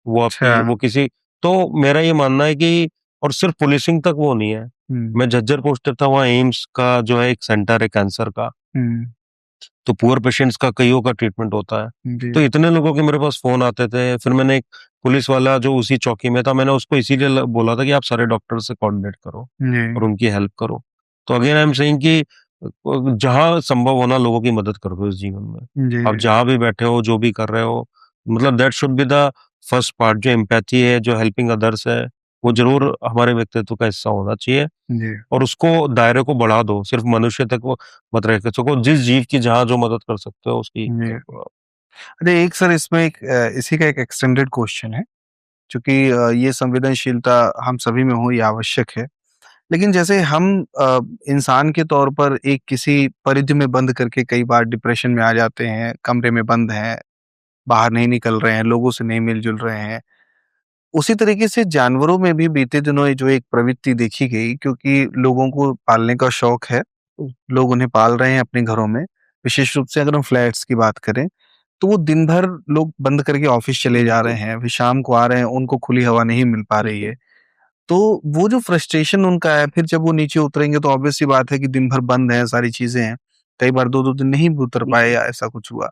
[SPEAKER 1] वो आपकी वो किसी। तो मेरा ये मानना है कि, और सिर्फ पुलिसिंग तक वो नहीं है। मैं झज्जर पोस्टेड था, वहाँ एम्स का जो है एक सेंटर है कैंसर का, तो पुअर पेशेंट्स का कईयों का ट्रीटमेंट होता है। तो इतने लोगों के मेरे पास फोन आते थे। फिर मैंने एक पुलिस वाला जो उसी चौकी में था, मैंने उसको इसीलिए बोला था कि आप सारे डॉक्टर से कोऑर्डिनेट करो और उनकी हेल्प करो। तो अगेन आई एम सेइंग कि जहां संभव होना लोगों की मदद कर दो इस जीवन में। आप जहां भी बैठे हो, जो भी कर रहे हो, मतलब that should be the first part. जो एम्पैथी है, जो हेल्पिंग अदर्स है, वो जरूर हमारे व्यक्तित्व का हिस्सा होना चाहिए। और उसको दायरे को बढ़ा दो, सिर्फ मनुष्य तक वो मत रह के सको। जिस जीव की जहाँ जो मदद कर सकते हो उसकी
[SPEAKER 2] अरे एक सर इसमें एक इसी का एक एक्सटेंडेड क्वेश्चन है, क्योंकि ये संवेदनशीलता हम सभी में हो, ये आवश्यक है। लेकिन जैसे हम इंसान के तौर पर एक किसी परिधि में बंद करके कई बार डिप्रेशन में आ जाते हैं, कमरे में बंद हैं, बाहर नहीं निकल रहे हैं, लोगों से नहीं मिल-जुल रहे हैं। उसी तरीके से जानवरों में भी बीते दिनों ये जो एक प्रवृत्ति देखी गई, क्योंकि लोगों को पालने का शौक है, लोग उन्हें पाल रहे हैं अपने घरों में। विशेष रूप से अगर हम फ्लैट्स की बात करें, तो वो दिन भर लोग बंद करके ऑफिस चले जा रहे हैं, फिर शाम को आ रहे हैं, उनको खुली हवा नहीं मिल पा रही है। तो वो जो फ्रस्ट्रेशन उनका है, फिर जब वो नीचे उतरेंगे तो ऑब्वियस सी बात है कि दिन भर बंद है, सारी चीज़ें हैं। कई बार 2-2 दिन नहीं भी उतर पाए या ऐसा कुछ हुआ।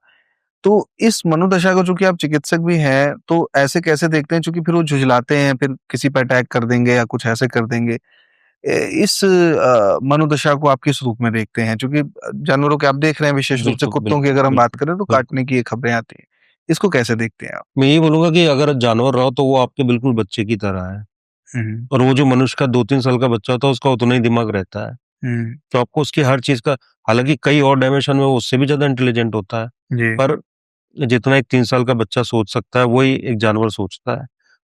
[SPEAKER 2] तो इस मनोदशा को, चूँकि आप चिकित्सक भी हैं, तो ऐसे कैसे देखते हैं? चूँकि फिर वो झुँझलाते हैं, फिर किसी पे अटैक कर देंगे या कुछ ऐसे कर देंगे। इस मनोदशा को आप किस रूप में देखते हैं? चूँकि जानवरों के आप देख रहे हैं, विशेष रूप से
[SPEAKER 1] बिल्कुल
[SPEAKER 2] कुत्तों की
[SPEAKER 1] बिल्कुल
[SPEAKER 2] अगर हम बात
[SPEAKER 1] बिल्कुल
[SPEAKER 2] करें तो
[SPEAKER 1] बिल्कुल।
[SPEAKER 2] काटने की ये खबरें आती हैं। इसको कैसे देखते हैं आप?
[SPEAKER 1] मैं यही बोलूंगा कि अगर जानवर रहो तो वो आपके बिल्कुल बच्चे की तरह है।
[SPEAKER 2] हुँ,
[SPEAKER 1] और वो जो मनुष्य का 2-3 साल का बच्चा होता है, उसका उतना ही दिमाग रहता है।
[SPEAKER 2] हुँ,
[SPEAKER 1] तो आपको उसकी हर चीज का, हालांकि कई और डायमेंशन में वो उससे भी ज्यादा इंटेलिजेंट होता है,
[SPEAKER 2] जी,
[SPEAKER 1] पर जितना एक 3 साल का बच्चा सोच सकता है वही एक जानवर सोचता है।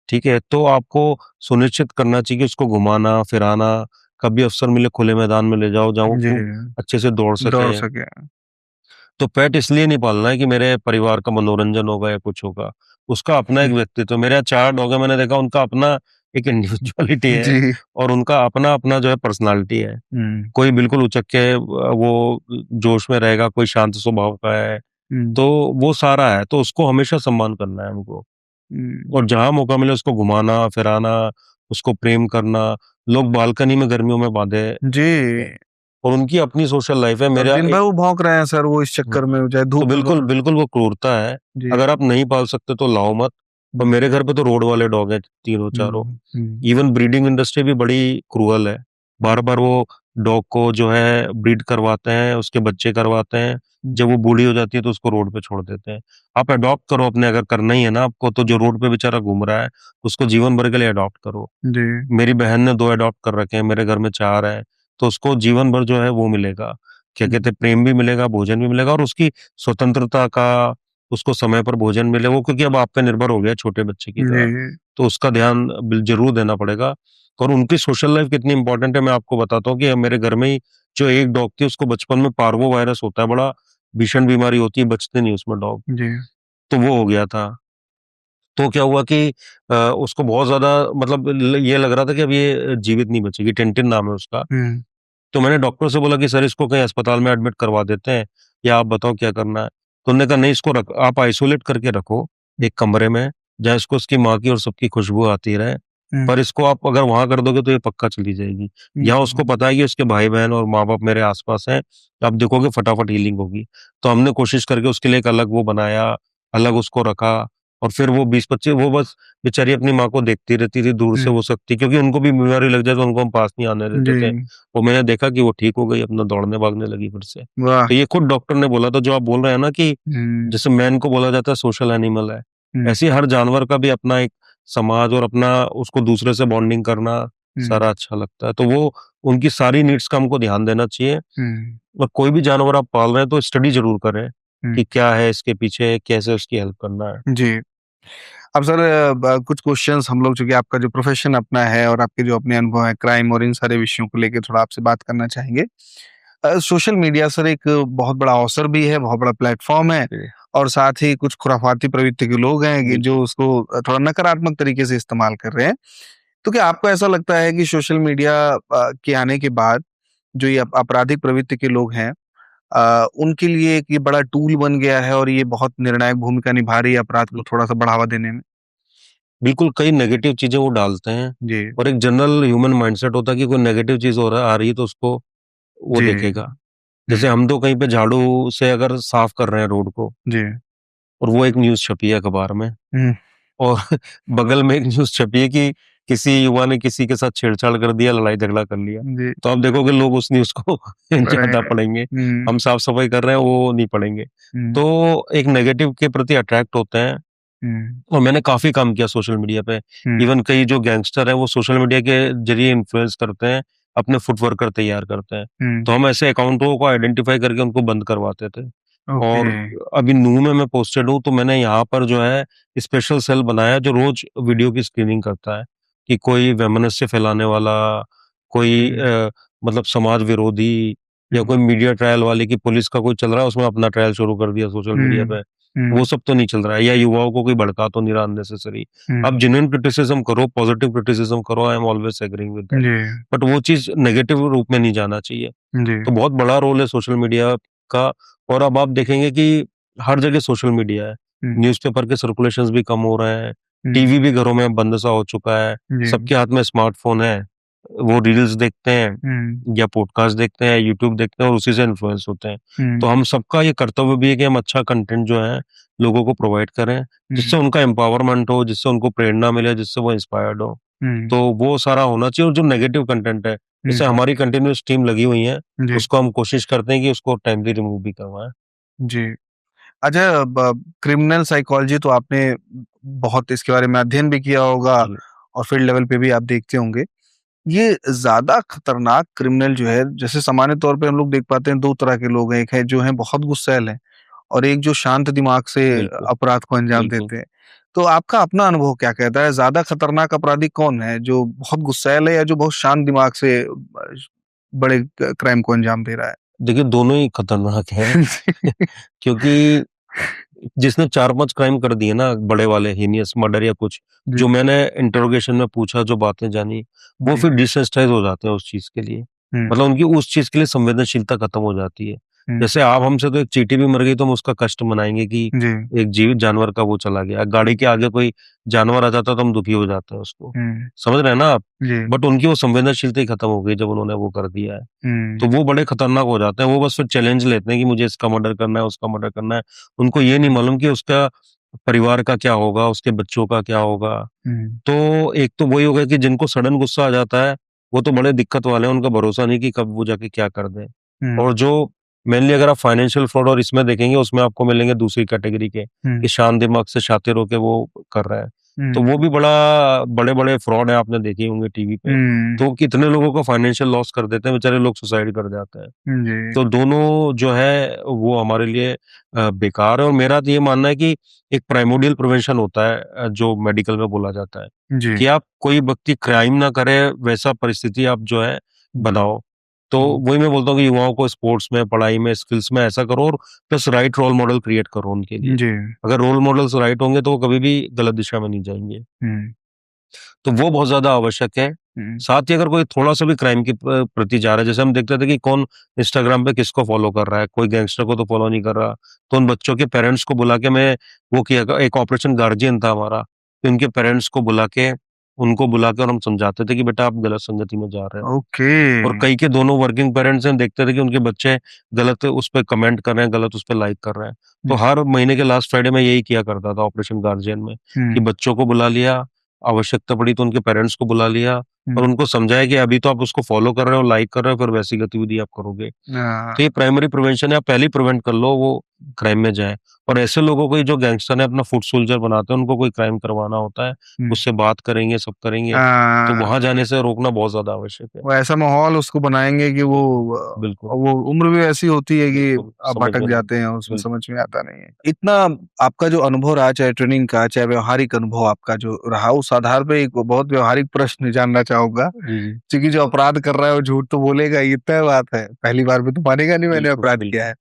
[SPEAKER 1] ठीक है, तो आपको सुनिश्चित करना चाहिए कि उसको घुमाना फिराना, कभी अवसर मिले खुले मैदान में ले जाओ जहाँ
[SPEAKER 2] जी,
[SPEAKER 1] वो अच्छे से दौड़
[SPEAKER 2] दौड़
[SPEAKER 1] सके।
[SPEAKER 2] सके।
[SPEAKER 1] तो पेट इसलिए नहीं पालना है कि मेरे परिवार का मनोरंजन होगा या कुछ होगा। उसका अपना एक
[SPEAKER 2] हुँ,
[SPEAKER 1] व्यक्तित्व, मेरे यहाँ 4 डॉग है, मैंने देखा उनका अपना एक इंडिविजुअलिटी है
[SPEAKER 2] जी,
[SPEAKER 1] और उनका अपना अपना जो है पर्सनालिटी है।
[SPEAKER 2] हुँ,
[SPEAKER 1] कोई बिल्कुल उचक के वो जोश में रहेगा, कोई शांत स्वभाव का है।
[SPEAKER 2] हुँ,
[SPEAKER 1] तो वो सारा है, तो उसको हमेशा सम्मान करना है हमको।
[SPEAKER 2] हुँ,
[SPEAKER 1] और जहाँ मौका मिले उसको घुमाना फिराना, उसको प्रेम करना। लोग बालकनी में गर्मियों में बांधे
[SPEAKER 2] जी।
[SPEAKER 1] हैं और उनकी अपनी सोशल लाइफ है।
[SPEAKER 2] और
[SPEAKER 1] मेरा
[SPEAKER 2] दिन भर वो भौंक रहे हैं सर, वो इस
[SPEAKER 1] हुँ।
[SPEAKER 2] चक्कर में चाहे
[SPEAKER 1] तो
[SPEAKER 2] धूप में
[SPEAKER 1] बिल्कुल,
[SPEAKER 2] बाहर।
[SPEAKER 1] बिल्कुल वो क्रूरता है।
[SPEAKER 2] जी,
[SPEAKER 1] अगर आप नहीं पाल सकते तो लाओ मत। और
[SPEAKER 2] हुँ,
[SPEAKER 1] मेरे घर पे तो रोड वाले डॉग हैं तीनों चारों।
[SPEAKER 2] हुँ, हुँ,
[SPEAKER 1] इवन ब्रीडिंग इंडस्ट्री भी बड़ी क्रूअल है।
[SPEAKER 2] हुँ,
[SPEAKER 1] बार-बार वो डॉग को जो है ब्रीड करवाते हैं, उसके बच्चे करवाते हैं।
[SPEAKER 2] हुँ,
[SPEAKER 1] जब वो बूढ़ी हो जाती है तो उसको रोड पे छोड़ देते हैं। आप अडॉप्ट करो अपने, अगर करना ही है ना आपको, तो जो रोड पे बेचारा घूम रहा है, उसको जीवन भर के लिए अडॉप्ट करो।
[SPEAKER 2] जी,
[SPEAKER 1] मेरी बहन ने 2 अडॉप्ट कर रखे हैं, मेरे घर में 4 हैं। तो उसको जीवन भर जो है वो मिलेगा, क्या
[SPEAKER 2] हुँ,
[SPEAKER 1] कहते हैं, प्रेम भी मिलेगा, भोजन भी मिलेगा और उसकी स्वतंत्रता का, उसको समय पर भोजन मिले। वो क्योंकि अब आप पे निर्भर हो गया है छोटे बच्चे की तरह,
[SPEAKER 2] जी,
[SPEAKER 1] तो उसका ध्यान ज़रूर देना पड़ेगा। और उनकी सोशल लाइफ़ कितनी इम्पोर्टेंट है मैं आपको बताता हूँ कि मेरे घर में ही जो एक डॉग थी, उसको बचपन में पार्वो वायरस होता है, बड़ा भीषण बीमारी होती है, बचते नहीं उसमें डॉग,
[SPEAKER 2] जी,
[SPEAKER 1] तो वो हो गया था। तो क्या हुआ कि उसको बहुत ज़्यादा मतलब ये लग रहा था कि अब ये जीवित नहीं बचेगी, टिनटिन नाम है उसका।
[SPEAKER 2] हुँ,
[SPEAKER 1] तो मैंने डॉक्टर से बोला कि सर इसको कहीं अस्पताल में एडमिट करवा देते हैं या आप बताओ क्या करना है? तो उन्होंने कहा नहीं, इसको रख, आप आइसोलेट करके रखो एक कमरे में, जहाँ इसको उसकी माँ की और सबकी खुशबू आती रहे। पर इसको आप अगर वहां कर दोगे तो ये पक्का चली जाएगी। यहाँ उसको पता है कि उसके भाई बहन और माँ बाप मेरे आसपास हैं, तो आप देखोगे फटाफट हीलिंग होगी। तो हमने कोशिश करके उसके लिए एक अलग वो बनाया, अलग उसको रखा। और फिर वो 20-25 वो बस बेचारी अपनी माँ को देखती रहती थी दूर से, वो सकती, क्योंकि उनको भी बीमारी लग जाए तो उनको हम पास नहीं आने देते थे। वो मैंने देखा कि वो ठीक हो गई, अपना दौड़ने भागने लगी फिर से।
[SPEAKER 2] वाह।
[SPEAKER 1] तो ये खुद डॉक्टर ने बोला था, जो आप बोल रहे हैं ना कि जैसे मैन को बोला जाता है सोशल एनिमल है, ऐसे ही हर जानवर का भी अपना एक समाज और अपना उसको दूसरे से बॉन्डिंग करना सारा अच्छा लगता है। तो वो उनकी सारी नीड्स का हमको ध्यान देना चाहिए। और कोई भी जानवर आप पाल रहे हैं तो स्टडी जरूर करें कि क्या है इसके पीछे, कैसे उसकी हेल्प करना है।
[SPEAKER 2] जी। अब सर कुछ क्वेश्चंस हम लोग, चूंकि आपका जो प्रोफेशन अपना है और आपके जो अपने अनुभव है क्राइम और इन सारे विषयों को लेकर थोड़ा आपसे बात करना चाहेंगे। सोशल मीडिया सर एक बहुत बड़ा अवसर भी है, बहुत बड़ा प्लेटफॉर्म है, और साथ ही कुछ खुराफाती प्रवृत्ति के लोग हैं कि जो उसको थोड़ा नकारात्मक तरीके से इस्तेमाल कर रहे हैं। तो क्या आपको ऐसा लगता है कि सोशल मीडिया के आने के बाद जो ये आपराधिक प्रवृत्ति के लोग हैं, उनके लिए एक ये बड़ा टूल बन गया है और ये बहुत निर्णायक भूमिका निभा रही है अपराध को थोड़ा सा बढ़ावा देने में?
[SPEAKER 1] बिल्कुल, कई नेगेटिव चीजें वो डालते हैं
[SPEAKER 2] जी।
[SPEAKER 1] और एक जनरल ह्यूमन माइंडसेट होता है कि कोई नेगेटिव चीज आ रही है तो उसको वो
[SPEAKER 2] जी।
[SPEAKER 1] देखेगा। जैसे हम तो कहीं पे झाड़ू से अगर साफ कर रहे हैं रोड को,
[SPEAKER 2] जी।
[SPEAKER 1] और वो एक न्यूज़ छपी है अखबार में,
[SPEAKER 2] हम्म।
[SPEAKER 1] और बगल में एक न्यूज़ छपी है कि किसी युवा ने किसी के साथ छेड़छाड़ कर दिया, लड़ाई झगड़ा कर लिया।
[SPEAKER 2] जी।
[SPEAKER 1] तो आप देखोगे लोग उस न्यूज़ को ज़्यादा पढ़ेंगे, हम साफ-सफाई कर रहे हैं वो नहीं पढ़ेंगे। तो एक नेगेटिव के प्रति अट्रैक्ट होते हैं। और मैंने काफ़ी काम किया सोशल मीडिया पे। इवन कई जो गैंगस्टर हैं वो सोशल मीडिया के ज़रिए इन्फ्लुएंस करते हैं, अपने फुटवर्कर तैयार करते हैं। तो हम ऐसे अकाउंटों को आइडेंटिफाई करके उनको बंद करवाते थे। और अभी नूह में मैं पोस्टेड हूँ, तो मैंने यहाँ पर जो है स्पेशल सेल बनाया जो रोज वीडियो की स्क्रीनिंग करता है कि कोई वैमनस्य फैलाने वाला, कोई मतलब समाज विरोधी, या कोई मीडिया ट्रायल वाले की पुलिस का कोई चल रहा है उसमें अपना ट्रायल शुरू कर दिया सोशल मीडिया पे, वो सब तो नहीं चल रहा है। या युवाओं को कोई भड़का तो नहीं रहा अननेसेसरी। आप जेन्युइन क्रिटिसिज्म करो, पॉजिटिव क्रिटिसिज्म करो, I am always agreeing with that, but वो चीज नेगेटिव रूप में नहीं जाना चाहिए। तो बहुत बड़ा रोल है सोशल मीडिया का। और अब आप देखेंगे कि हर जगह सोशल मीडिया है, न्यूज़पेपर के सर्कुलेशंस भी कम हो रहे हैं, टीवी भी घरों में बंद सा हो चुका है, सबके हाथ में स्मार्टफोन है, वो रील्स देखते हैं या पॉडकास्ट देखते हैं, यूट्यूब देखते हैं और उसी से इन्फ्लुएंस होते हैं। तो हम सबका ये कर्तव्य भी है कि हम अच्छा कंटेंट जो है लोगों को प्रोवाइड करें, जिससे उनका एम्पावरमेंट हो, जिससे उनको प्रेरणा मिले, जिससे वो इंस्पायर्ड हो। तो वो सारा होना चाहिए। और जो नेगेटिव कंटेंट है, जैसे हमारी कंटिन्यूस टीम लगी हुई है, उसको हम कोशिश करते हैं कि उसको टाइमली रिमूव भी करवाएं।
[SPEAKER 2] जी। अच्छा, क्रिमिनल साइकोलॉजी तो आपने बहुत इसके बारे में अध्ययन भी किया होगा और फील्ड लेवल पे भी आप देखते होंगे। ये ज्यादा खतरनाक क्रिमिनल जो है, जैसे सामान्य तौर पे हम लोग देख पाते हैं दो तरह के लोग हैं, एक है जो है बहुत गुस्सैल है और एक जो शांत दिमाग से अपराध को अंजाम देते हैं। तो आपका अपना अनुभव क्या कहता है, ज्यादा खतरनाक अपराधी कौन है, जो बहुत गुस्सैल है या जो बहुत शांत दिमाग से बड़े क्राइम को अंजाम दे रहा है?
[SPEAKER 1] देखिए दोनों ही खतरनाक हैं क्योंकि जिसने 4-5 क्राइम कर दिए ना बड़े वाले हीनियस मर्डर या कुछ, जो मैंने इंटरोगेशन में पूछा, जो बातें जानी, वो फिर डिसेंसिटाइज हो जाते हैं उस चीज के लिए। मतलब उनकी उस चीज के लिए संवेदनशीलता खत्म हो जाती है। जैसे आप हमसे तो एक चींटी भी मर गई तो हम उसका कष्ट मनाएंगे कि एक जीवित जानवर का वो चला गया। गाड़ी के आगे कोई जानवर आ जाता तो हम दुखी हो जाते हैं उसको, समझ रहे हैं ना आप? बट उनकी वो संवेदनशीलता ही खत्म हो गई जब उन्होंने वो कर दिया है। तो वो बड़े खतरनाक हो जाते हैं। वो बस फिर चैलेंज लेते हैं कि मुझे इसका मर्डर करना है, उसका मर्डर करना है। उनको ये नहीं मालूम कि उसका परिवार का क्या होगा, उसके बच्चों का क्या होगा। तो एक तो वही होगा कि जिनको सडन गुस्सा आ जाता है वो तो बड़े दिक्कत वाले हैं, उनका भरोसा नहीं कि कब वो जाके क्या कर दें। और जो मेनली अगर आप फाइनेंशियल फ्रॉड और इसमें देखेंगे, उसमें आपको मिलेंगे दूसरी कैटेगरी के कि शांत दिमाग से शातिर होके वो कर रहे हैं। तो वो भी बड़े-बड़े फ्रॉड है, आपने देखे होंगे टीवी पे। तो कितने लोगों का फाइनेंशियल लॉस कर देते हैं, बेचारे लोग सुसाइड कर जाते हैं। तो दोनों जो है वो हमारे लिए बेकार है। और मेरा तो ये मानना है कि एक प्राइमोडियल प्रिवेंशन होता है जो मेडिकल में बोला जाता है कि आप कोई व्यक्ति क्राइम ना करे वैसा परिस्थिति आप जो है बनाओ। तो वही मैं बोलता हूँ कि युवाओं को स्पोर्ट्स में, पढ़ाई में, स्किल्स में ऐसा करो और plus right role model create करो उनके लिए। अगर रोल मॉडल्स राइट होंगे तो वो कभी भी गलत दिशा में नहीं जाएंगे। तो वो बहुत ज्यादा आवश्यक है। साथ ही अगर कोई थोड़ा सा भी क्राइम के प्रति जा रहा है, जैसे हम देखते थे कि कौन इंस्टाग्राम पे किसको फॉलो कर रहा है, कोई गैंगस्टर को तो फॉलो नहीं कर रहा, तो उन बच्चों के पेरेंट्स को बुला के मैं वो किया, एक ऑपरेशन गार्जियन था हमारा, तो उनके पेरेंट्स को बुला के उनको बुलाकर हम समझाते थे कि बेटा आप गलत संगति में जा रहे हो।
[SPEAKER 2] ओके।
[SPEAKER 1] और कई के दोनों वर्किंग पेरेंट्स हैं, देखते थे कि उनके बच्चे गलत उस पे कमेंट कर रहे हैं, गलत उस पे लाइक कर रहे हैं। तो हर महीने के लास्ट फ्राइडे में यही किया करता था ऑपरेशन गार्जियन में, कि बच्चों को बुला लिया, आवश्यकता पड़ी तो उनके पेरेंट्स को बुला लिया और उनको समझाया कि अभी तो आप उसको फॉलो कर रहे हो, लाइक कर रहे हो, फिर वैसी गतिविधि आप करोगे। तो ये प्राइमरी प्रिवेंशन है, आप पहले ही प्रिवेंट कर लो वो क्राइम में जाए। और ऐसे लोगों को जो गैंगस्टर ने अपना फुट सोल्जर बनाते हैं, उनको कोई क्राइम करवाना होता है, उससे बात करेंगे, सब करेंगे, तो वहां जाने से रोकना बहुत ज्यादा आवश्यक है।
[SPEAKER 2] वो ऐसा माहौल उसको बनाएंगे कि
[SPEAKER 1] बिल्कुल
[SPEAKER 2] वो उम्र भी ऐसी होती है कि आप
[SPEAKER 1] समझ
[SPEAKER 2] भटक
[SPEAKER 1] में
[SPEAKER 2] जाते हैं, उसमें
[SPEAKER 1] बिल्कुल।
[SPEAKER 2] समझ में आता नहीं है। इतना आपका जो अनुभव रहा, चाहे ट्रेनिंग का, चाहे व्यवहारिक अनुभव आपका जो रहा, उस आधार पे एक बहुत व्यवहारिक प्रश्न जानना चाहूंगा, क्योंकि जो अपराध कर रहा है वो झूठ तो बोलेगा, ये तय बात है, पहली बार में तो मानेगा नहीं मैंने अपराध किया है।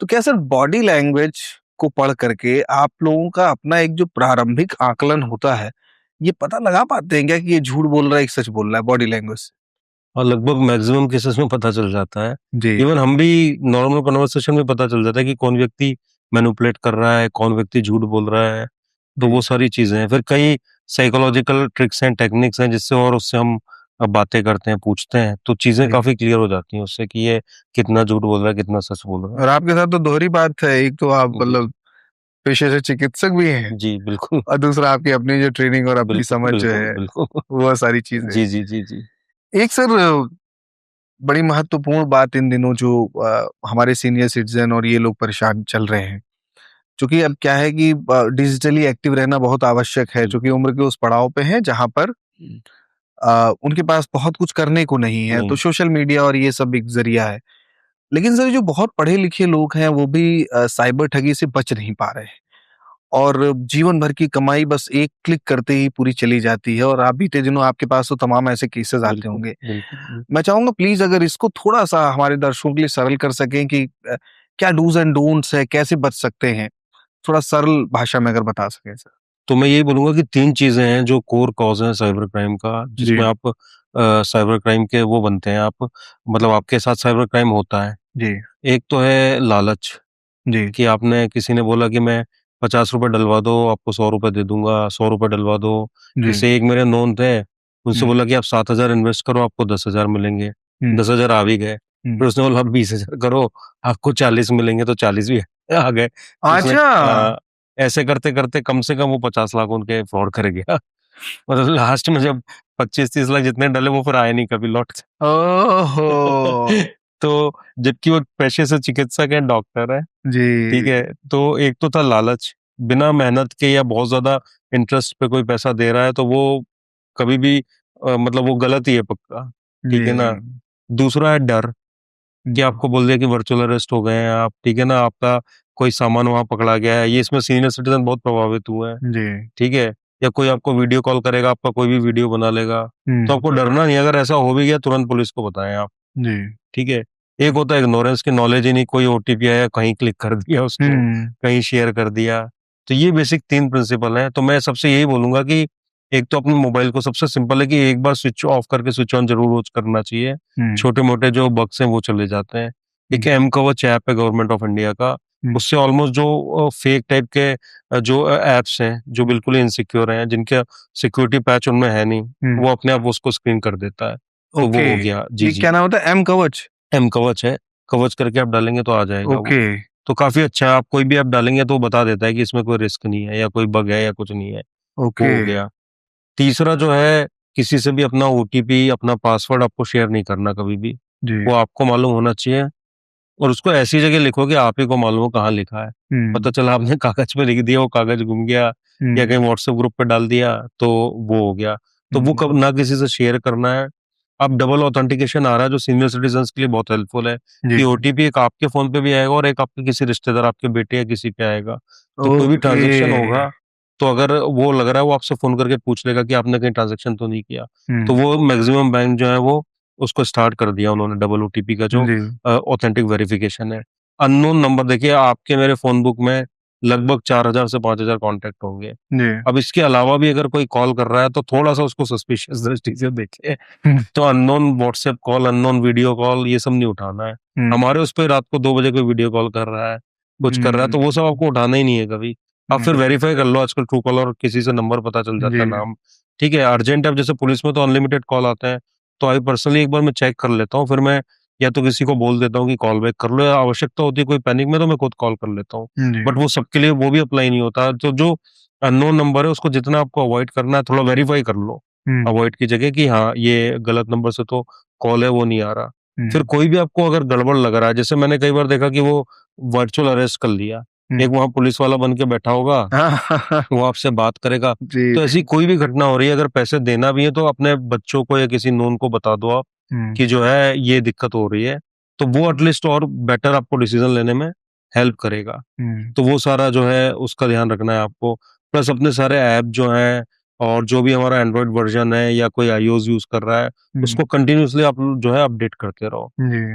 [SPEAKER 2] तो क्या सर बॉडी लैंग्वेज को पढ़ करके आप लोगों का अपना एक जो प्रारंभिक आकलन होता है, ये पता लगा पाते हैं क्या कि ये झूठ बोल रहा है, सच बोल रहा है बॉडी लैंग्वेज से?
[SPEAKER 1] और लगभग मैक्सिमम केसेस में पता चल जाता है।
[SPEAKER 2] जी।
[SPEAKER 1] इवन हम भी नॉर्मल कन्वर्सेशन में पता चल जाता है कि कौन व्यक्ति मैनिपुलेट कर रहा है, कौन व्यक्ति झूठ बोल रहा है। तो वो सारी चीजें हैं। फिर कई साइकोलॉजिकल ट्रिक्स एंड टेक्निक्स हैं जिससे और उससे हम बातें करते हैं, पूछते हैं, तो चीजें काफी क्लियर हो जाती हैं उससे कि ये कितना झूठ बोल रहा है, कितना सच बोल रहा है।
[SPEAKER 2] और आपके साथ तो दोहरी बात है, एक तो आप मतलब पेशे से चिकित्सक भी हैं
[SPEAKER 1] जी बिल्कुल,
[SPEAKER 2] और दूसरा आपकी अपनी जो ट्रेनिंग और अपनी समझ जो है
[SPEAKER 1] बिल्कुल।
[SPEAKER 2] वो सारी चीजें।
[SPEAKER 1] जी जी जी जी।
[SPEAKER 2] एक सर बड़ी महत्वपूर्ण बात इन दिनों जो हमारे सीनियर सिटीजन और ये लोग परेशान चल रहे हैं, क्योंकि अब क्या है कि डिजिटली एक्टिव रहना बहुत आवश्यक है, क्योंकि उम्र के उस पड़ाव पे हैं जहां पर उनके पास बहुत कुछ करने को नहीं है, तो सोशल मीडिया और ये सब एक जरिया है। लेकिन सर जो बहुत पढ़े लिखे लोग हैं वो भी साइबर ठगी से बच नहीं पा रहे हैं और जीवन भर की कमाई बस एक क्लिक करते ही पूरी चली जाती है, और आप बीते दिनों आपके पास तो तमाम ऐसे केसेस आते होंगे। मैं चाहूंगा प्लीज अगर इसको थोड़ा सा हमारे दर्शकों के लिए सरल कर सकें कि क्या डूज एंड डोंट्स है, कैसे बच सकते हैं, थोड़ा सरल भाषा में अगर बता सकें सर।
[SPEAKER 1] तो मैं यही बोलूंगा कि 3 चीजें हैं जो कोर कॉज है साइबर क्राइम का, जिसमें आप साइबर क्राइम के वो बनते हैं, आप मतलब आपके साथ साइबर क्राइम होता है।
[SPEAKER 2] जी।
[SPEAKER 1] एक तो है लालच,
[SPEAKER 2] जी।
[SPEAKER 1] कि आपने किसी ने बोला कि मैं 50 रुपए डलवा दो, आपको 100 रुपए दे दूंगा, 100 रुपए डलवा दो। जैसे एक मेरे नोन थे, उनसे बोला कि आप 7,000 इन्वेस्ट करो, आपको 10,000 मिलेंगे। 10,000 आ भी गए। फिर उसने बोला 20,000 करो, आपको 40 मिलेंगे, तो 40 भी आ गए।
[SPEAKER 2] अच्छा।
[SPEAKER 1] ऐसे करते करते कम से कम वो 50 लाख उनके फ्रॉड कर गया। मतलब लास्ट में जब 25-30 लाख जितने डले वो फिर आए नहीं कभी लौट के।
[SPEAKER 2] ओहो।
[SPEAKER 1] तो जबकि वो पेशे से चिकित्सक है, डॉक्टर है, ठीक
[SPEAKER 2] जी।
[SPEAKER 1] है। तो एक तो था लालच, बिना मेहनत के या बहुत ज्यादा इंटरेस्ट पे कोई पैसा दे रहा है तो वो कभी भी मतलब वो गलत ही है पक्का, ठीक है ना। दूसरा है डर, कि आपको बोल दिया कि वर्चुअल अरेस्ट हो गए हैं आप, ठीक है ना, आपका कोई सामान वहां पकड़ा गया है। ये इसमें सीनियर सिटीजन बहुत प्रभावित हुए हैं,
[SPEAKER 2] जी।
[SPEAKER 1] ठीक है। या कोई आपको वीडियो कॉल करेगा, आपका कोई भी वीडियो बना लेगा, तो आपको डरना नहीं, अगर ऐसा हो भी गया तुरंत पुलिस को बताएं आप,
[SPEAKER 2] जी।
[SPEAKER 1] ठीक है। एक होता है इग्नोरेंस, की नॉलेज ही नहीं, कोई ओटीपी आया कहीं क्लिक कर दिया उसको, कहीं शेयर कर दिया। तो ये बेसिक 3 प्रिंसिपल हैं। तो मैं सबसे यही बोलूंगा कि एक तो अपने मोबाइल को, सबसे सिंपल है कि एक बार स्विच ऑफ करके स्विच ऑन जरूर रोज करना चाहिए, छोटे मोटे जो बग्स हैं वो चले जाते हैं। एक एम कवच ऐप है गवर्नमेंट ऑफ इंडिया का, उससे ऑलमोस्ट जो फेक टाइप के जो एप्स हैं जो बिल्कुल इनसिक्योर हैं, जिनका सिक्योरिटी पैच उनमें है नहीं, वो अपने आप उसको स्क्रीन कर देता है। तो वो हो गया। जी जी।
[SPEAKER 2] क्या नाम होता है? एम कवच?
[SPEAKER 1] एम कवच है, कवच करके आप डालेंगे तो आ जाएगा वो। तो काफी अच्छा है, आप कोई भी ऐप डालेंगे तो वो बता देता है कि इसमें कोई रिस्क नहीं है या कोई बग है या कुछ नहीं है। वो हो गया। तीसरा जो है, किसी से भी अपना ओटीपी, अपना पासवर्ड आपको शेयर नहीं करना कभी भी, वो आपको मालूम होना चाहिए। और उसको ऐसी जगह लिखो कि आप ही को मालूम हो कहाँ लिखा है। पता चला आपने कागज पे लिख दिया, वो कागज गुम गया, या कहीं व्हाट्सएप ग्रुप पे डाल दिया, तो वो हो गया। तो वो कब ना किसी से शेयर करना है। अब डबल ऑथेंटिकेशन आ रहा है जो सीनियर सिटीजन्स के लिए बहुत हेल्पफुल है, कि ओटीपी एक आपके फोन पे भी आएगा और एक आपके किसी रिश्तेदार, आपके बेटे या किसी पे आएगा। तो कोई भी ट्रांजेक्शन होगा, तो अगर वो लग रहा है, वो आपसे फोन करके पूछ लेगा कि आपने कहीं ट्रांजेक्शन तो नहीं किया। तो वो मैक्सिमम बैंक जो है वो उसको स्टार्ट कर दिया उन्होंने, डबल ओटीपी का जो ऑथेंटिक वेरिफिकेशन है। अननोन नंबर, देखिए आपके मेरे फोन बुक में लगभग 4,000 से 5,000 कॉन्टेक्ट होंगे। अब इसके अलावा भी अगर कोई कॉल कर रहा है तो थोड़ा सा उसको सस्पिशियस दृष्टि से देखे। तो unknown WhatsApp call, unknown video call, ये सब नहीं उठाना है। हमारे उस पर रात को 2 बजे कोई वीडियो कॉल कर रहा है, कुछ कर रहा है, तो वो सब आपको उठाना ही नहीं है कभी। आप फिर वेरीफाई कर लो, आजकल ट्रू कॉलर किसी से नंबर पता चल जाता है, नाम ठीक है, अर्जेंट है, अब जैसे पुलिस में तो अनलिमिटेड कॉल आते हैं, तो आई पर्सनली एक बार मैं चेक कर लेता हूँ, फिर मैं या तो किसी को बोल देता हूँ कि कॉल बैक कर लो, या आवश्यकता होती है कोई पैनिक में तो मैं खुद कॉल कर लेता हूँ।
[SPEAKER 2] जी।
[SPEAKER 1] बट वो सबके लिए वो भी अप्लाई नहीं होता, तो जो अननोन नंबर है उसको जितना आपको अवॉइड करना है, थोड़ा वेरीफाई कर लो अवॉइड की जगह, कि हाँ ये गलत नंबर से तो कॉल है, वो नहीं आ रहा। फिर कोई भी आपको अगर गड़बड़ लग रहा है, जैसे मैंने कई बार देखा कि वो वर्चुअल अरेस्ट कर लिया, एक वहां पुलिस वाला बन के बैठा होगा, वो आपसे बात करेगा।
[SPEAKER 2] जी।
[SPEAKER 1] तो ऐसी कोई भी घटना हो रही है, अगर पैसे देना भी है तो अपने बच्चों को या किसी नोन को बता दो आप कि जो है ये दिक्कत हो रही है, तो वो एटलीस्ट और बेटर आपको डिसीजन लेने में हेल्प करेगा। तो वो सारा जो है उसका ध्यान रखना है आपको। प्लस अपने सारे ऐप जो हैं, और जो भी हमारा एंड्रॉइड वर्जन है या कोई आईओएस यूज कर रहा है, उसको कंटिन्यूअसली आप जो है अपडेट करते रहो।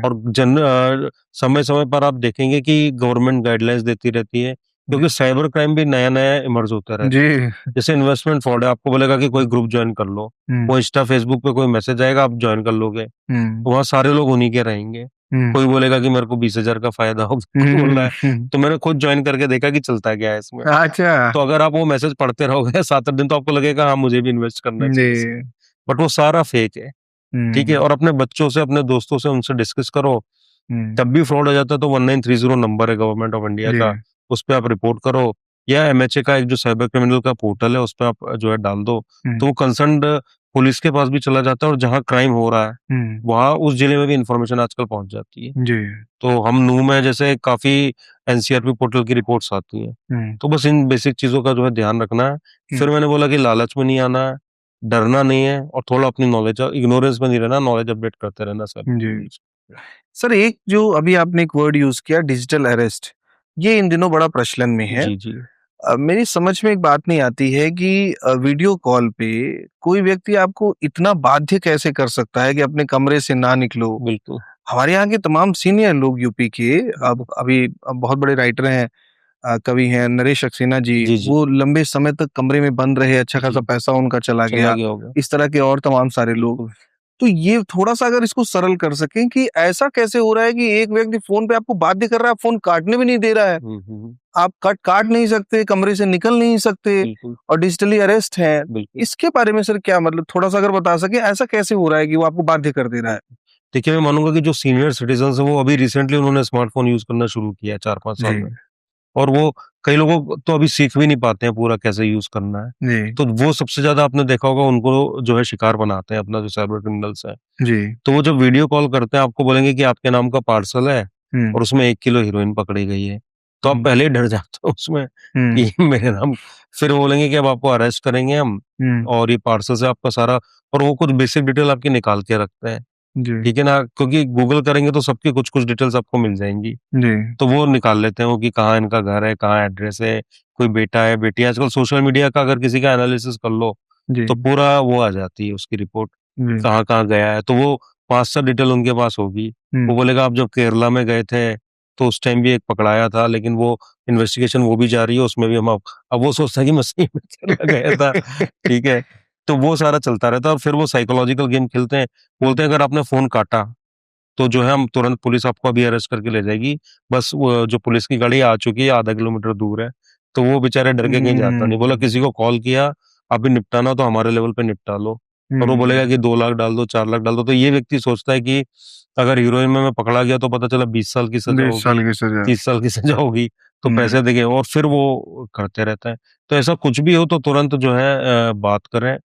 [SPEAKER 1] और समय समय पर आप देखेंगे कि गवर्नमेंट गाइडलाइंस देती रहती है, क्योंकि साइबर क्राइम भी नया नया इमर्ज होता रहता है।
[SPEAKER 2] जी।
[SPEAKER 1] जैसे इन्वेस्टमेंट फ्रॉड है, आपको बोलेगा कि कोई ग्रुप ज्वाइन कर लो, वो इंस्टा फेसबुक पे कोई मैसेज आएगा, आप ज्वाइन कर लोगे, वहां सारे लोग उन्हीं के रहेंगे। कोई बोलेगा कि मेरे को 20,000 का फायदा हो, कोई बोल रहा है, तो मैंने खुद ज्वाइन करके देखा कि चलता क्या है इसमें।
[SPEAKER 2] अच्छा।
[SPEAKER 1] तो अगर आप वो मैसेज पढ़ते रहोगे 7-8 दिन, तो आपको लगेगा हाँ मुझे भी इन्वेस्ट करना
[SPEAKER 2] जी।
[SPEAKER 1] चाहिए इसमें, बट वो सारा फेक है। ठीक है, और अपने बच्चों से, अपने दोस्तों से, उनसे डिस्कस करो। तब भी फ्रॉड हो जाता है तो 1930 नंबर है गवर्नमेंट ऑफ इंडिया का, उस पर आप रिपोर्ट करो, या एमएचए का एक जो साइबर क्रिमिनल का पोर्टल है उस पर आप जो है डाल दो, तो वो कंसर्न्ड पुलिस के पास भी चला जाता है, और जहाँ क्राइम हो रहा है वहां उस जिले में भी इंफॉर्मेशन आजकल पहुंच जाती है।
[SPEAKER 2] जी।
[SPEAKER 1] तो हम नू में जैसे काफी एनसीआरपी पोर्टल की रिपोर्ट्स आती हैं, तो बस इन बेसिक चीजों का जो है ध्यान रखना है। फिर मैंने बोला कि लालच में नहीं आना है, डरना नहीं है, और थोड़ा अपनी नॉलेज, इग्नोरेंस में नहीं रहना, नॉलेज अपडेट करते रहना सर।
[SPEAKER 2] जी। सर, एक जो अभी आपने एक वर्ड यूज किया, डिजिटल अरेस्ट, ये इन दिनों बड़ा प्रचलन में है।
[SPEAKER 1] जी जी
[SPEAKER 2] मेरी समझ में एक बात नहीं आती है कि वीडियो कॉल पे कोई व्यक्ति आपको इतना बाध्य कैसे कर सकता है कि अपने कमरे से ना निकलो।
[SPEAKER 1] बिल्कुल
[SPEAKER 2] हमारे यहाँ के तमाम सीनियर लोग यूपी के, अब अभी अब बहुत बड़े राइटर हैं, कवि हैं नरेश सक्सेना जी,
[SPEAKER 1] जी जी
[SPEAKER 2] वो लंबे समय तक कमरे में बंद रहे, अच्छा खासा
[SPEAKER 1] जी
[SPEAKER 2] पैसा उनका चला
[SPEAKER 1] चला
[SPEAKER 2] गया।
[SPEAKER 1] गया होगा।
[SPEAKER 2] इस तरह के और तमाम सारे लोग।
[SPEAKER 1] बिल्कुल।
[SPEAKER 2] तो ये थोड़ा-सा अगर इसको सरल कर सकें कि ऐसा कैसे हो रहा है कि एक व्यक्ति फ़ोन पे आपको बाध्य कर रहा है, फ़ोन काटने भी नहीं दे रहा है। आप काट नहीं सकते, कमरे से निकल नहीं सकते
[SPEAKER 1] बिल्कुल
[SPEAKER 2] और डिजिटली अरेस्ट हैं।
[SPEAKER 1] बिल्कुल।
[SPEAKER 2] इसके बारे में सर क्या मतलब थोड़ा-सा अगर बता सकें, ऐसा कैसे हो रहा है कि वो आपको बाध्य कर दे रहा है?
[SPEAKER 1] देखिए, मैं मानूंगा कि जो सीनियर सिटीजन है वो अभी रिसेंटली उन्होंने स्मार्टफोन यूज करना शुरू किया है 4-5 साल
[SPEAKER 2] जी।
[SPEAKER 1] में, और वो कई लोगों तो अभी सीख भी नहीं पाते हैं पूरा कैसे यूज करना है।
[SPEAKER 2] जी।
[SPEAKER 1] तो वो सबसे ज्यादा आपने देखा होगा उनको जो है शिकार बनाते हैं अपना, जो साइबर क्रिमिनल्स है।
[SPEAKER 2] जी।
[SPEAKER 1] तो वो जब वीडियो कॉल करते हैं आपको बोलेंगे कि आपके नाम का पार्सल है
[SPEAKER 2] हुँ।
[SPEAKER 1] और उसमें 1 किलो हीरोइन पकड़ी गई है, तो आप
[SPEAKER 2] हुँ।
[SPEAKER 1] पहले ही डर जाते हो उसमें
[SPEAKER 2] हुँ।
[SPEAKER 1] कि मेरे नाम। फिर वो बोलेंगे कि अब आपको अरेस्ट करेंगे हम,
[SPEAKER 2] हुँ।
[SPEAKER 1] और ये पार्सल से आपका सारा, और वो कुछ बेसिक डिटेल आपकी निकाल के रखते हैं।
[SPEAKER 2] जी।
[SPEAKER 1] ठीक है ना, क्योंकि गूगल करेंगे तो सबकी कुछ कुछ डिटेल्स आपको मिल जाएंगी,
[SPEAKER 2] जी।
[SPEAKER 1] तो वो निकाल लेते हैं वो कि कहाँ इनका घर है, कहाँ एड्रेस है, कोई बेटा है, बेटी है। आजकल सोशल मीडिया का अगर किसी का एनालिसिस कर लो
[SPEAKER 2] जी।
[SPEAKER 1] तो पूरा वो आ जाती है उसकी रिपोर्ट,
[SPEAKER 2] जी।
[SPEAKER 1] कहाँ कहाँ गया है, तो वो 5-7 डिटेल उनके पास होगी।
[SPEAKER 2] हुँ।
[SPEAKER 1] वो बोलेगा आप जब केरला में गए थे तो उस टाइम भी एक पकड़ाया था, लेकिन वो इन्वेस्टिगेशन वो भी जारी है, उसमें भी हम अब वो सोचता है कि मैं सही में केरला गया था। ठीक है, तो वो सारा चलता रहता है, और फिर वो साइकोलॉजिकल गेम खेलते हैं। बोलते हैं अगर आपने फोन काटा तो जो है हम तुरंत, पुलिस आपको अभी अरेस्ट करके ले जाएगी, बस वो जो पुलिस की गाड़ी आ चुकी है, आधा किलोमीटर दूर है। तो वो बेचारे डर के कहीं जाता नहीं, बोला
[SPEAKER 2] हुँ।
[SPEAKER 1] किसी को कॉल किया, अभी निपटाना तो हमारे लेवल पे निपटा लो। और वो बोलेगा कि 2 लाख डाल दो, 4 लाख डाल दो। तो ये व्यक्ति सोचता है कि अगर हीरोइन में मैं पकड़ा गया तो पता चला 20 साल की सजा
[SPEAKER 2] 20 साल
[SPEAKER 1] होगी,
[SPEAKER 2] की सजा।
[SPEAKER 1] 30 साल की सजा होगी, तो
[SPEAKER 2] हुँ।
[SPEAKER 1] पैसे देंगे, और फिर वो करते रहता है। तो ऐसा कुछ भी हो तो तुरंत जो है बात करें,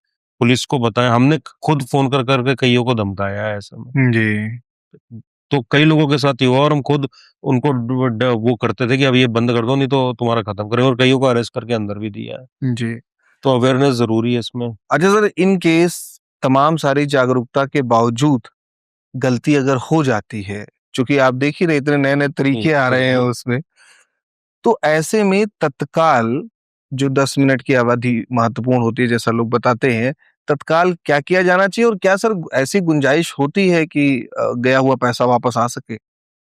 [SPEAKER 1] पुलिस को बताएं। हमने खुद फोन कर करके कईयों को धमकाया है ऐसे में,
[SPEAKER 2] जी।
[SPEAKER 1] तो कई लोगों के साथ ही हुआ, और हम खुद उनको वो करते थे कि अब ये बंद कर दो नहीं तो तुम्हारा खत्म करेंगे, और कईयों को अरेस्ट करके अंदर भी दिया है।
[SPEAKER 2] जी।
[SPEAKER 1] तो अवेयरनेस जरूरी है इसमें।
[SPEAKER 2] अच्छा सर, इन केस तमाम सारी जागरूकता के बावजूद गलती अगर हो जाती है, चूँकि आप देख ही रहे इतने नए-नए तरीके आ रहे हैं
[SPEAKER 1] बिल्कुल।
[SPEAKER 2] उसमें, तो ऐसे में तत्काल जो 10 मिनट की अवधि महत्वपूर्ण होती है जैसा लोग बताते हैं, तत्काल क्या किया जाना चाहिए और क्या सर ऐसी गुंजाइश होती है कि गया हुआ पैसा वापस आ सके?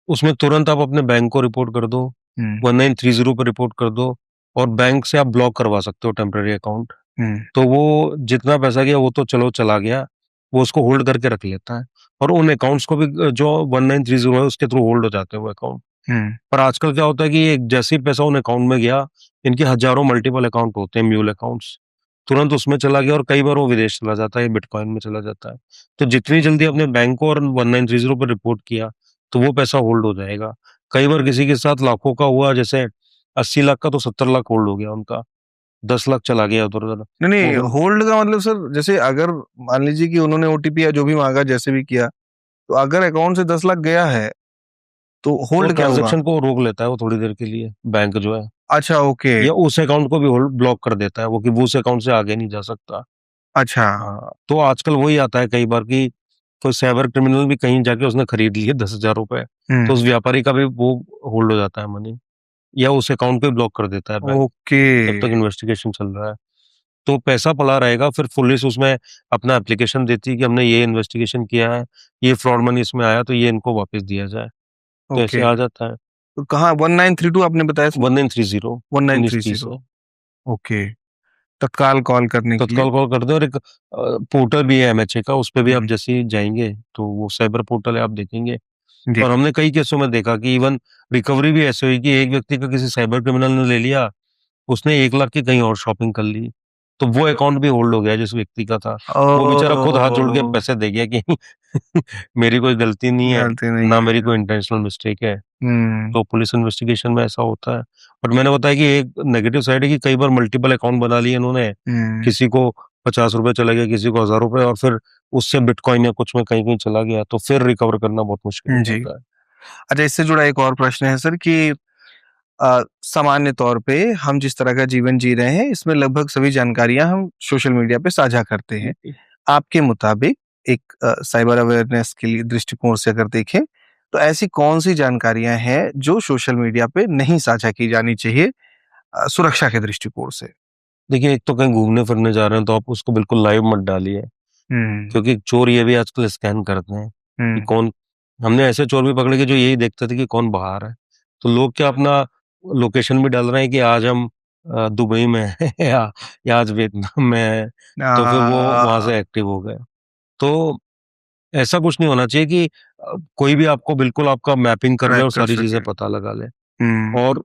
[SPEAKER 1] उसमें तुरंत आप अपने बैंक को रिपोर्ट कर दो,
[SPEAKER 2] हुँ।
[SPEAKER 1] 1930 पे रिपोर्ट कर दो, और बैंक से आप ब्लॉक करवा सकते हो टेम्पररी अकाउंट।
[SPEAKER 2] हुँ।
[SPEAKER 1] तो वो जितना पैसा गया वो तो चलो चला गया, वो उसको होल्ड करके रख लेता है, और उन अकाउंट्स को भी जो 1930 है उसके थ्रू होल्ड हो जाते हैं वो अकाउंट।
[SPEAKER 2] हुँ।
[SPEAKER 1] पर आजकल क्या होता है कि जैसे ही पैसा उन अकाउंट में गया, इनके हजारों मल्टीपल अकाउंट होते हैं, म्यूल अकाउंट्स। तुरंत उसमें चला गया और कई बार वो विदेश चला जाता है, बिटकॉइन में चला जाता है। तो जितनी जल्दी अपने बैंक को और 1930 पर रिपोर्ट किया, तो वो पैसा होल्ड हो जाएगा। कई बार किसी के साथ लाखों का हुआ, जैसे 80 लाख का तो 70 लाख होल्ड हो गया उनका, 10 लाख चला गया उधर-उधर।
[SPEAKER 2] नहीं नहीं,
[SPEAKER 1] वो
[SPEAKER 2] होल्ड का मतलब सर, जैसे अगर मान लीजिए कि उन्होंने ओटीपी या जो भी मांगा, जैसे भी किया, तो अगर अकाउंट से 10 लाख गया है तो
[SPEAKER 1] वो
[SPEAKER 2] होल्ड क्या होगा?
[SPEAKER 1] ट्रांज़ैक्शन को रोक लेता है वो थोड़ी देर के लिए, बैंक जो है।
[SPEAKER 2] अच्छा, ओके।
[SPEAKER 1] या उस अकाउंट को भी होल्ड ब्लॉक कर देता है वो, कि वो उस अकाउंट से आगे नहीं जा सकता।
[SPEAKER 2] अच्छा।
[SPEAKER 1] हाँ, तो आजकल वही आता है कई बार कि कोई साइबर क्रिमिनल भी कहीं जाके उसने खरीद लिए 10,000 रुपए, तो उस व्यापारी का भी वो होल्ड हो जाता है मनी, या उस अकाउंट पे ब्लॉक कर देता है बैंक,
[SPEAKER 2] ओके।
[SPEAKER 1] जब तक इन्वेस्टिगेशन चल रहा है। तो पैसा पड़ा रहेगा, फिर पुलिस उसमें अपना एप्लीकेशन देती है कि हमने ये इन्वेस्टिगेशन किया है, ये फ्रॉड मनी इसमें आया, तो ये इनको वापस दिया जाए। तो ऐसे
[SPEAKER 2] ओके,
[SPEAKER 1] आ जाता है।
[SPEAKER 2] तो कहाँ 1932 आपने बताया सर?
[SPEAKER 1] 1930 1930
[SPEAKER 2] 1930।
[SPEAKER 1] है।
[SPEAKER 2] ओके, तत्काल कॉल करने के लिए।
[SPEAKER 1] तत्काल कॉल कर दें, और एक पोर्टल भी है एमएचए का, उस पे भी आप
[SPEAKER 2] हम्म,
[SPEAKER 1] जैसे ही जाएँगे, तो वो साइबर पोर्टल है, आप देखेंगे।
[SPEAKER 2] जी।
[SPEAKER 1] और हमने कई केसों में देखा कि इवन रिकवरी भी ऐसे हुई कि एक व्यक्ति का किसी साइबर क्रिमिनल ने ले लिया, उसने 1 लाख की कहीं और शॉपिंग कर ली। तो वो अकाउंट भी होल्ड हो गया जिस व्यक्ति का था। वो बेचारा खुद हाथ जोड़ के
[SPEAKER 2] ओ,
[SPEAKER 1] पैसे दे गया कि मेरी कोई गलती नहीं है,
[SPEAKER 2] गलती नहीं
[SPEAKER 1] ना मेरी
[SPEAKER 2] है।
[SPEAKER 1] कोई इंटेंशनल मिस्टेक है।
[SPEAKER 2] हम्म।
[SPEAKER 1] तो पुलिस इन्वेस्टिगेशन में ऐसा होता है। बट मैंने बताया कि एक नेगेटिव साइड है कि कई बार मल्टीपल अकाउंट बना लिए इन्होंने।
[SPEAKER 2] हम्म।
[SPEAKER 1] किसी को ₹50 चले गए, किसी को ₹1000, और फिर उससे बिटकॉइन या कुछ में कहीं-कहीं चला गया, तो फिर रिकवर करना बहुत मुश्किल हो
[SPEAKER 2] जी।
[SPEAKER 1] जाता है।
[SPEAKER 2] अच्छा, इससे जुड़ा एक और प्रश्न है सर कि सामान्य तौर पे हम जिस तरह का जीवन जी रहे हैं, इसमें लगभग सभी जानकारियां हम सोशल मीडिया पे साझा करते हैं। आपके मुताबिक एक साइबर अवेयरनेस के लिए दृष्टिकोण से अगर देखें, तो ऐसी कौन सी जानकारियां हैं जो सोशल मीडिया पे नहीं साझा की जानी चाहिए, सुरक्षा के दृष्टिकोण से?
[SPEAKER 1] देखिए, एक तो कहीं घूमने-फिरने जा रहे हैं, तो आप उसको बिल्कुल लाइव मत डालिए,
[SPEAKER 2] हम्म।
[SPEAKER 1] क्योंकि चोर ये भी आजकल स्कैन करते हैं कि
[SPEAKER 2] हम्म।
[SPEAKER 1] कौन। हमने ऐसे चोर भी पकड़े कि जो यही देखते थे कि कौन बाहर है। तो लोग क्या अपना लोकेशन भी डाल रहे हैं कि आज हम दुबई में हैं या आज वियतनाम में हैं, तो फिर वो वहाँ
[SPEAKER 2] आ,
[SPEAKER 1] से एक्टिव हो गए। तो ऐसा कुछ नहीं होना चाहिए कि कोई भी आपको बिल्कुल आपका मैपिंग कर ले
[SPEAKER 2] ट्रैक
[SPEAKER 1] और
[SPEAKER 2] कर
[SPEAKER 1] सारी चीज़ें
[SPEAKER 2] सके।
[SPEAKER 1] पता लगा ले।
[SPEAKER 2] हम्म।
[SPEAKER 1] और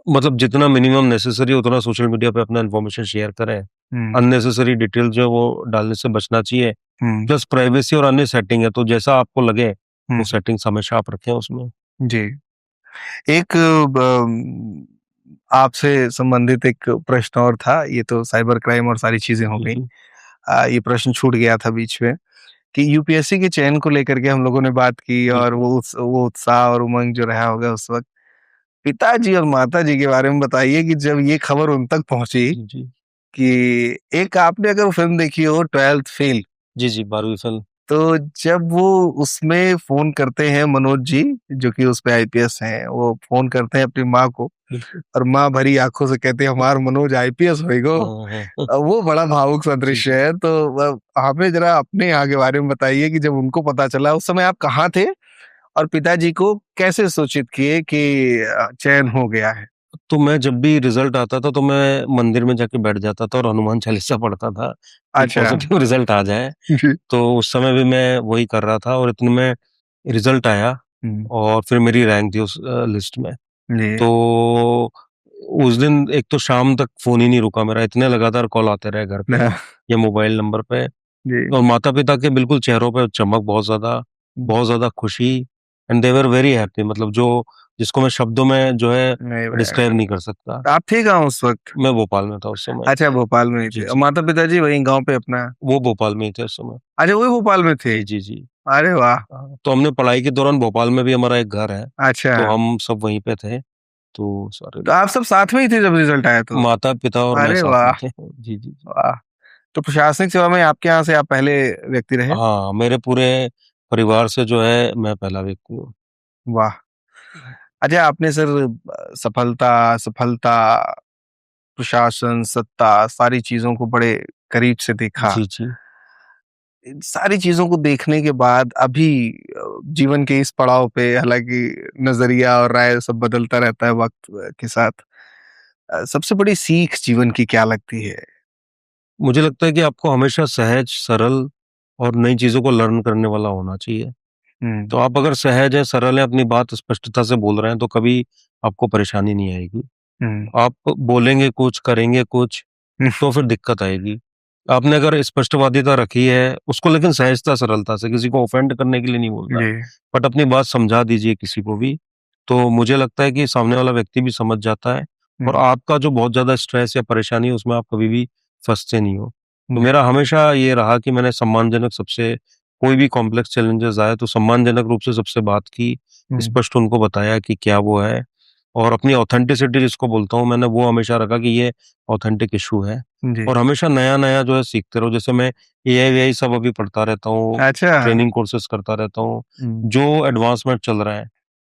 [SPEAKER 1] मतलब जितना मिनिमम नेसेसरी उतना सोशल मीडिया पे अपना इन्फॉर्मेशन शेयर करें।
[SPEAKER 2] हम्म।
[SPEAKER 1] अननेसेसरी डिटेल जो है वो डालने से बचना चाहिए।
[SPEAKER 2] हम्म।
[SPEAKER 1] प्लस प्राइवेसी और अन्य सेटिंग है, तो जैसा आपको लगे वो
[SPEAKER 2] हम्म।
[SPEAKER 1] सेटिंग्स हमेशा आप रखें उसमें।
[SPEAKER 2] जी। एक आपसे संबंधित एक प्रश्न और था, ये तो साइबर क्राइम और सारी चीजें हो
[SPEAKER 1] जी,
[SPEAKER 2] गई।
[SPEAKER 1] जी।
[SPEAKER 2] ये प्रश्न छूट गया था बीच में कि यूपीएससी के चयन को लेकर के हम लोगों ने बात की,
[SPEAKER 1] जी,
[SPEAKER 2] और
[SPEAKER 1] जी।
[SPEAKER 2] वो उत्साह और उमंग जो रहा होगा उस वक्त। पिताजी और माताजी के बारे में बताइए कि जब ये खबर उन तक पहुंची
[SPEAKER 1] जी, जी।
[SPEAKER 2] कि एक आपने अगर फिल्म देखी हो 12th फेल,
[SPEAKER 1] जी, जी, 12वीं फ़ेल।
[SPEAKER 2] तो जब वो उसमें फोन करते हैं मनोज जी, जो कि उस पे आईपीएस हैं, वो फोन करते हैं अपनी माँ को,
[SPEAKER 1] बिल्कुल।
[SPEAKER 2] और माँ भरी आंखों से कहती है हमार मनोज आईपीएस होएगो।
[SPEAKER 1] हाँ, हाँ, हाँ।
[SPEAKER 2] वो बड़ा भावुक सा
[SPEAKER 1] जी,
[SPEAKER 2] दृश्य
[SPEAKER 1] जी।
[SPEAKER 2] है। तो हमें जरा अपने यहाँ के बारे में बताइए कि जब उनको पता चला, उस समय आप कहाँ थे और पिताजी को कैसे सूचित किए कि चयन हो गया है?
[SPEAKER 1] तो मैं जब भी रिज़ल्ट आता था, तो मैं मंदिर में जाके बैठ जाता था और हनुमान चालीसा पढ़ता था कि
[SPEAKER 2] अच्छा।
[SPEAKER 1] पॉज़िटिव रिज़ल्ट आ जाए।
[SPEAKER 2] जी।
[SPEAKER 1] तो उस समय भी मैं वही कर रहा था, और इतने में रिज़ल्ट आया,
[SPEAKER 2] हम्म,
[SPEAKER 1] और फिर मेरी रैंक थी उस लिस्ट में।
[SPEAKER 2] जी।
[SPEAKER 1] तो उस दिन एक तो शाम तक फ़ोन ही नहीं रुका मेरा, इतने लगातार कॉल आते रहे घर पे या मोबाइल नंबर पे।
[SPEAKER 2] जी।
[SPEAKER 1] और माता-पिता के बिल्कुल चेहरों पे चमक बहुत ज़्यादा खुशी, and they were very happy, मतलब जो जिसको मैं शब्दों में जो है
[SPEAKER 2] नहीं
[SPEAKER 1] डिस्क्राइब
[SPEAKER 2] बयान।
[SPEAKER 1] नहीं कर सकता।
[SPEAKER 2] आप थे कहाँ उस वक्त?
[SPEAKER 1] मैं भोपाल में था उस समय।
[SPEAKER 2] अच्छा, भोपाल में ही
[SPEAKER 1] जी,
[SPEAKER 2] थे, और
[SPEAKER 1] जी।
[SPEAKER 2] माता पिताजी वहीं गांव पे अपना?
[SPEAKER 1] वो भोपाल में ही थे उस समय।
[SPEAKER 2] अच्छा, वो भी भोपाल में थे?
[SPEAKER 1] जी, जी, जी।
[SPEAKER 2] अरे वाह।
[SPEAKER 1] तो हमने पढ़ाई के दौरान भोपाल में भी हमारा एक घर है,
[SPEAKER 2] अच्छा,
[SPEAKER 1] तो हम सब वहीं पे थे, तो सारे
[SPEAKER 2] तो
[SPEAKER 1] लोग।
[SPEAKER 2] आप सब साथ में ही थे जब रिजल्ट आया तो?
[SPEAKER 1] माता-पिता और मैं
[SPEAKER 2] अरे
[SPEAKER 1] साथ
[SPEAKER 2] वाह।
[SPEAKER 1] में थे। जी, जी, जी।
[SPEAKER 2] वाह। तो प्रशासनिक सेवा में आपके यहाँ से आप पहले व्यक्ति रहे?
[SPEAKER 1] हाँ, मेरे पूरे परिवार से जो है मैं पहला व्यक्ति हूँ।
[SPEAKER 2] वाह। अच्छा, आपने सर सफलता, असफलता, प्रशासन, सत्ता, सारी चीज़ों को बड़े करीब से देखा।
[SPEAKER 1] जी, जी।
[SPEAKER 2] इन सारी चीज़ों को देखने के बाद अभी जीवन के इस पड़ाव पे, हालाँकि नज़रिया और राय सब बदलता रहता है वक़्त के साथ। सबसे बड़ी सीख जीवन की क्या लगती है?
[SPEAKER 1] मुझे लगता है कि आपको हमेशा सहज, सरल और नई चीज़ों को लर्न करने वाला होना चाहिए।
[SPEAKER 2] हुँ।
[SPEAKER 1] तो आप अगर सहज हैं, सरल हैं, अपनी बात स्पष्टता से बोल रहे हैं, तो कभी आपको परेशानी नहीं आएगी।
[SPEAKER 2] हुँ।
[SPEAKER 1] आप बोलेंगे कुछ, करेंगे कुछ, तो फिर दिक्कत आएगी। आपने अगर स्पष्टवादिता रखी है, उसको लेकिन सहजता, सरलता से, किसी को ऑफेंड करने के लिए नहीं बोल रहा है,
[SPEAKER 2] जी।
[SPEAKER 1] बट अपनी बात समझा दीजिए किसी को भी, तो मुझे लगता है कि सामने वाला व्यक्ति भी समझ जाता है और आपका जो बहुत ज़्यादा स्ट्रेस या परेशानी है, उसमें आप कभी भी फँसते नहीं हो। तो
[SPEAKER 2] जी।
[SPEAKER 1] मेरा हमेशा ये रहा कि मैंने सम्मानजनक सबसे, कोई भी कॉम्प्लेक्स चैलेंजेस आए तो सम्मानजनक रूप से सबसे बात की, स्पष्ट उनको बताया कि क्या वो है, और अपनी ऑथेंटिसिटी जिसको बोलता हूँ, मैंने वो हमेशा रखा कि ये ऑथेंटिक इश्यू है।
[SPEAKER 2] जी।
[SPEAKER 1] और हमेशा नया-नया जो है सीखते रहो। जैसे मैं एआई-वेआई सब अभी पढ़ता रहता हूँ,
[SPEAKER 2] अच्छा।
[SPEAKER 1] ट्रेनिंग कोर्सेज़ करता रहता हूँ,
[SPEAKER 2] हुँ।
[SPEAKER 1] जो एडवांसमेंट चल रहा है,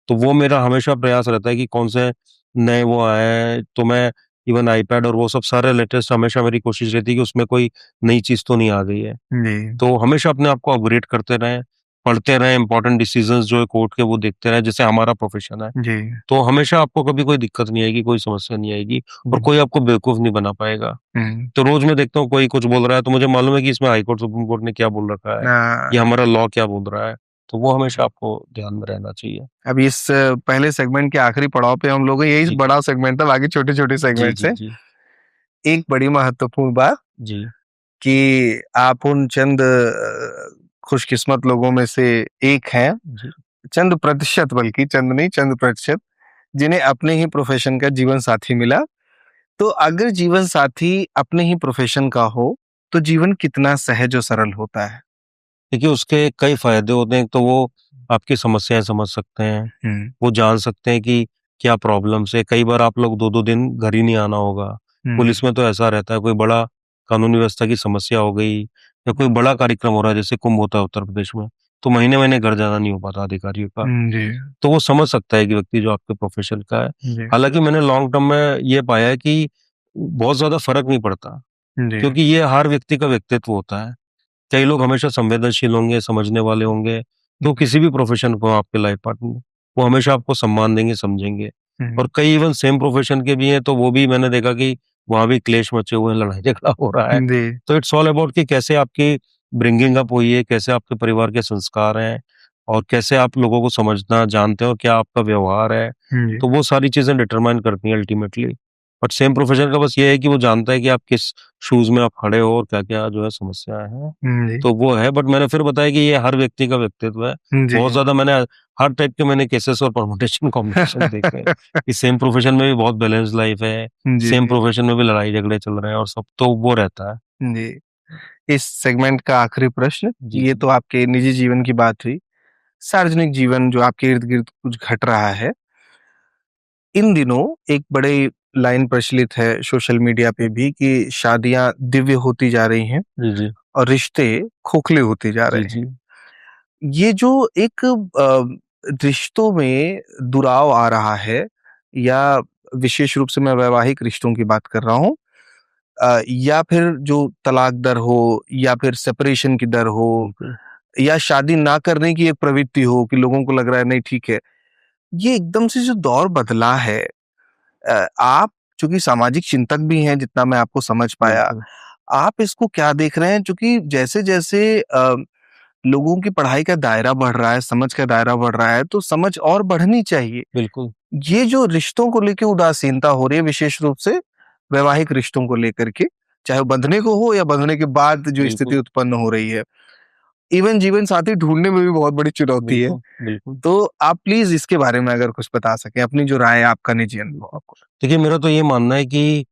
[SPEAKER 1] तो वो मेरा हमेशा प्रयास रहता है कि कौन से नए वो आए हैं, तो मैं इवन आईपैड और वो सब सारे लेटेस्ट, हमेशा मेरी कोशिश रहती है कि उसमें कोई नई चीज़ तो नहीं आ गई है।
[SPEAKER 2] जी।
[SPEAKER 1] तो हमेशा अपने आप को अपग्रेड करते रहें, पढ़ते रहें, इम्पोर्टेंट डिसीजंस जो है कोर्ट के वो देखते रहें, जैसे हमारा प्रोफ़ेशन है।
[SPEAKER 2] जी।
[SPEAKER 1] तो हमेशा आपको कभी कोई दिक्कत नहीं आएगी, कोई समस्या नहीं आएगी और कोई आपको बेवकूफ़ नहीं बना पाएगा।
[SPEAKER 2] हुँ।
[SPEAKER 1] तो रोज़ मैं देखता हूँ कोई कुछ बोल रहा है, तो मुझे मालूम है कि इसमें हाई कोर्ट, सुप्रीम कोर्ट ने क्या बोल रखा है, या हमारा लॉ क्या बोल रहा है, तो वो हमेशा आपको ध्यान में रहना चाहिए।
[SPEAKER 2] अभी इस पहले सेगमेंट के आखिरी पड़ाव पे हम लोग हैं, यही
[SPEAKER 1] जी।
[SPEAKER 2] बड़ा सेगमेंट था, बाकी छोटे-छोटे
[SPEAKER 1] जी,
[SPEAKER 2] सेगमेंट्स
[SPEAKER 1] जी,
[SPEAKER 2] हैं।
[SPEAKER 1] जी।
[SPEAKER 2] एक बड़ी महत्वपूर्ण बात
[SPEAKER 1] जी।
[SPEAKER 2] कि आप उन चंद खुशकिस्मत लोगों में से एक हैं,
[SPEAKER 1] जी।
[SPEAKER 2] चंद प्रतिशत, बल्कि चंद नहीं, चंद प्रतिशत, जिन्हें अपने ही प्रोफ़ेशन का जीवन साथी मिला। तो अगर जीवन साथी अपने ही प्रोफ़ेशन का हो, तो जीवन कितना सहज और सरल होता है?
[SPEAKER 1] देखिए, उसके कई फ़ायदे होते हैं। एक तो वो आपकी समस्याएँ समझ सकते हैं,
[SPEAKER 2] हुँ।
[SPEAKER 1] वो जान सकते हैं कि क्या प्रॉब्लम्स है। कई बार आप लोग 2-2 दिन घर ही नहीं आना होगा।
[SPEAKER 2] हुँ।
[SPEAKER 1] पुलिस में तो ऐसा रहता है, कोई बड़ा कानून व्यवस्था की समस्या हो गई या कोई बड़ा कार्यक्रम हो रहा है, जैसे कुंभ होता है उत्तर प्रदेश में, तो महीने-महीने घर जाना नहीं हो पाता अधिकारियों का।
[SPEAKER 2] जी।
[SPEAKER 1] तो वो समझ सकता है कि व्यक्ति जो आपके प्रोफ़ेशन का है।
[SPEAKER 2] जी।
[SPEAKER 1] हालाँकि मैंने लॉन्ग टर्म में ये पाया है कि बहुत ज़्यादा फ़र्क नहीं पड़ता,
[SPEAKER 2] जी।
[SPEAKER 1] क्योंकि ये हर व्यक्ति का व्यक्तित्व होता है। कई लोग हमेशा संवेदनशील होंगे, समझने वाले होंगे, तो किसी भी प्रोफ़ेशन को आपके लाइफ़ पार्टनर, वो हमेशा आपको सम्मान देंगे, समझेंगे।
[SPEAKER 2] हुँ।
[SPEAKER 1] और कई इवन सेम प्रोफ़ेशन के भी हैं, तो वो भी मैंने देखा कि वहाँ भी क्लेश मचे हुए हैं, लड़ाई-झगड़ा हो रहा है।
[SPEAKER 2] जी।
[SPEAKER 1] तो इट्स ऑल अबाउट कि कैसे आपकी ब्रिंगिंग अप हुई है, कैसे आपके परिवार के संस्कार हैं और कैसे आप लोगों को समझना जानते हो, क्या आपका व्यवहार है।
[SPEAKER 2] जी।
[SPEAKER 1] तो वो सारी चीज़ें डिटरमाइन करती हैं अल्टीमेटली। बट सेम प्रोफ़ेशन का बस ये है कि वो जानता है कि आप किस शूज़ में आप खड़े हो और क्या-क्या जो है समस्याएँ हैं।
[SPEAKER 2] जी।
[SPEAKER 1] तो वो है, बट मैंने फिर बताया कि ये हर व्यक्ति का व्यक्तित्व है।
[SPEAKER 2] जी।
[SPEAKER 1] बहुत ज़्यादा मैंने हर टाइप के मैंने केसेस और परमुटेशन कॉम्बिनेशन देखे हैं, कि सेम प्रोफ़ेशन में भी बहुत बैलेंस लाइफ़ है,
[SPEAKER 2] जी।
[SPEAKER 1] सेम प्रोफ़ेशन में भी लड़ाई-झगड़े चल रहे हैं और सब, तो वो रहता है।
[SPEAKER 2] जी। इस सेगमेंट का आखिरी प्रश्न,
[SPEAKER 1] जी,
[SPEAKER 2] ये
[SPEAKER 1] जी।
[SPEAKER 2] तो आपके निजी जीवन की बात हुई। सार्वजनिक जीवन जो आपके इर्द-गिर्द कुछ घट रहा है, इन दिनों एक बड़ी लाइन प्रचलित है सोशल मीडिया पे भी कि शादियाँ दिव्य होती जा रही हैं
[SPEAKER 1] जी, जी।
[SPEAKER 2] और रिश्ते खोखले होते जा
[SPEAKER 1] जी,
[SPEAKER 2] रहे हैं।
[SPEAKER 1] जी।
[SPEAKER 2] ये जो एक रिश्तों में दुराव आ रहा है, या विशेष रूप से मैं वैवाहिक रिश्तों की बात कर रहा हूँ, या फिर जो तलाक दर हो, या फिर सेपरेशन की दर हो,
[SPEAKER 1] बिल्कुल,
[SPEAKER 2] या शादी ना करने की एक प्रवृत्ति हो कि लोगों को लग रहा है नहीं ठीक है। ये एकदम से जो दौर बदला है, आप चूँकि सामाजिक चिंतक भी हैं जितना मैं आपको समझ पाया,
[SPEAKER 1] बिल्कुल,
[SPEAKER 2] आप इसको क्या देख रहे हैं? चूँकि जैसे-जैसे लोगों की पढ़ाई का दायरा बढ़ रहा है, समझ का दायरा बढ़ रहा है, तो समझ और बढ़नी चाहिए।
[SPEAKER 1] बिल्कुल,
[SPEAKER 2] ये जो रिश्तों को लेके उदासीनता हो रही है, विशेष रूप से वैवाहिक रिश्तों को लेकर के, चाहे वो बंधने को हो या बंधने के बाद जो स्थिति
[SPEAKER 1] बिल्कुल,
[SPEAKER 2] उत्पन्न हो रही है। इवन जीवन साथी ढूँढने में भी बहुत बड़ी चुनौती है।
[SPEAKER 1] बिल्कुल, बिल्कुल।
[SPEAKER 2] तो आप प्लीज़ इसके बारे में अगर कुछ बता सकें, अपनी जो राय है, आपका निजी अनुभव आपको।
[SPEAKER 1] देखिए, मेरा तो ये मानना है कि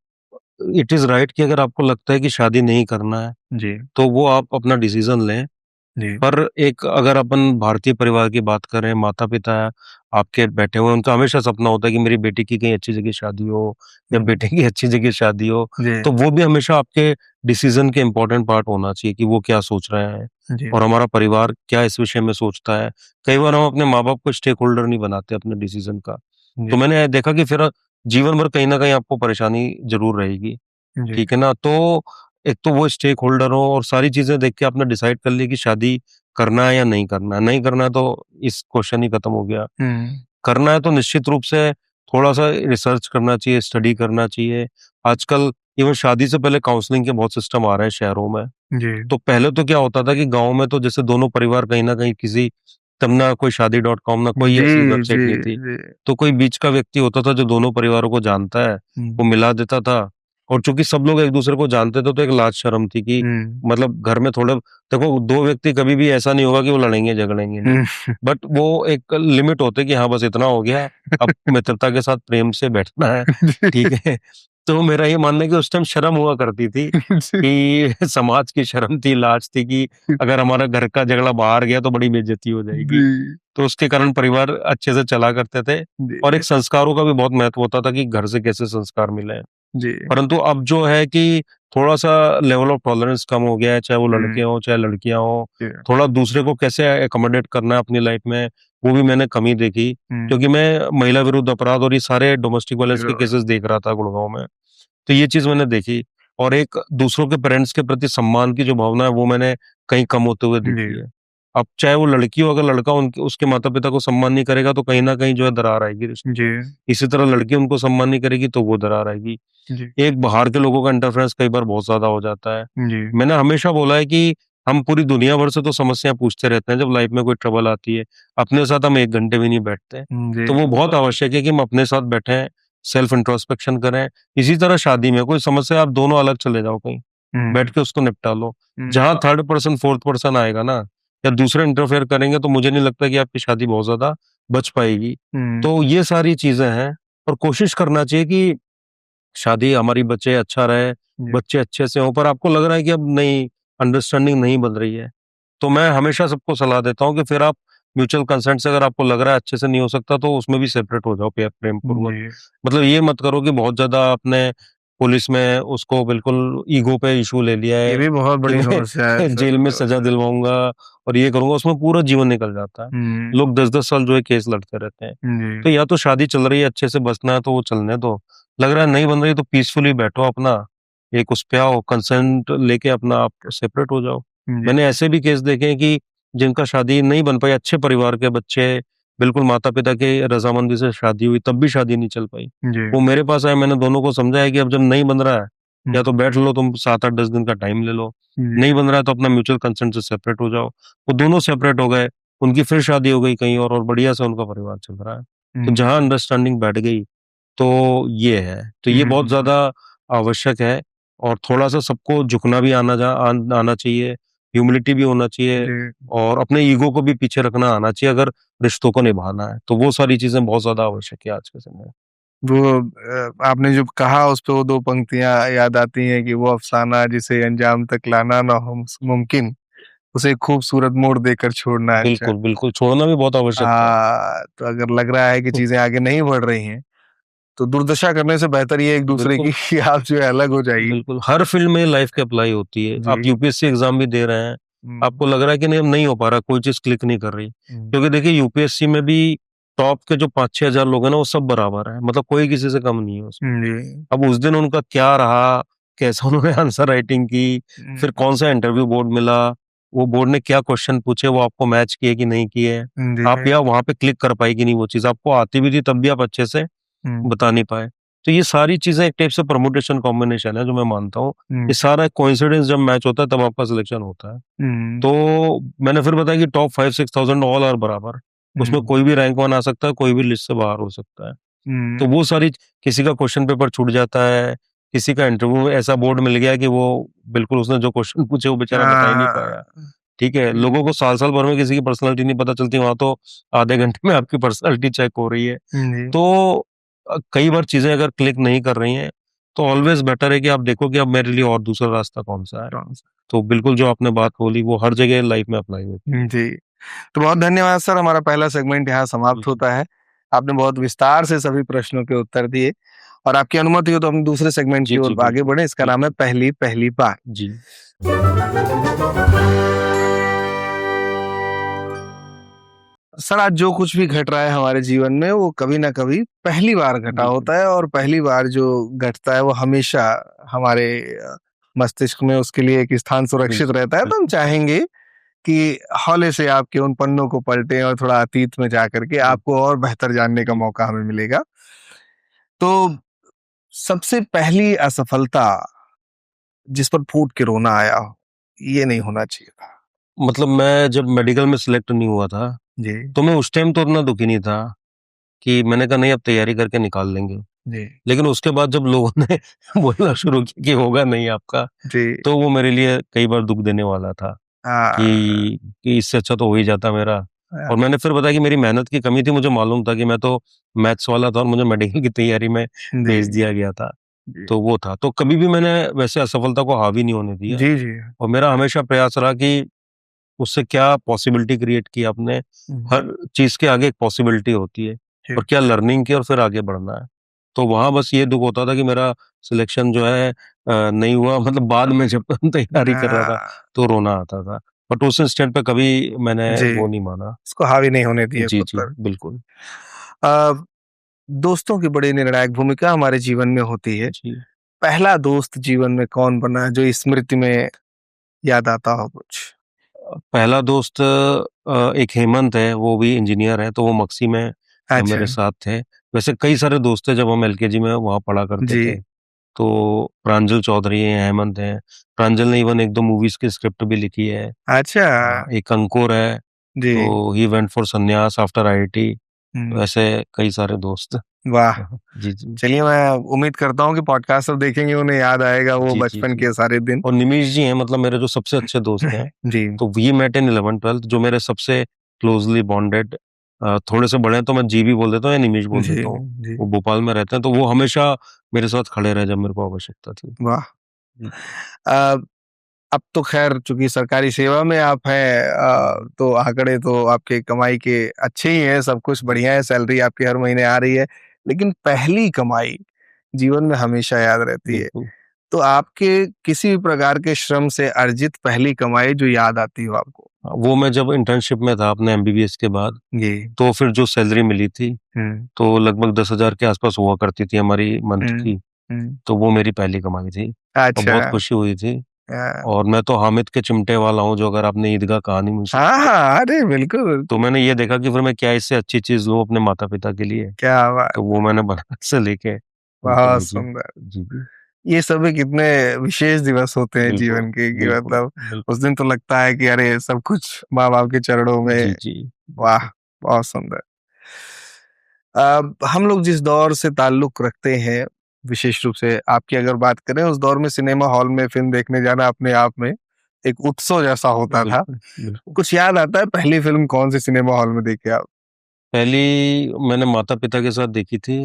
[SPEAKER 1] इट इज़ राइट कि अगर आपको लगता है कि शादी नहीं करना है,
[SPEAKER 2] जी।
[SPEAKER 1] तो वो आप अपना डिसीज़न लें।
[SPEAKER 2] जी।
[SPEAKER 1] पर एक अगर अपन भारतीय परिवार की बात करें, माता-पिता आपके बैठे हुए हैं, उनका हमेशा सपना होता है कि मेरी बेटी की कहीं अच्छी जगह शादी हो या
[SPEAKER 2] हुँ।
[SPEAKER 1] बेटे की अच्छी जगह शादी हो,
[SPEAKER 2] जी।
[SPEAKER 1] तो वो भी हमेशा आपके डिसीज़न के इम्पोर्टेंट पार्ट होना चाहिए कि वो क्या सोच रहे हैं
[SPEAKER 2] जी।
[SPEAKER 1] और हमारा परिवार क्या इस विषय में सोचता है। कई बार हम अपने माँ-बाप को स्टेक होल्डर नहीं बनाते अपने डिसीज़न का,
[SPEAKER 2] जी।
[SPEAKER 1] तो मैंने देखा कि फिर जीवन भर कहीं न कहीं आपको परेशानी ज़रूर रहेगी।
[SPEAKER 2] जी।
[SPEAKER 1] ठीक है ना? तो एक तो वो स्टेक होल्डर हो और सारी चीज़ें देख के आपने डिसाइड कर लिया कि शादी करना है या नहीं करना है। नहीं करना है तो इस क्वेश्चन ही खत्म हो गया।
[SPEAKER 2] हुँ।
[SPEAKER 1] करना है तो निश्चित रूप से थोड़ा-सा रिसर्च करना चाहिए, स्टडी करना चाहिए। आजकल इवन शादी से पहले काउंसलिंग के बहुत सिस्टम आ रहे हैं शहरों में।
[SPEAKER 2] जी।
[SPEAKER 1] तो पहले तो क्या होता था कि गाँव में तो जैसे दोनों परिवार कहीं न कहीं किसी, तब ना कोई शादी.com ना कोई
[SPEAKER 2] जी।
[SPEAKER 1] ऐसी
[SPEAKER 2] जी।
[SPEAKER 1] वेबसाइट नहीं थी।
[SPEAKER 2] जी।
[SPEAKER 1] तो कोई बीच का व्यक्ति होता था जो दोनों परिवारों को जानता है,
[SPEAKER 2] हुँ।
[SPEAKER 1] वो मिला देता था और चूंकि सब लोग एक दूसरे को जानते थे तो एक लाज शर्म थी कि मतलब घर में थोड़े, देखो दो व्यक्ति कभी भी ऐसा नहीं होगा कि वो लड़ेंगे झगड़ेंगे नहीं, बट वो एक लिमिट होते कि हाँ बस इतना हो गया, अब मित्रता के साथ प्रेम से बैठना है, ठीक है। तो मेरा ये मानना है कि उस टाइम शर्म हुआ करती थी कि समाज की शर्म थी, लाज थी कि अगर हमारा घर का झगड़ा बाहर गया तो बड़ी बेइज्जती हो जाएगी। तो उसके कारण परिवार अच्छे से चला करते थे और एक संस्कारों का भी बहुत महत्व होता था कि घर से कैसे संस्कार मिले। परंतु अब जो है कि थोड़ा सा लेवल ऑफ टॉलरेंस कम हो गया है, चाहे वो लड़के हों चाहे लड़कियां हों, थोड़ा दूसरे को कैसे एकोमोडेट करना है अपनी लाइफ में, वो भी मैंने कमी देखी। क्योंकि मैं महिला विरुद्ध अपराध और ये सारे डोमेस्टिक वायलेंस के केसेस देख रहा था गुड़गांव में, तो ये चीज मैंने देखी। और एक दूसरों के पेरेंट्स के प्रति सम्मान की जो भावना है वो मैंने कहीं कम होते हुए देखी है। अब चाहे वो लड़की हो, अगर लड़का उनके उसके माता पिता को सम्मान नहीं करेगा तो कहीं ना कहीं जो है दरार आएगी रिश्ते में। इसी तरह लड़की उनको सम्मान नहीं करेगी तो वो दरार आएगी। एक बाहर के लोगों का इंटरफेरेंस कई बार बहुत ज्यादा हो जाता है। मैंने हमेशा बोला है कि हम पूरी दुनिया भर से तो समस्याएं पूछते रहते हैं, जब लाइफ में कोई ट्रबल आती है अपने साथ हम 1 घंटे भी नहीं बैठते, तो वो बहुत आवश्यक है कि हम अपने साथ बैठें, सेल्फ इंट्रोस्पेक्शन करें। इसी तरह शादी में कोई समस्या, आप दोनों अलग चले जाओ कहीं, बैठ के उसको निपटा लो। जहां थर्ड पर्सन फोर्थ पर्सन आएगा ना या दूसरे इंटरफेयर करेंगे तो मुझे नहीं लगता कि आपकी शादी बहुत ज्यादा बच पाएगी। तो ये सारी चीजें हैं और कोशिश करना चाहिए कि शादी हमारी बच्चे अच्छा रहे, बच्चे अच्छे से हों। पर आपको लग रहा है कि अब नहीं, अंडरस्टैंडिंग नहीं बन रही है, तो मैं हमेशा सबको सलाह देता हूँ कि फिर आप म्यूचुअल कंसेंट से, अगर आपको लग रहा है अच्छे से नहीं हो सकता तो उसमें भी सेपरेट हो जाओ प्रेम पूर्वक। मतलब ये मत करो कि बहुत ज्यादा आपने पुलिस में उसको बिल्कुल ईगो पे इशू ले लिया है,
[SPEAKER 2] ये भी बहुत बड़ी समस्या है
[SPEAKER 1] जेल में सजा दिलवाऊंगा और ये करूंगा, उसमें पूरा जीवन निकल जाता है। लोग 10-10 साल जो है केस लड़ते रहते हैं। तो या तो शादी चल रही है, अच्छे से बसना है तो वो चलने दो, लग रहा है नहीं बन रही तो पीसफुली बैठो, अपना एक उस पे आओ, कंसेंट लेके अपना आप सेपरेट हो जाओ। मैंने ऐसे भी केस देखे हैं कि जिनका शादी नहीं बन पाई, अच्छे परिवार के बच्चे, बिल्कुल माता पिता के रजामंदी से शादी हुई, तब भी शादी नहीं चल पाई। वो मेरे पास आए, मैंने दोनों को समझाया कि अब जब नहीं बन रहा है या तो बैठ लो, तुम 7-8-10 दिन का टाइम ले लो, नहीं बन रहा है तो अपना म्यूचुअल कंसेंट से सेपरेट हो जाओ। वो दोनों सेपरेट हो गए, उनकी फिर शादी हो गई कहीं और बढ़िया से उनका परिवार चल रहा है। तो जहां अंडरस्टैंडिंग बैठ गई तो ये है, तो ये बहुत ज्यादा आवश्यक है। और थोड़ा सा सबको झुकना भी आना चाहिए, ह्यूमिलिटी भी होना चाहिए और अपने ईगो को भी पीछे रखना आना चाहिए अगर रिश्तों को निभाना है। तो वो सारी चीजें बहुत ज्यादा आवश्यक है आज के समय में।
[SPEAKER 2] वो आपने जो कहा उस पे वो दो पंक्तियां याद आती हैं कि वो अफसाना जिसे अंजाम तक लाना ना हो मुमकिन, उसे खूबसूरत मोड़ देकर छोड़ना अच्छा।
[SPEAKER 1] बिल्कुल बिल्कुल, छोड़ना भी बहुत आवश्यक है।
[SPEAKER 2] तो अगर लग रहा है कि चीजें आगे नहीं बढ़ रही हैं तो दुर्दशा करने से बेहतर ये एक दूसरे की कि आप जो है अलग हो जाइए।
[SPEAKER 1] बिल्कुल, हर फील्ड में लाइफ की अप्लाई होती है। आप यूपीएससी एग्जाम भी दे रहे हैं, आपको लग रहा है कि नहीं हो पा रहा, कोई चीज क्लिक नहीं कर रही, क्योंकि देखिए यूपीएससी में भी टॉप के जो 5-6 हजार लोग हैं ना वो सब बराबर है, मतलब कोई किसी से कम नहीं है उसमें। अब उस दिन उनका क्या रहा, कैसा उन्होंने आंसर राइटिंग की, फिर कौन सा इंटरव्यू बोर्ड मिला, वो बोर्ड ने क्या क्वेश्चन पूछे, वो आपको मैच किए कि नहीं किए, आप या वहां पे क्लिक कर पाए कि नहीं, वो चीज आपको आती भी थी तब भी आप अच्छे से बता नहीं पाए। तो ये सारी चीजें एक टाइप से परमुटेशन कॉम्बिनेशन है जो मैं मानता हूँ। ये सारा कोइंसिडेंस जब मैच होता है तब आपका सिलेक्शन होता है। तो मैंने फिर बताया कि टॉप 5-6 थाउजेंड ऑल आर बराबर, उसमें कोई भी रैंक 1 आ सकता है, कोई भी लिस्ट से बाहर हो सकता है। तो वो सारी, किसी का क्वेश्चन पेपर छूट जाता है, किसी का इंटरव्यू ऐसा बोर्ड मिल गया कि वो बिल्कुल उसने जो क्वेश्चन पूछे वो बेचारा बता ही नहीं पाया। ठीक है, लोगों को साल साल भर में किसी की पर्सनालिटी नहीं पता चलती, वहां तो आधे घंटे में आपकी पर्सनालिटी चेक हो रही है। तो कई बार चीजें अगर क्लिक नहीं कर रही हैं तो ऑलवेज बेटर है कि आप देखो कि अब मेरे लिए और दूसरा रास्ता कौन सा है। तो बिल्कुल जो आपने बात बोली वो हर जगह लाइफ में अप्लाई होती है।
[SPEAKER 2] जी, तो बहुत धन्यवाद सर, हमारा पहला सेगमेंट यहाँ समाप्त होता है। आपने बहुत विस्तार से सभी प्रश्नों के उत्तर दिए और आपकी अनुमति हो तो हम दूसरे सेगमेंट की ओर आगे बढ़े। इसका नाम है पहली पहली बार।
[SPEAKER 1] जी,
[SPEAKER 2] सर, आज जो कुछ भी घट रहा है हमारे जीवन में वो कभी ना कभी पहली बार घटा होता है और पहली बार जो घटता है वो हमेशा हमारे मस्तिष्क में उसके लिए एक स्थान सुरक्षित रहता है। तो हम चाहेंगे कि हौले से आपके उन पन्नों को पलटें और थोड़ा अतीत में जाकर के आपको और बेहतर जानने का मौका हमें मिलेगा। तो सबसे पहली असफलता जिस पर फूट के रोना आया हो, ये नहीं होना चाहिए था।
[SPEAKER 1] मतलब मैं जब मेडिकल में सिलेक्ट नहीं हुआ था
[SPEAKER 2] जी
[SPEAKER 1] तो मैं उस टाइम तो उतना दुखी नहीं था कि मैंने कहा नहीं अब तैयारी करके निकाल लेंगे।
[SPEAKER 2] जी
[SPEAKER 1] लेकिन उसके बाद जब लोगों ने बोलना शुरू किया कि होगा नहीं आपका,
[SPEAKER 2] जी
[SPEAKER 1] तो वो मेरे लिए कई बार दुख देने वाला था
[SPEAKER 2] हाँ
[SPEAKER 1] कि इससे अच्छा तो हो ही जाता मेरा।
[SPEAKER 2] हाँ,
[SPEAKER 1] और मैंने फिर बताया कि मेरी मेहनत की कमी थी, मुझे मालूम था कि मैं तो मैथ्स वाला था और मुझे मेडिकल की तैयारी में
[SPEAKER 2] जी
[SPEAKER 1] भेज दिया गया था।
[SPEAKER 2] जी
[SPEAKER 1] तो वो था, तो कभी भी मैंने वैसे असफलता को हावी नहीं होने दिया,
[SPEAKER 2] जी जी
[SPEAKER 1] और मेरा हमेशा प्रयास रहा कि उससे क्या पॉसिबिलिटी क्रिएट की आपने, हर चीज़ के आगे एक पॉसिबिलिटी होती है,
[SPEAKER 2] जी
[SPEAKER 1] और क्या लर्निंग की और फिर आगे बढ़ना है। तो वहाँ बस ये दुःख होता था कि मेरा सिलेक्शन जो है नहीं हुआ, मतलब बाद में जब तैयारी कर रहा था,
[SPEAKER 2] हाँ,
[SPEAKER 1] तो रोना आता था। बट उस इंस्टेंट पे कभी मैंने
[SPEAKER 2] जी
[SPEAKER 1] वो नहीं माना।
[SPEAKER 2] इसको हावी नहीं होने दिया
[SPEAKER 1] जी,
[SPEAKER 2] खुद
[SPEAKER 1] जी,
[SPEAKER 2] पर।
[SPEAKER 1] बिल्कुल।
[SPEAKER 2] अ, दोस्तों की बड़ी निर्णायक भूमिका हमारे जीवन में होती है।
[SPEAKER 1] जी।
[SPEAKER 2] पहला दोस्त जीवन में कौन बना जो स्मृति में याद आता हो कुछ?
[SPEAKER 1] पहला दोस्त एक हेमंत है, वो भी इंजीनियर है, तो वो मक्सी में
[SPEAKER 2] अच्छा,
[SPEAKER 1] मेरे साथ थे। वैसे कई सारे दोस्त थे, जब हम एलकेजी में वहाँ पढ़ा करते
[SPEAKER 2] जी,
[SPEAKER 1] थे। तो प्रांजल चौधरी हैं, हेमंत हैं। प्रांजल ने इवन 1-2 मूवीज़ की स्क्रिप्ट भी लिखी है।
[SPEAKER 2] अच्छा,
[SPEAKER 1] एक अंकुर है,
[SPEAKER 2] जी,
[SPEAKER 1] तो ही वेंट फॉर संन्यास आफ्टर आईआईटी। तो
[SPEAKER 2] हुँ,
[SPEAKER 1] ऐसे कई सारे दोस्त।
[SPEAKER 2] वाह!
[SPEAKER 1] जी, जी।
[SPEAKER 2] चलिए मैं उम्मीद करता हूँ कि पॉडकास्ट अब देखेंगे उन्हें याद आएगा वो
[SPEAKER 1] जी, जी,
[SPEAKER 2] बचपन
[SPEAKER 1] जी।
[SPEAKER 2] के सारे दिन।
[SPEAKER 1] और निमिष जी हैं, मतलब मेरे जो सबसे अच्छे दोस्त हैं।
[SPEAKER 2] जी,
[SPEAKER 1] तो वी मेट इन 11th-12th, जो मेरे सबसे क्लोज़ली बॉन्डेड, थोड़े से बड़े हैं तो मैं जी भी बोल देता हूँ या निमिष बोल
[SPEAKER 2] जी,
[SPEAKER 1] देता हूँ।
[SPEAKER 2] जी,
[SPEAKER 1] वो भोपाल में रहते हैं, तो वो हमेशा मेरे साथ खड़े रहे जब मेरे को आवश्यकता थी।
[SPEAKER 2] वाह!
[SPEAKER 1] जी,
[SPEAKER 2] अ, अब तो ख़ैर चूँकि सरकारी सेवा में आप हैं तो आंकड़े तो आपके कमाई के अच्छे ही हैं, सब कुछ
[SPEAKER 1] जी,
[SPEAKER 2] बढ़िया है, सैलरी आपकी हर महीने आ रही है। लेकिन पहली कमाई जीवन में हमेशा याद रहती है।
[SPEAKER 1] बिल्कुल।
[SPEAKER 2] तो आपके किसी भी प्रकार के श्रम से अर्जित पहली कमाई जो याद आती हो आपको?
[SPEAKER 1] वो मैं जब इंटर्नशिप में था अपने एमबीबीएस के बाद,
[SPEAKER 2] जी।
[SPEAKER 1] तो फिर जो सैलरी मिली थी,
[SPEAKER 2] हुँ,
[SPEAKER 1] तो लगभग 10,000 के आसपास हुआ करती थी हमारी मंथ
[SPEAKER 2] हुँ,
[SPEAKER 1] की।
[SPEAKER 2] हुँ।
[SPEAKER 1] तो वो मेरी पहली कमाई थी, और
[SPEAKER 2] अच्छा।
[SPEAKER 1] बहुत खुशी हुई थी।
[SPEAKER 2] अ,
[SPEAKER 1] और मैं तो हामिद के चिमटे वाला हूँ, जो अगर आपने ईदगाह कहानी मुझसे,
[SPEAKER 2] हाँ, हाँ, अरे बिल्कुल,
[SPEAKER 1] तो मैंने ये देखा कि फिर मैं क्या इससे अच्छी चीज़ लूँ अपने माता-पिता के लिए,
[SPEAKER 2] क्या बात!
[SPEAKER 1] तो वो मैंने बनारस से लेके उनको
[SPEAKER 2] बहुत
[SPEAKER 1] भेजी।
[SPEAKER 2] सुंदर।
[SPEAKER 1] जी, जी।
[SPEAKER 2] ये सभी कितने विशेष दिवस होते हैं
[SPEAKER 1] बिल्कुल,
[SPEAKER 2] जीवन के कि
[SPEAKER 1] बिल्कुल,
[SPEAKER 2] मतलब
[SPEAKER 1] बिल्कुल।
[SPEAKER 2] उस दिन तो लगता है कि अरे सब कुछ माँ-बाप के चरणों
[SPEAKER 1] जी,
[SPEAKER 2] में
[SPEAKER 1] जी।
[SPEAKER 2] वाह!
[SPEAKER 1] बिल्कुल,
[SPEAKER 2] बहुत सुंदर। हम लोग जिस दौर से ताल्लुक़ रखते हैं, विशेष रूप से आपकी अगर बात करें उस दौर में सिनेमा हॉल में फ़िल्म देखने जाना अपने आप में एक उत्सव जैसा होता था।
[SPEAKER 1] बिल्कुल, बिल्कुल।
[SPEAKER 2] कुछ याद आता है पहली फ़िल्म कौन-सी सिनेमा हॉल में देखी आप?
[SPEAKER 1] पहली मैंने माता-पिता के साथ देखी थी,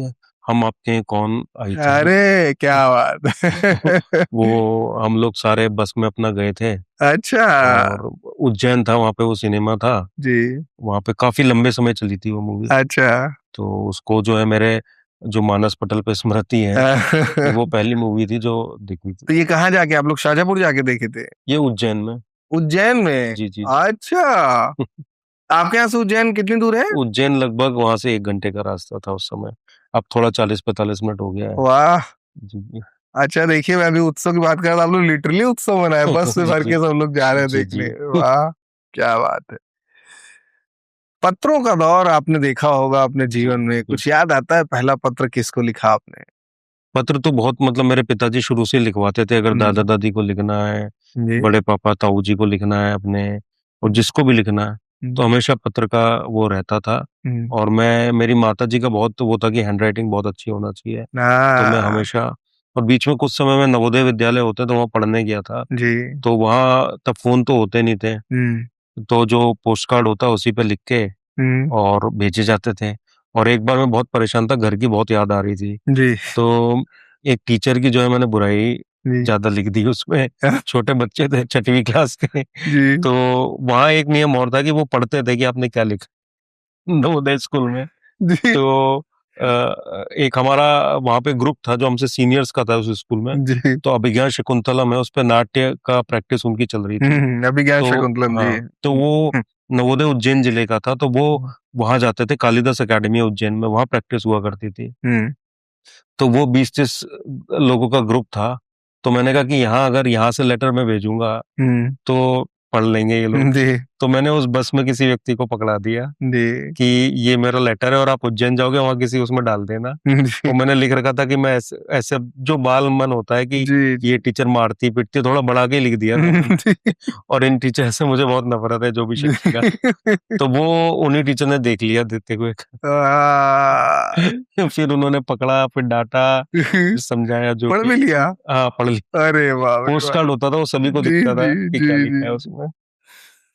[SPEAKER 1] हम आपके हैं कौन आई थी।
[SPEAKER 2] अरे! क्या बात है।
[SPEAKER 1] वो हम लोग सारे बस में अपना गए थे,
[SPEAKER 2] अच्छा,
[SPEAKER 1] और उज्जैन था, वहाँ पे वो सिनेमा था।
[SPEAKER 2] जी।
[SPEAKER 1] वहाँ पे काफ़ी लंबे समय चली थी वो मूवी।
[SPEAKER 2] अच्छा।
[SPEAKER 1] तो उसको जो है मेरे जो मानस पटल पे स्मृति है, कि वो पहली मूवी थी जो दिखी थी।
[SPEAKER 2] तो ये कहाँ जाके आप लोग शाजापुर जाके देखे थे?
[SPEAKER 1] ये उज्जैन में।
[SPEAKER 2] उज्जैन में?
[SPEAKER 1] जी, जी, जी।
[SPEAKER 2] अच्छा! आपके यहाँ से उज्जैन कितनी दूर है?
[SPEAKER 1] उज्जैन लगभग वहाँ से 1 घंटे का रास्ता था उस समय। अब थोड़ा 40-45 मिनट हो गया है।
[SPEAKER 2] वाह!
[SPEAKER 1] जी, जी।
[SPEAKER 2] अच्छा देखिए मैं अभी उत्सव की बात कर रहा था, आप लोग लिटरली उत्सव मनाए, बस में
[SPEAKER 1] जी,
[SPEAKER 2] भर
[SPEAKER 1] जी।
[SPEAKER 2] के सब लोग जा रहे हैं
[SPEAKER 1] जी,
[SPEAKER 2] देखने।
[SPEAKER 1] जी।
[SPEAKER 2] वाह! क्या बात है। पत्रों का दौर आपने देखा होगा अपने
[SPEAKER 1] जी,
[SPEAKER 2] जीवन में, कुछ
[SPEAKER 1] बिल्कुल।
[SPEAKER 2] याद आता है पहला पत्र किसको लिखा आपने?
[SPEAKER 1] पत्र तो बहुत, मतलब मेरे पिताजी शुरू से लिखवाते थे, अगर
[SPEAKER 2] हुँ,
[SPEAKER 1] दादा-दादी को लिखना है,
[SPEAKER 2] जी।
[SPEAKER 1] बड़े पापा ताऊ जी को लिखना है अपने, और जिसको भी लिखना है,
[SPEAKER 2] हुँ,
[SPEAKER 1] तो हमेशा पत्र का वो रहता था।
[SPEAKER 2] हुँ।
[SPEAKER 1] और मेरी माताजी का बहुत वो था कि हैंडराइटिंग बहुत अच्छी होना चाहिए, तो मैं
[SPEAKER 2] हाँ,
[SPEAKER 1] हमेशा, और बीच में कुछ समय में नवोदय विद्यालय होते तो वहाँ पढ़ने गया था,
[SPEAKER 2] जी।
[SPEAKER 1] तो वहाँ तब फ़ोन तो होते नहीं थे,
[SPEAKER 2] हुँ,
[SPEAKER 1] तो जो पोस्ट कार्ड होता है उसी पे लिख के
[SPEAKER 2] हुँ,
[SPEAKER 1] और भेजे जाते थे। और एक बार मैं बहुत परेशान था, घर की बहुत याद आ रही थी,
[SPEAKER 2] जी,
[SPEAKER 1] तो एक टीचर की जो है मैंने बुराई
[SPEAKER 2] जी।
[SPEAKER 1] ज़्यादा लिख दी उसमें। छोटे बच्चे थे, 6वीं क्लास के,
[SPEAKER 2] जी,
[SPEAKER 1] तो वहाँ एक नियम और था कि वो पढ़ते थे कि आपने क्या लिखा नवोदय स्कूल में।
[SPEAKER 2] जी,
[SPEAKER 1] तो एक हमारा वहाँ पे ग्रुप था जो हमसे सीनियर्स का था उस स्कूल में,
[SPEAKER 2] जी।
[SPEAKER 1] तो अभिज्ञान शकुंतलम है, उस पे नाट्य का प्रैक्टिस उनकी चल रही थी।
[SPEAKER 2] अभिज्ञान
[SPEAKER 1] तो
[SPEAKER 2] शकुंतलम जी।
[SPEAKER 1] हाँ, तो वो नवोदय उज्जैन जिले का था, तो वो
[SPEAKER 2] हुँ,
[SPEAKER 1] वहाँ जाते थे, कालिदास अकेडमी है उज्जैन में, वहाँ प्रैक्टिस हुआ करती थी।
[SPEAKER 2] हुँ,
[SPEAKER 1] तो वो 20-30 लोगों का ग्रुप था, तो मैंने कहा कि यहाँ अगर यहाँ से लेटर मैं भेजूँगा,
[SPEAKER 2] हुँ,
[SPEAKER 1] तो पढ़ लेंगे ये लोग।
[SPEAKER 2] जी,
[SPEAKER 1] तो मैंने उस बस में किसी व्यक्ति को पकड़ा दिया
[SPEAKER 2] जी
[SPEAKER 1] कि ये मेरा लेटर है और आप उज्जैन जाओगे, वहां किसी उसमें डाल देना।
[SPEAKER 2] जी
[SPEAKER 1] और मैंने लिख रखा था कि मैं ऐसे ऐसे जो बाल मन होता है कि
[SPEAKER 2] जी जी
[SPEAKER 1] ये टीचर मारती पीटती, थोड़ा बढ़ा के लिख दिया था मैंने।
[SPEAKER 2] जी
[SPEAKER 1] और इन टीचर से मुझे बहुत नफरत है, जो भी शिक्षिका। तो वो उन्हीं टीचर ने देख लिया देते हुए।
[SPEAKER 2] आ,
[SPEAKER 1] फिर उन्होंने पकड़ा, फिर डांटा, फिर समझाया जो
[SPEAKER 2] पढ़
[SPEAKER 1] कि
[SPEAKER 2] भी लिया।
[SPEAKER 1] हाँ पढ़ लिया।
[SPEAKER 2] अरे वाह भाई
[SPEAKER 1] पोस्ट
[SPEAKER 2] वाह।
[SPEAKER 1] कार्ड होता था, वो सभी को
[SPEAKER 2] जी
[SPEAKER 1] दिखता
[SPEAKER 2] जी
[SPEAKER 1] था कि
[SPEAKER 2] जी
[SPEAKER 1] क्या
[SPEAKER 2] जी।
[SPEAKER 1] लिखा है उसमें।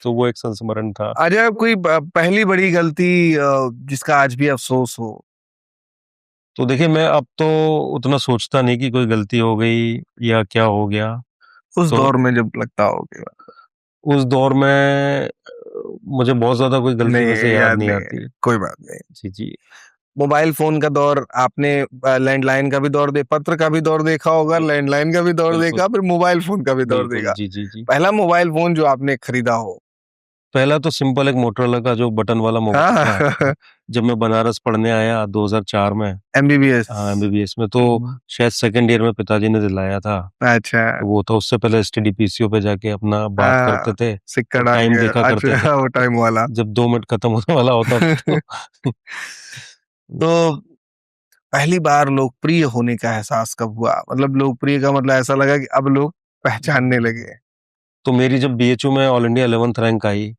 [SPEAKER 1] तो वो एक संस्मरण था।
[SPEAKER 2] अच्छा, आप कोई पहली बड़ी गलती जिसका आज भी अफसोस हो?
[SPEAKER 1] तो देखिए, मैं अब तो उतना सोचता नहीं कि कोई गलती हो गई या क्या हो गया।
[SPEAKER 2] उस
[SPEAKER 1] तो
[SPEAKER 2] दौर में जब लगता हो कि
[SPEAKER 1] उस दौर में मुझे बहुत ज्यादा कोई गलती
[SPEAKER 2] नहीं,
[SPEAKER 1] वैसे याद
[SPEAKER 2] याद
[SPEAKER 1] नहीं
[SPEAKER 2] नहीं है,
[SPEAKER 1] आती।
[SPEAKER 2] कोई बात नहीं।
[SPEAKER 1] जी जी।
[SPEAKER 2] मोबाइल फोन का दौर आपने, लैंडलाइन का भी दौर पत्र का भी दौर देखा होगा,
[SPEAKER 1] बिल्कुल
[SPEAKER 2] लैंडलाइन का भी दौर
[SPEAKER 1] बिल्कुल
[SPEAKER 2] देखा, फिर मोबाइल फोन का भी दौर
[SPEAKER 1] बिल्कुल।
[SPEAKER 2] देखा।
[SPEAKER 1] जी जी जी।
[SPEAKER 2] पहला मोबाइल फोन जो आपने खरीदा हो?
[SPEAKER 1] पहला तो सिंपल एक मोटरोला का जो बटन वाला मोबाइल था,
[SPEAKER 2] हाँ।
[SPEAKER 1] जब मैं बनारस पढ़ने आया 2004 में।
[SPEAKER 2] एमबीबीएस।
[SPEAKER 1] हाँ, एमबीबीएस में। तो शायद सेकंड ईयर में पिताजी ने दिलाया था।
[SPEAKER 2] अच्छा।
[SPEAKER 1] तो वो था, उससे पहले एसटीडी पीसीओ पे जाके अपना बात करते
[SPEAKER 2] हाँ,
[SPEAKER 1] थे
[SPEAKER 2] सिक्का
[SPEAKER 1] और
[SPEAKER 2] डाल
[SPEAKER 1] टाइम
[SPEAKER 2] के।
[SPEAKER 1] देखा करते थे।
[SPEAKER 2] अच्छा, वो टाइम वाला।
[SPEAKER 1] जब 2 मिनट खत्म होने वाला होता था तो
[SPEAKER 2] तो पहली बार लोकप्रिय होने का एहसास कब हुआ? मतलब लोकप्रिय का मतलब ऐसा लगा कि अब लोग पहचानने लगे।
[SPEAKER 1] तो मेरी जब बीएचयू में ऑल इंडिया 11th रैंक आई,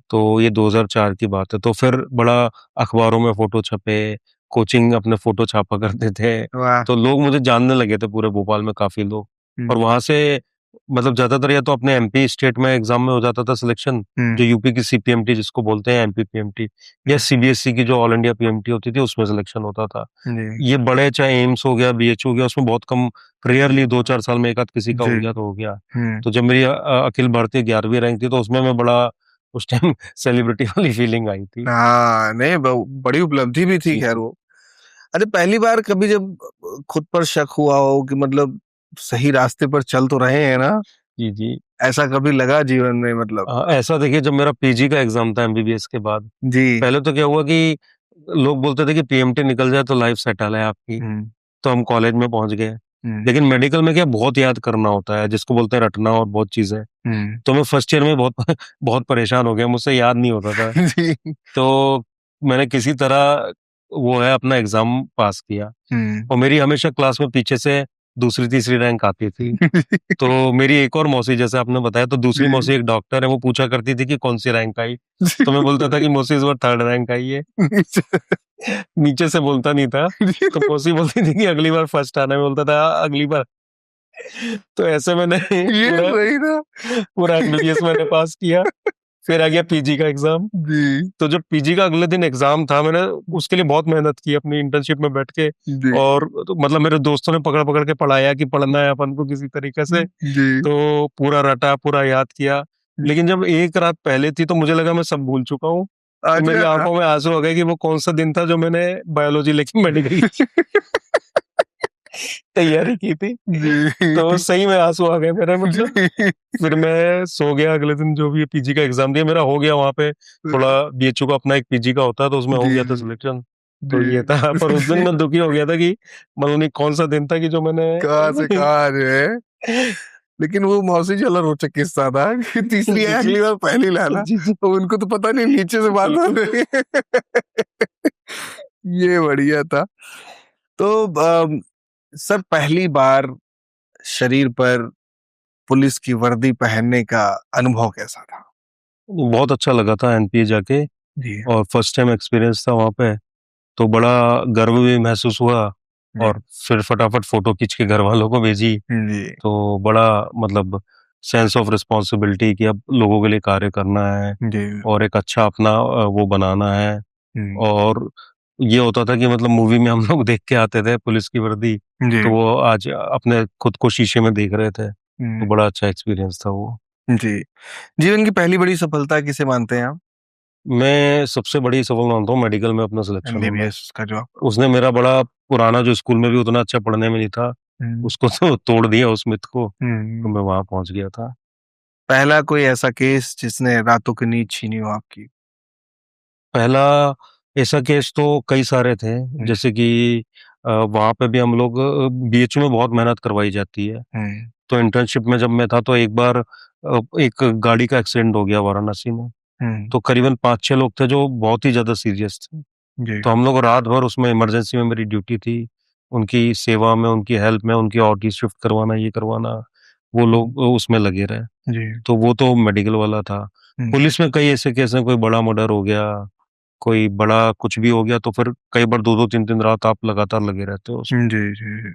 [SPEAKER 1] तो ये 2004 की बात है। तो फिर बड़ा अखबारों में फोटो छपे, कोचिंग अपने फोटो छापा करते थे।
[SPEAKER 2] वाह।
[SPEAKER 1] तो लोग मुझे जानने लगे थे, पूरे भोपाल में काफी लोग। और वहां से मतलब ज्यादातर या तो अपने एमपी स्टेट में एग्जाम में हो जाता था सिलेक्शन, जो यूपी की सीपीएमटी जिसको बोलते हैं, एमपी पीएमटी, या सीबीएसई की जो ऑल इंडिया पीएमटी होती थी, उसमें सिलेक्शन होता था।
[SPEAKER 2] जी
[SPEAKER 1] ये बड़े, चाहे एम्स हो गया, बीएचयू हो गया, उसमें बहुत कम, रेयरली 2-4 साल में एक आध किसी का हो
[SPEAKER 2] जी।
[SPEAKER 1] गया तो हो गया। तो जब मेरी अखिल भारतीय 11वीं रैंक थी, तो उसमें मैं बड़ा उस टाइम सेलिब्रिटी वाली फीलिंग आई थी।
[SPEAKER 2] हाँ, नहीं, बड़ी उपलब्धि भी थी
[SPEAKER 1] जी
[SPEAKER 2] खैर
[SPEAKER 1] जी
[SPEAKER 2] वो। अरे, पहली बार कभी जब खुद पर शक हुआ हो कि मतलब सही रास्ते पर चल तो रहे हैं ना,
[SPEAKER 1] जी जी।
[SPEAKER 2] ऐसा कभी लगा जीवन में मतलब?
[SPEAKER 1] ऐसा देखिए, जब मेरा पीजी का एग्जाम था एमबीबीएस के बाद,
[SPEAKER 2] जी।
[SPEAKER 1] पहले तो क्या हुआ कि लोग बोलते थे कि पीएमटी निकल जाए तो लाइफ सेटल है आपकी।
[SPEAKER 2] हम्म
[SPEAKER 1] तो हम कॉलेज में पहुंच गए।
[SPEAKER 2] हम्म
[SPEAKER 1] लेकिन मेडिकल में क्या, बहुत याद करना होता है, जिसको बोलते हैं रटना, और बहुत चीजें।
[SPEAKER 2] हम्म।
[SPEAKER 1] तो मैं फर्स्ट ईयर में बहुत बहुत परेशान हो गया, मुझसे याद नहीं होता था।
[SPEAKER 2] जी।
[SPEAKER 1] तो मैंने किसी तरह वो है अपना एग्जाम पास किया। और मेरी हमेशा क्लास में पीछे से दूसरी तीसरी रैंक आती थी। तो मेरी एक और मौसी, जैसे आपने बताया, तो दूसरी
[SPEAKER 2] जी।
[SPEAKER 1] मौसी एक डॉक्टर है, वो पूछा करती थी कि कौन सी रैंक आई। तो मैं बोलता था कि मौसी इस बार 3rd रैंक आई है। नीचे से बोलता नहीं था। तो मौसी बोलती थी कि अगली बार फर्स्ट आना है, मैं बोलता था अगली बार। तो ऐसे मैंने
[SPEAKER 2] ये
[SPEAKER 1] पूरा
[SPEAKER 2] सही ना।
[SPEAKER 1] पूरा एमबीबीएस मैंने पास किया। फिर आ गया पीजी का एग्जाम।
[SPEAKER 2] जी
[SPEAKER 1] तो जब पीजी का अगले दिन एग्जाम था, मैंने उसके लिए बहुत मेहनत की अपनी इंटर्नशिप में बैठ के।
[SPEAKER 2] जी
[SPEAKER 1] और तो मतलब मेरे दोस्तों ने पकड़ पकड़ के पढ़ाया कि पढ़ना है अपन को किसी तरीके से।
[SPEAKER 2] जी।
[SPEAKER 1] तो पूरा रटा, पूरा याद किया। लेकिन जब एक रात पहले थी, तो मुझे लगा मैं सब भूल चुका हूँ। तो मेरी
[SPEAKER 2] अच्छा।
[SPEAKER 1] आंखों में आंसू आ गए कि वो कौन सा दिन था जो मैंने बायोलॉजी लेके मेडिकल तैयारी की थी। तो
[SPEAKER 2] जी
[SPEAKER 1] सही में आंसू आ गए मेरे, मतलब। फिर मैं सो गया। अगले दिन जो भी पीजी का एग्जाम दिया, मेरा हो गया वहां पे। थोड़ा बीएचयू का अपना एक पीजी का होता है, तो उसमें हो
[SPEAKER 2] जी
[SPEAKER 1] गया था
[SPEAKER 2] जी
[SPEAKER 1] सिलेक्शन। तो ये था। पर उस दिन
[SPEAKER 2] जी।
[SPEAKER 1] मैं दुखी हो गया था कि मतलब नहीं, कौन सा दिन था कि जो मैंने
[SPEAKER 2] कहाँ से कहाँ जो है। लेकिन वो मौसी चला रोचक किस्सा था कि तीसरी है
[SPEAKER 1] जी जी
[SPEAKER 2] अगली बार पहली लाना।
[SPEAKER 1] जी जी।
[SPEAKER 2] तो उनको तो पता नहीं नीचे से बात हो
[SPEAKER 1] बिल्कुल।
[SPEAKER 2] रही है। ये बढ़िया था। तो सर, पहली बार शरीर पर पुलिस की वर्दी पहनने का अनुभव कैसा था?
[SPEAKER 1] बहुत अच्छा लगा था एनपीए जाके।
[SPEAKER 2] जी
[SPEAKER 1] और फर्स्ट टाइम एक्सपीरियंस था वहां पे। तो बड़ा गर्व भी महसूस हुआ।
[SPEAKER 2] जी
[SPEAKER 1] और फिर फटाफट फोटो खींच के घर वालों को भेजी।
[SPEAKER 2] जी
[SPEAKER 1] तो बड़ा मतलब सेंस ऑफ रिस्पॉन्सिबिलिटी कि अब लोगों के लिए कार्य करना है
[SPEAKER 2] जी
[SPEAKER 1] और एक अच्छा अपना वो बनाना है।
[SPEAKER 2] हम्म,
[SPEAKER 1] और ये होता था कि मतलब मूवी में हम लोग देख के आते थे पुलिस की वर्दी,
[SPEAKER 2] जी
[SPEAKER 1] तो वो आज अपने खुद को शीशे में देख रहे थे। तो
[SPEAKER 2] हम्म,
[SPEAKER 1] बड़ा अच्छा एक्सपीरियंस था वो।
[SPEAKER 2] जी। जीवन की पहली बड़ी सफलता किसे मानते हैं आप?
[SPEAKER 1] मैं सबसे बड़ी सफल मानता हूँ मेडिकल में अपना सिलेक्शन होना।
[SPEAKER 2] एमबीबीएस का जो आप।
[SPEAKER 1] उसने मेरा बड़ा पुराना, जो स्कूल में भी उतना अच्छा पढ़ने में नहीं था,
[SPEAKER 2] हम्म
[SPEAKER 1] उसको तो तोड़ दिया, उस मिथ को। तो
[SPEAKER 2] हम्म।
[SPEAKER 1] मैं वहां पहुंच गया था।
[SPEAKER 2] पहला कोई ऐसा केस जिसने रातों की नींद छीनी हो आपकी?
[SPEAKER 1] पहला ऐसा केस तो कई सारे थे।
[SPEAKER 2] हम्म
[SPEAKER 1] जैसे कि वहां पे भी हम लोग, बीएचयू में बहुत मेहनत करवाई जाती है।
[SPEAKER 2] हम्म
[SPEAKER 1] तो इंटर्नशिप में जब मैं था, तो एक बार एक गाड़ी का एक्सीडेंट हो गया वाराणसी में। तो करीबन 5-6 लोग थे जो बहुत ही ज्यादा सीरियस थे।
[SPEAKER 2] जी।
[SPEAKER 1] तो हम लोग रात भर उसमें, इमरजेंसी में मेरी ड्यूटी थी, उनकी सेवा में, उनकी हेल्प में, उनकी ओटी शिफ्ट करवाना, ये करवाना, वो लोग उसमें लगे रहे।
[SPEAKER 2] जी।
[SPEAKER 1] तो वो तो मेडिकल वाला था। पुलिस में कई ऐसे केस हैं, कोई बड़ा मर्डर हो गया, कोई बड़ा कुछ भी हो गया, तो फिर कई बार 2-2 3-3 रात आप लगातार लगे रहते हो उसमें।
[SPEAKER 2] जी जी।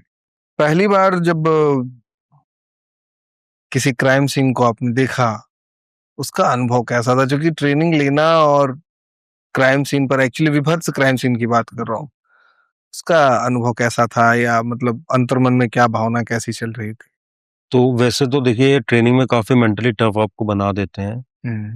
[SPEAKER 2] पहली बार जब किसी क्राइम सीन को आपने देखा, उसका अनुभव कैसा था? क्योंकि ट्रेनिंग लेना और क्राइम सीन पर, एक्चुअली विभत्स क्राइम सीन की बात कर रहा हूँ, उसका अनुभव कैसा था, या मतलब अंतर्मन में क्या भावना कैसी चल रही थी?
[SPEAKER 1] तो वैसे तो देखिए, ट्रेनिंग में काफी मेंटली टफ आपको बना देते हैं,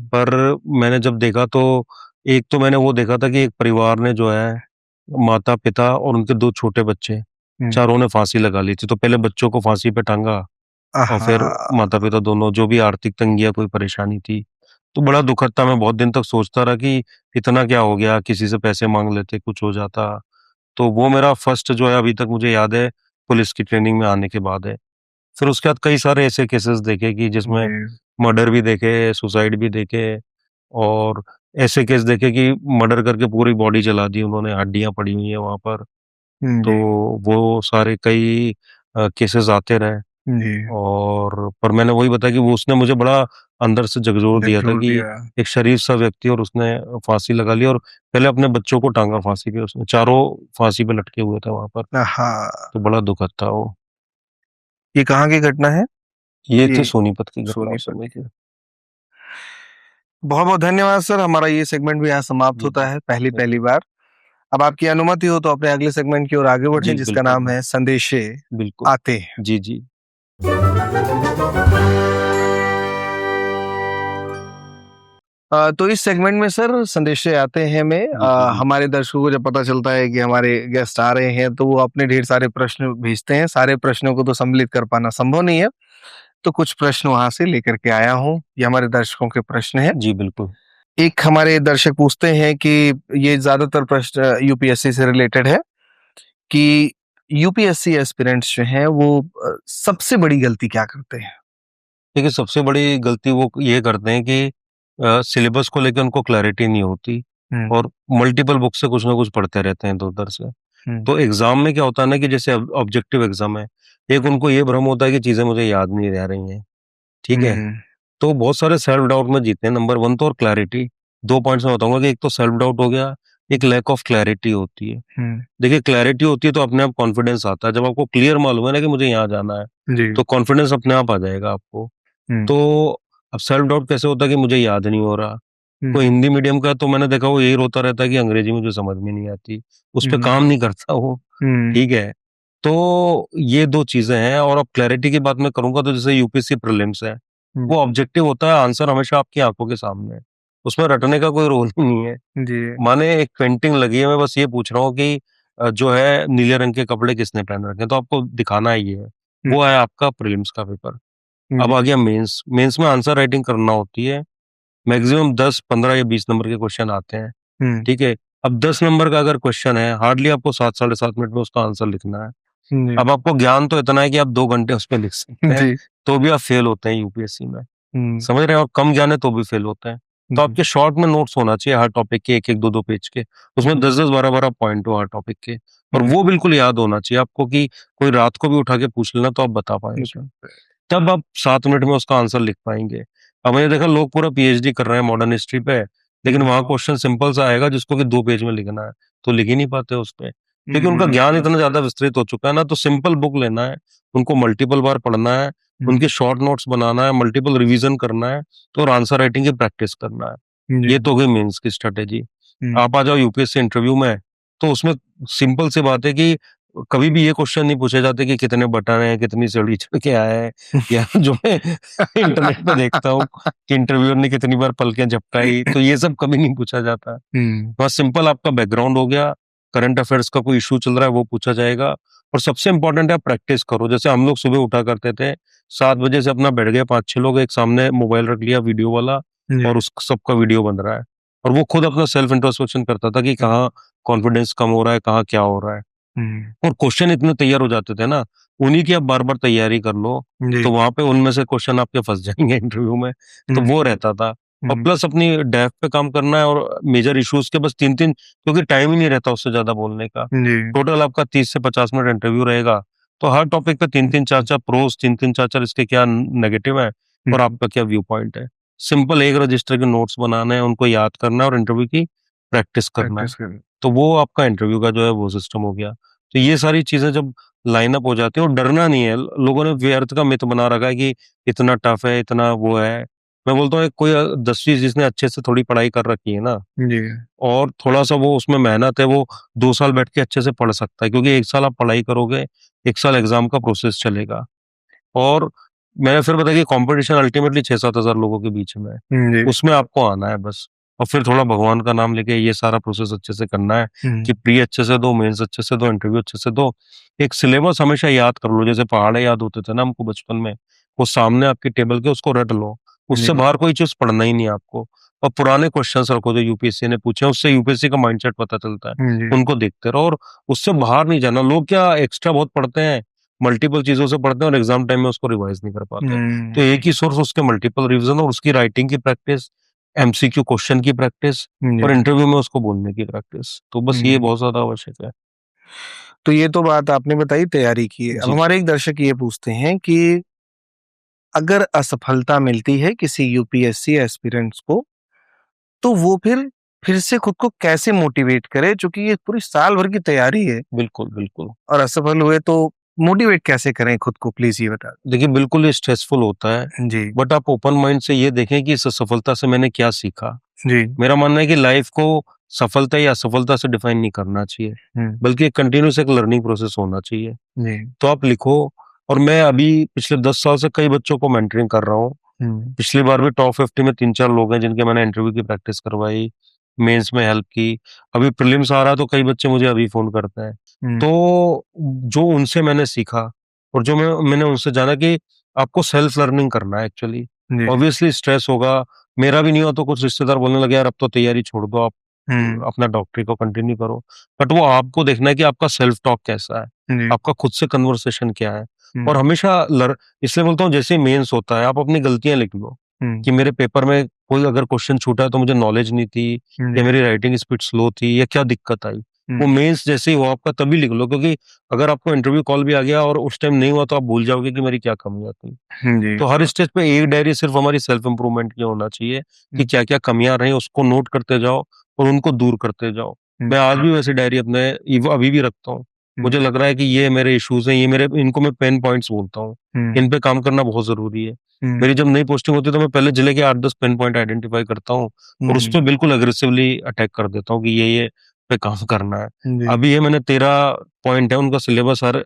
[SPEAKER 1] पर मैंने जब देखा तो एक तो मैंने वो देखा था कि एक परिवार ने जो है, माता पिता और उनके 2 छोटे बच्चे, चारों ने फांसी लगा ली थी। तो पहले बच्चों को फांसी पे टांगा और फिर
[SPEAKER 2] आहा।
[SPEAKER 1] माता पिता दोनों, जो भी आर्थिक तंगी या कोई परेशानी थी। तो बड़ा दुखद था। मैं बहुत दिन तक सोचता रहा कि इतना क्या हो गया, किसी से पैसे मांग लेते, कुछ हो जाता। तो वो मेरा फर्स्ट जो है, अभी तक मुझे याद है, पुलिस की ट्रेनिंग में आने के बाद है। फिर उसके बाद कई सारे ऐसे केसेस देखे कि जिसमें मर्डर भी देखे, सुसाइड भी देखे, और ऐसे केस देखे कि मर्डर करके पूरी बॉडी जला दी उन्होंने, हड्डियां पड़ी हुई है वहां पर। तो
[SPEAKER 2] जी
[SPEAKER 1] वो सारे कई केसेस आते रहे।
[SPEAKER 2] जी।
[SPEAKER 1] और पर मैंने वही बताया कि वो, उसने मुझे बड़ा अंदर से झकझोर दिया था
[SPEAKER 2] जोर
[SPEAKER 1] कि
[SPEAKER 2] दिया।
[SPEAKER 1] एक शरीफ सा व्यक्ति, और उसने फांसी लगा ली, और पहले अपने बच्चों को टांगा फांसी पे, उसने चारों फांसी पे लटके हुए थे वहां पर।
[SPEAKER 2] आहा।
[SPEAKER 1] तो बड़ा दुखद था वो।
[SPEAKER 2] ये कहाँ की घटना है?
[SPEAKER 1] ये
[SPEAKER 2] ये
[SPEAKER 1] थी सोनीपत की घटना उस
[SPEAKER 2] सोनीपत
[SPEAKER 1] समय
[SPEAKER 2] की।
[SPEAKER 1] की।
[SPEAKER 2] बहुत बहुत धन्यवाद सर, हमारा ये सेगमेंट भी यहाँ समाप्त
[SPEAKER 1] जी
[SPEAKER 2] होता
[SPEAKER 1] जी।
[SPEAKER 2] है पहली बार। अब आपकी अनुमति हो तो अपने अगले सेगमेंट की ओर आगे बढ़ें,
[SPEAKER 1] जी
[SPEAKER 2] जिसका
[SPEAKER 1] बिल्कुल।
[SPEAKER 2] नाम है संदेशे
[SPEAKER 1] बिल्कुल।
[SPEAKER 2] आते हैं।
[SPEAKER 1] जी जी।
[SPEAKER 2] तो इस सेगमेंट में सर, संदेशे आते हैं में
[SPEAKER 1] जी जी बिल्कुल।
[SPEAKER 2] हमारे दर्शकों को जब पता चलता है कि हमारे गेस्ट आ रहे हैं, तो वो अपने ढेर सारे प्रश्न भेजते हैं। सारे प्रश्नों को तो सम्मिलित कर पाना संभव नहीं है, तो कुछ प्रश्न वहां से लेकर के आया हूँ। ये हमारे दर्शकों के प्रश्न हैं।
[SPEAKER 1] जी बिल्कुल।
[SPEAKER 2] एक हमारे दर्शक पूछते हैं कि, ये ज्यादातर प्रश्न यूपीएससी से रिलेटेड है, कि यूपीएससी एस्पिरेंट्स जो हैं वो सबसे बड़ी गलती क्या करते हैं?
[SPEAKER 1] देखिए, सबसे बड़ी गलती वो ये करते हैं कि सिलेबस को लेकर उनको क्लैरिटी नहीं होती,
[SPEAKER 2] हम्म
[SPEAKER 1] और मल्टीपल बुक से कुछ ना कुछ पढ़ते रहते हैं इधर उधर से।
[SPEAKER 2] हम्म
[SPEAKER 1] तो एग्जाम में क्या होता है ना, कि जैसे ऑब्जेक्टिव एग्जाम है, एक उनको ये भ्रम होता है कि चीजें मुझे याद नहीं रह रही हैं। ठीक है।
[SPEAKER 2] हम्म
[SPEAKER 1] तो बहुत सारे सेल्फ डाउट में जीते हैं। नंबर 1 तो, और क्लैरिटी। 2 पॉइंट्स में बताऊंगा कि एक तो सेल्फ डाउट हो गया, एक लैक ऑफ क्लैरिटी होती है।
[SPEAKER 2] हम्म।
[SPEAKER 1] देखिए, क्लैरिटी होती है तो अपने आप कॉन्फिडेंस आता है। जब आपको क्लियर मालूम है ना कि मुझे यहाँ जाना है,
[SPEAKER 2] जी।
[SPEAKER 1] तो कॉन्फिडेंस अपने आप आ जाएगा आपको।
[SPEAKER 2] हम्म
[SPEAKER 1] तो अब सेल्फ डाउट कैसे होता है कि मुझे याद नहीं हो रहा। कोई
[SPEAKER 2] हम्म
[SPEAKER 1] हिंदी मीडियम का, तो मैंने देखा वो यही रोता रहता है कि अंग्रेजी मुझे समझ में नहीं आती, उस पर
[SPEAKER 2] हम्म
[SPEAKER 1] काम नहीं करता वो।
[SPEAKER 2] हम्म
[SPEAKER 1] ठीक है। तो ये 2 चीजें हैं। और अब क्लैरिटी की बात मैं करूंगा, तो जैसे यूपीएससी प्रीलिम्स है,
[SPEAKER 2] हम्म।
[SPEAKER 1] वो ऑब्जेक्टिव होता है, आंसर हमेशा आपकी आंखों के सामने है, उसमें रटने का कोई रोल ही नहीं है।
[SPEAKER 2] जी।
[SPEAKER 1] माने एक पेंटिंग लगी है, मैं बस ये पूछ रहा हूँ कि जो है, नीले रंग के कपड़े किसने पहन रखे हैं, तो आपको दिखाना ही है। वो है आपका प्रीलिम्स का पेपर। अब आ
[SPEAKER 2] जी।
[SPEAKER 1] गया मेंस। मेंस में आंसर राइटिंग करना होती है। मैक्सिमम 10, 15 या 20 नंबर के क्वेश्चन आते हैं।
[SPEAKER 2] हम्म
[SPEAKER 1] ठीक है। अब 10 नंबर का अगर क्वेश्चन है, हार्डली आपको 7 साढ़े 7 मिनट में उसका आंसर लिखना है।
[SPEAKER 2] जी
[SPEAKER 1] अब आपको ज्ञान तो इतना है कि आप 2 घंटे उस पर लिख सकते हैं,
[SPEAKER 2] जी।
[SPEAKER 1] तो भी आप फेल होते हैं यूपीएससी में।
[SPEAKER 2] हम्म
[SPEAKER 1] समझ रहे हैं? और कम ज्ञान है तो भी फेल होते हैं। तो
[SPEAKER 2] जी।
[SPEAKER 1] आपके शॉर्ट में नोट्स होना चाहिए हर टॉपिक के, 1-1 2-2 पेज के। उसमें 10-10 12-12 पॉइंट हो हर टॉपिक के। और
[SPEAKER 2] हम्म
[SPEAKER 1] वो बिल्कुल याद होना चाहिए आपको, कि कोई रात को भी उठा के पूछ लेना तो आप बता पाए उसमें। तब आप 7 मिनट में उसका आंसर लिख पाएंगे। अब मैंने देखा लोग पूरा पीएचडी कर रहे हैं मॉडर्न हिस्ट्री पे, लेकिन वहां क्वेश्चन सिंपल सा आएगा जिसको कि 2 पेज में लिखना है, तो लिख ही नहीं पाते उस पे, क्योंकि उनका ज्ञान इतना ज्यादा विस्तृत हो चुका है ना। तो सिंपल बुक लेना है, उनको मल्टीपल बार पढ़ना है, उनके शॉर्ट नोट्स बनाना है, मल्टीपल रिवीजन करना है, तो और आंसर राइटिंग की प्रैक्टिस करना है।
[SPEAKER 2] जी।
[SPEAKER 1] ये तो हो गई मेंस की स्ट्रेटेजी।
[SPEAKER 2] हम्म
[SPEAKER 1] आप आ जाओ यूपीएससी इंटरव्यू में, तो उसमें सिंपल सी बात है कि कभी भी ये क्वेश्चन नहीं पूछे जाते कि कितने बटन है, कितनी सीढ़ी चढ़ के आया है, या जो मैं इंटरनेट पे देखता हूँ कि इंटरव्यूअर ने कितनी बार पलकें झपकाई, तो ये सब कभी नहीं पूछा जाता। बस सिंपल आपका बैकग्राउंड हो गया, करंट अफेयर्स का कोई इशू चल रहा है वो पूछा जाएगा। और सबसे इंपॉर्टेंट है, प्रैक्टिस करो। जैसे हम लोग सुबह उठा करते थे, 7 बजे से अपना बैठ गए 5-6 लोग, एक सामने मोबाइल रख लिया वीडियो वाला,
[SPEAKER 2] जी।
[SPEAKER 1] और उस सबका वीडियो बन रहा है, और वो खुद अपना सेल्फ इंट्रोस्पेक्शन करता था कि कहाँ कॉन्फिडेंस कम हो रहा है, कहाँ क्या हो रहा है। और क्वेश्चन इतने तैयार हो जाते थे ना, उन्हीं की आप बार बार तैयारी कर लो,
[SPEAKER 2] जी।
[SPEAKER 1] तो वहां पे उनमें से क्वेश्चन आपके फंस जाएंगे इंटरव्यू में। तो वो रहता था। और प्लस अपनी डेफ पे काम करना है और मेजर इश्यूज के बस 3-3, क्योंकि टाइम ही नहीं रहता उससे ज्यादा बोलने का। टोटल आपका 30 से 50 मिनट इंटरव्यू रहेगा, तो हर टॉपिक पे 3-3 4-4 प्रोस, 3-3 4-4 इसके क्या नेगेटिव है और आपका क्या व्यू पॉइंट है। सिंपल एक रजिस्टर के नोट्स बनाने हैं, उनको याद करना है और इंटरव्यू की प्रैक्टिस करना है। तो वो आपका इंटरव्यू का जो है वो सिस्टम हो गया। तो ये सारी चीजें जब लाइन अप हो जाती है, और डरना नहीं है। लोगों ने व्यर्थ का मिथ बना रखा है कि इतना टफ है, इतना वो है। मैं बोलता हूँ कोई 10वीं जिसने अच्छे से थोड़ी पढ़ाई कर रखी है ना,
[SPEAKER 2] जी
[SPEAKER 1] और थोड़ा सा वो उसमें मेहनत है, वो 2 साल बैठ के अच्छे से पढ़ सकता है, क्योंकि 1 साल आप पढ़ाई करोगे, 1 साल एग्जाम का प्रोसेस चलेगा। और मैंने फिर बताया कि कंपटीशन अल्टीमेटली 6-7 हजार लोगों के बीच में है,
[SPEAKER 2] जी
[SPEAKER 1] उसमें आपको आना है बस। और फिर थोड़ा भगवान का नाम लेके ये सारा प्रोसेस अच्छे से करना है कि प्री अच्छे से दो, मेंस अच्छे से दो, इंटरव्यू अच्छे से दो। एक सिलेबस हमेशा याद कर लो, जैसे पहाड़े याद होते थे ना हमको बचपन में, वो सामने आपके टेबल के उसको रट लो, उससे बाहर कोई चीज पढ़ना ही नहीं है आपको। और पुराने क्वेश्चंस रखो जो यूपीएससी ने पूछे हैं, उससे यूपीएससी का माइंडसेट पता चलता है, उनको देखते रहो और उससे बाहर नहीं जाना। लोग क्या एक्स्ट्रा बहुत पढ़ते हैं, मल्टीपल चीजों से पढ़ते हैं और एग्जाम टाइम में उसको रिवाइज नहीं कर पाते। तो एक ही सोर्स, उसके मल्टीपल रिवीजन और उसकी राइटिंग की प्रैक्टिस, एमसीक्यू क्वेश्चन की प्रैक्टिस और इंटरव्यू में उसको बोलने की प्रैक्टिस। तो बस ये बहुत ज्यादा आवश्यक है।
[SPEAKER 2] तो ये तो बात आपने बताई तैयारी की है। अब
[SPEAKER 1] जी।
[SPEAKER 2] हमारे एक दर्शक ये पूछते हैं कि अगर असफलता मिलती है किसी यूपीएससी एस्पिरेंट्स को, तो वो फिर से खुद को कैसे मोटिवेट करे, क्योंकि ये पूरी साल भर की तैयारी है
[SPEAKER 1] बिल्कुल बिल्कुल।
[SPEAKER 2] और असफल हुए तो मोटिवेट कैसे करें खुद को, प्लीज ये बता
[SPEAKER 1] देखिए बिल्कुल ये स्ट्रेसफुल होता है,
[SPEAKER 2] दें। जी
[SPEAKER 1] बट आप ओपन माइंड से ये देखें कि इस सफलता से मैंने क्या सीखा।
[SPEAKER 2] जी
[SPEAKER 1] मेरा मानना है कि लाइफ को सफलता या असफलता से डिफाइन नहीं करना चाहिए, बल्कि एक कंटिन्यूस एक लर्निंग प्रोसेस होना चाहिए।
[SPEAKER 2] जी
[SPEAKER 1] तो आप लिखो। और मैं अभी पिछले 10 साल से कई बच्चों को मेंटरिंग कर रहा हूँ। पिछली बार भी टॉप 50 में 3-4 लोग हैं जिनके मैंने इंटरव्यू की प्रैक्टिस करवाई, मेंस में हेल्प की। अभी प्रीलिम्स आ रहा है तो कई बच्चे मुझे अभी फोन करते हैं। तो जो उनसे मैंने सीखा और जो मैंने उनसे जाना कि आपको सेल्फ लर्निंग करना है एक्चुअली। ऑब्वियसली स्ट्रेस होगा, मेरा भी नहीं हुआ तो कुछ रिश्तेदार बोलने लगे यार अब तो तैयारी छोड़ दो, आप अपना डॉक्टरी को कंटिन्यू करो। बट वो आपको देखना है कि आपका सेल्फ टॉक कैसा है, आपका खुद से कन्वर्सेशन क्या है। और हमेशा इसलिए बोलता हूँ जैसे मेंस होता है, आप अपनी गलतियां लिख लो कि मेरे पेपर में कोई अगर क्वेश्चन छूटा है तो मुझे नॉलेज नहीं थी, या मेरी राइटिंग स्पीड स्लो थी, या क्या दिक्कत आई। वो मेंस जैसे ही हो आपका तभी लिख लो, क्योंकि अगर आपको इंटरव्यू कॉल भी आ गया और उस टाइम नहीं हुआ तो आप भूल जाओगे कि मेरी क्या कमियां थी। तो हर स्टेज पे एक डायरी सिर्फ हमारी सेल्फ इंप्रूवमेंट की होना चाहिए कि क्या क्या कमियां रही उसको नोट करते जाओ और उनको दूर करते जाओ। मैं आज भी वैसी डायरी अपने अभी भी रखता हूँ। मुझे लग रहा है कि ये मेरे इश्यूज हैं, ये मेरे, इनको मैं पेन पॉइंट्स बोलता हूँ, इन पे काम करना बहुत जरूरी है। मेरी जब नई पोस्टिंग होती है तो मैं पहले जिले के 8-10 पेन पॉइंट आइडेंटिफाई करता हूँ और उस पर बिल्कुल अग्रेसिवली अटैक कर देता हूँ कि ये पे काम करना है। अभी ये मैंने 13 पॉइंट है, उनका सिलेबस हर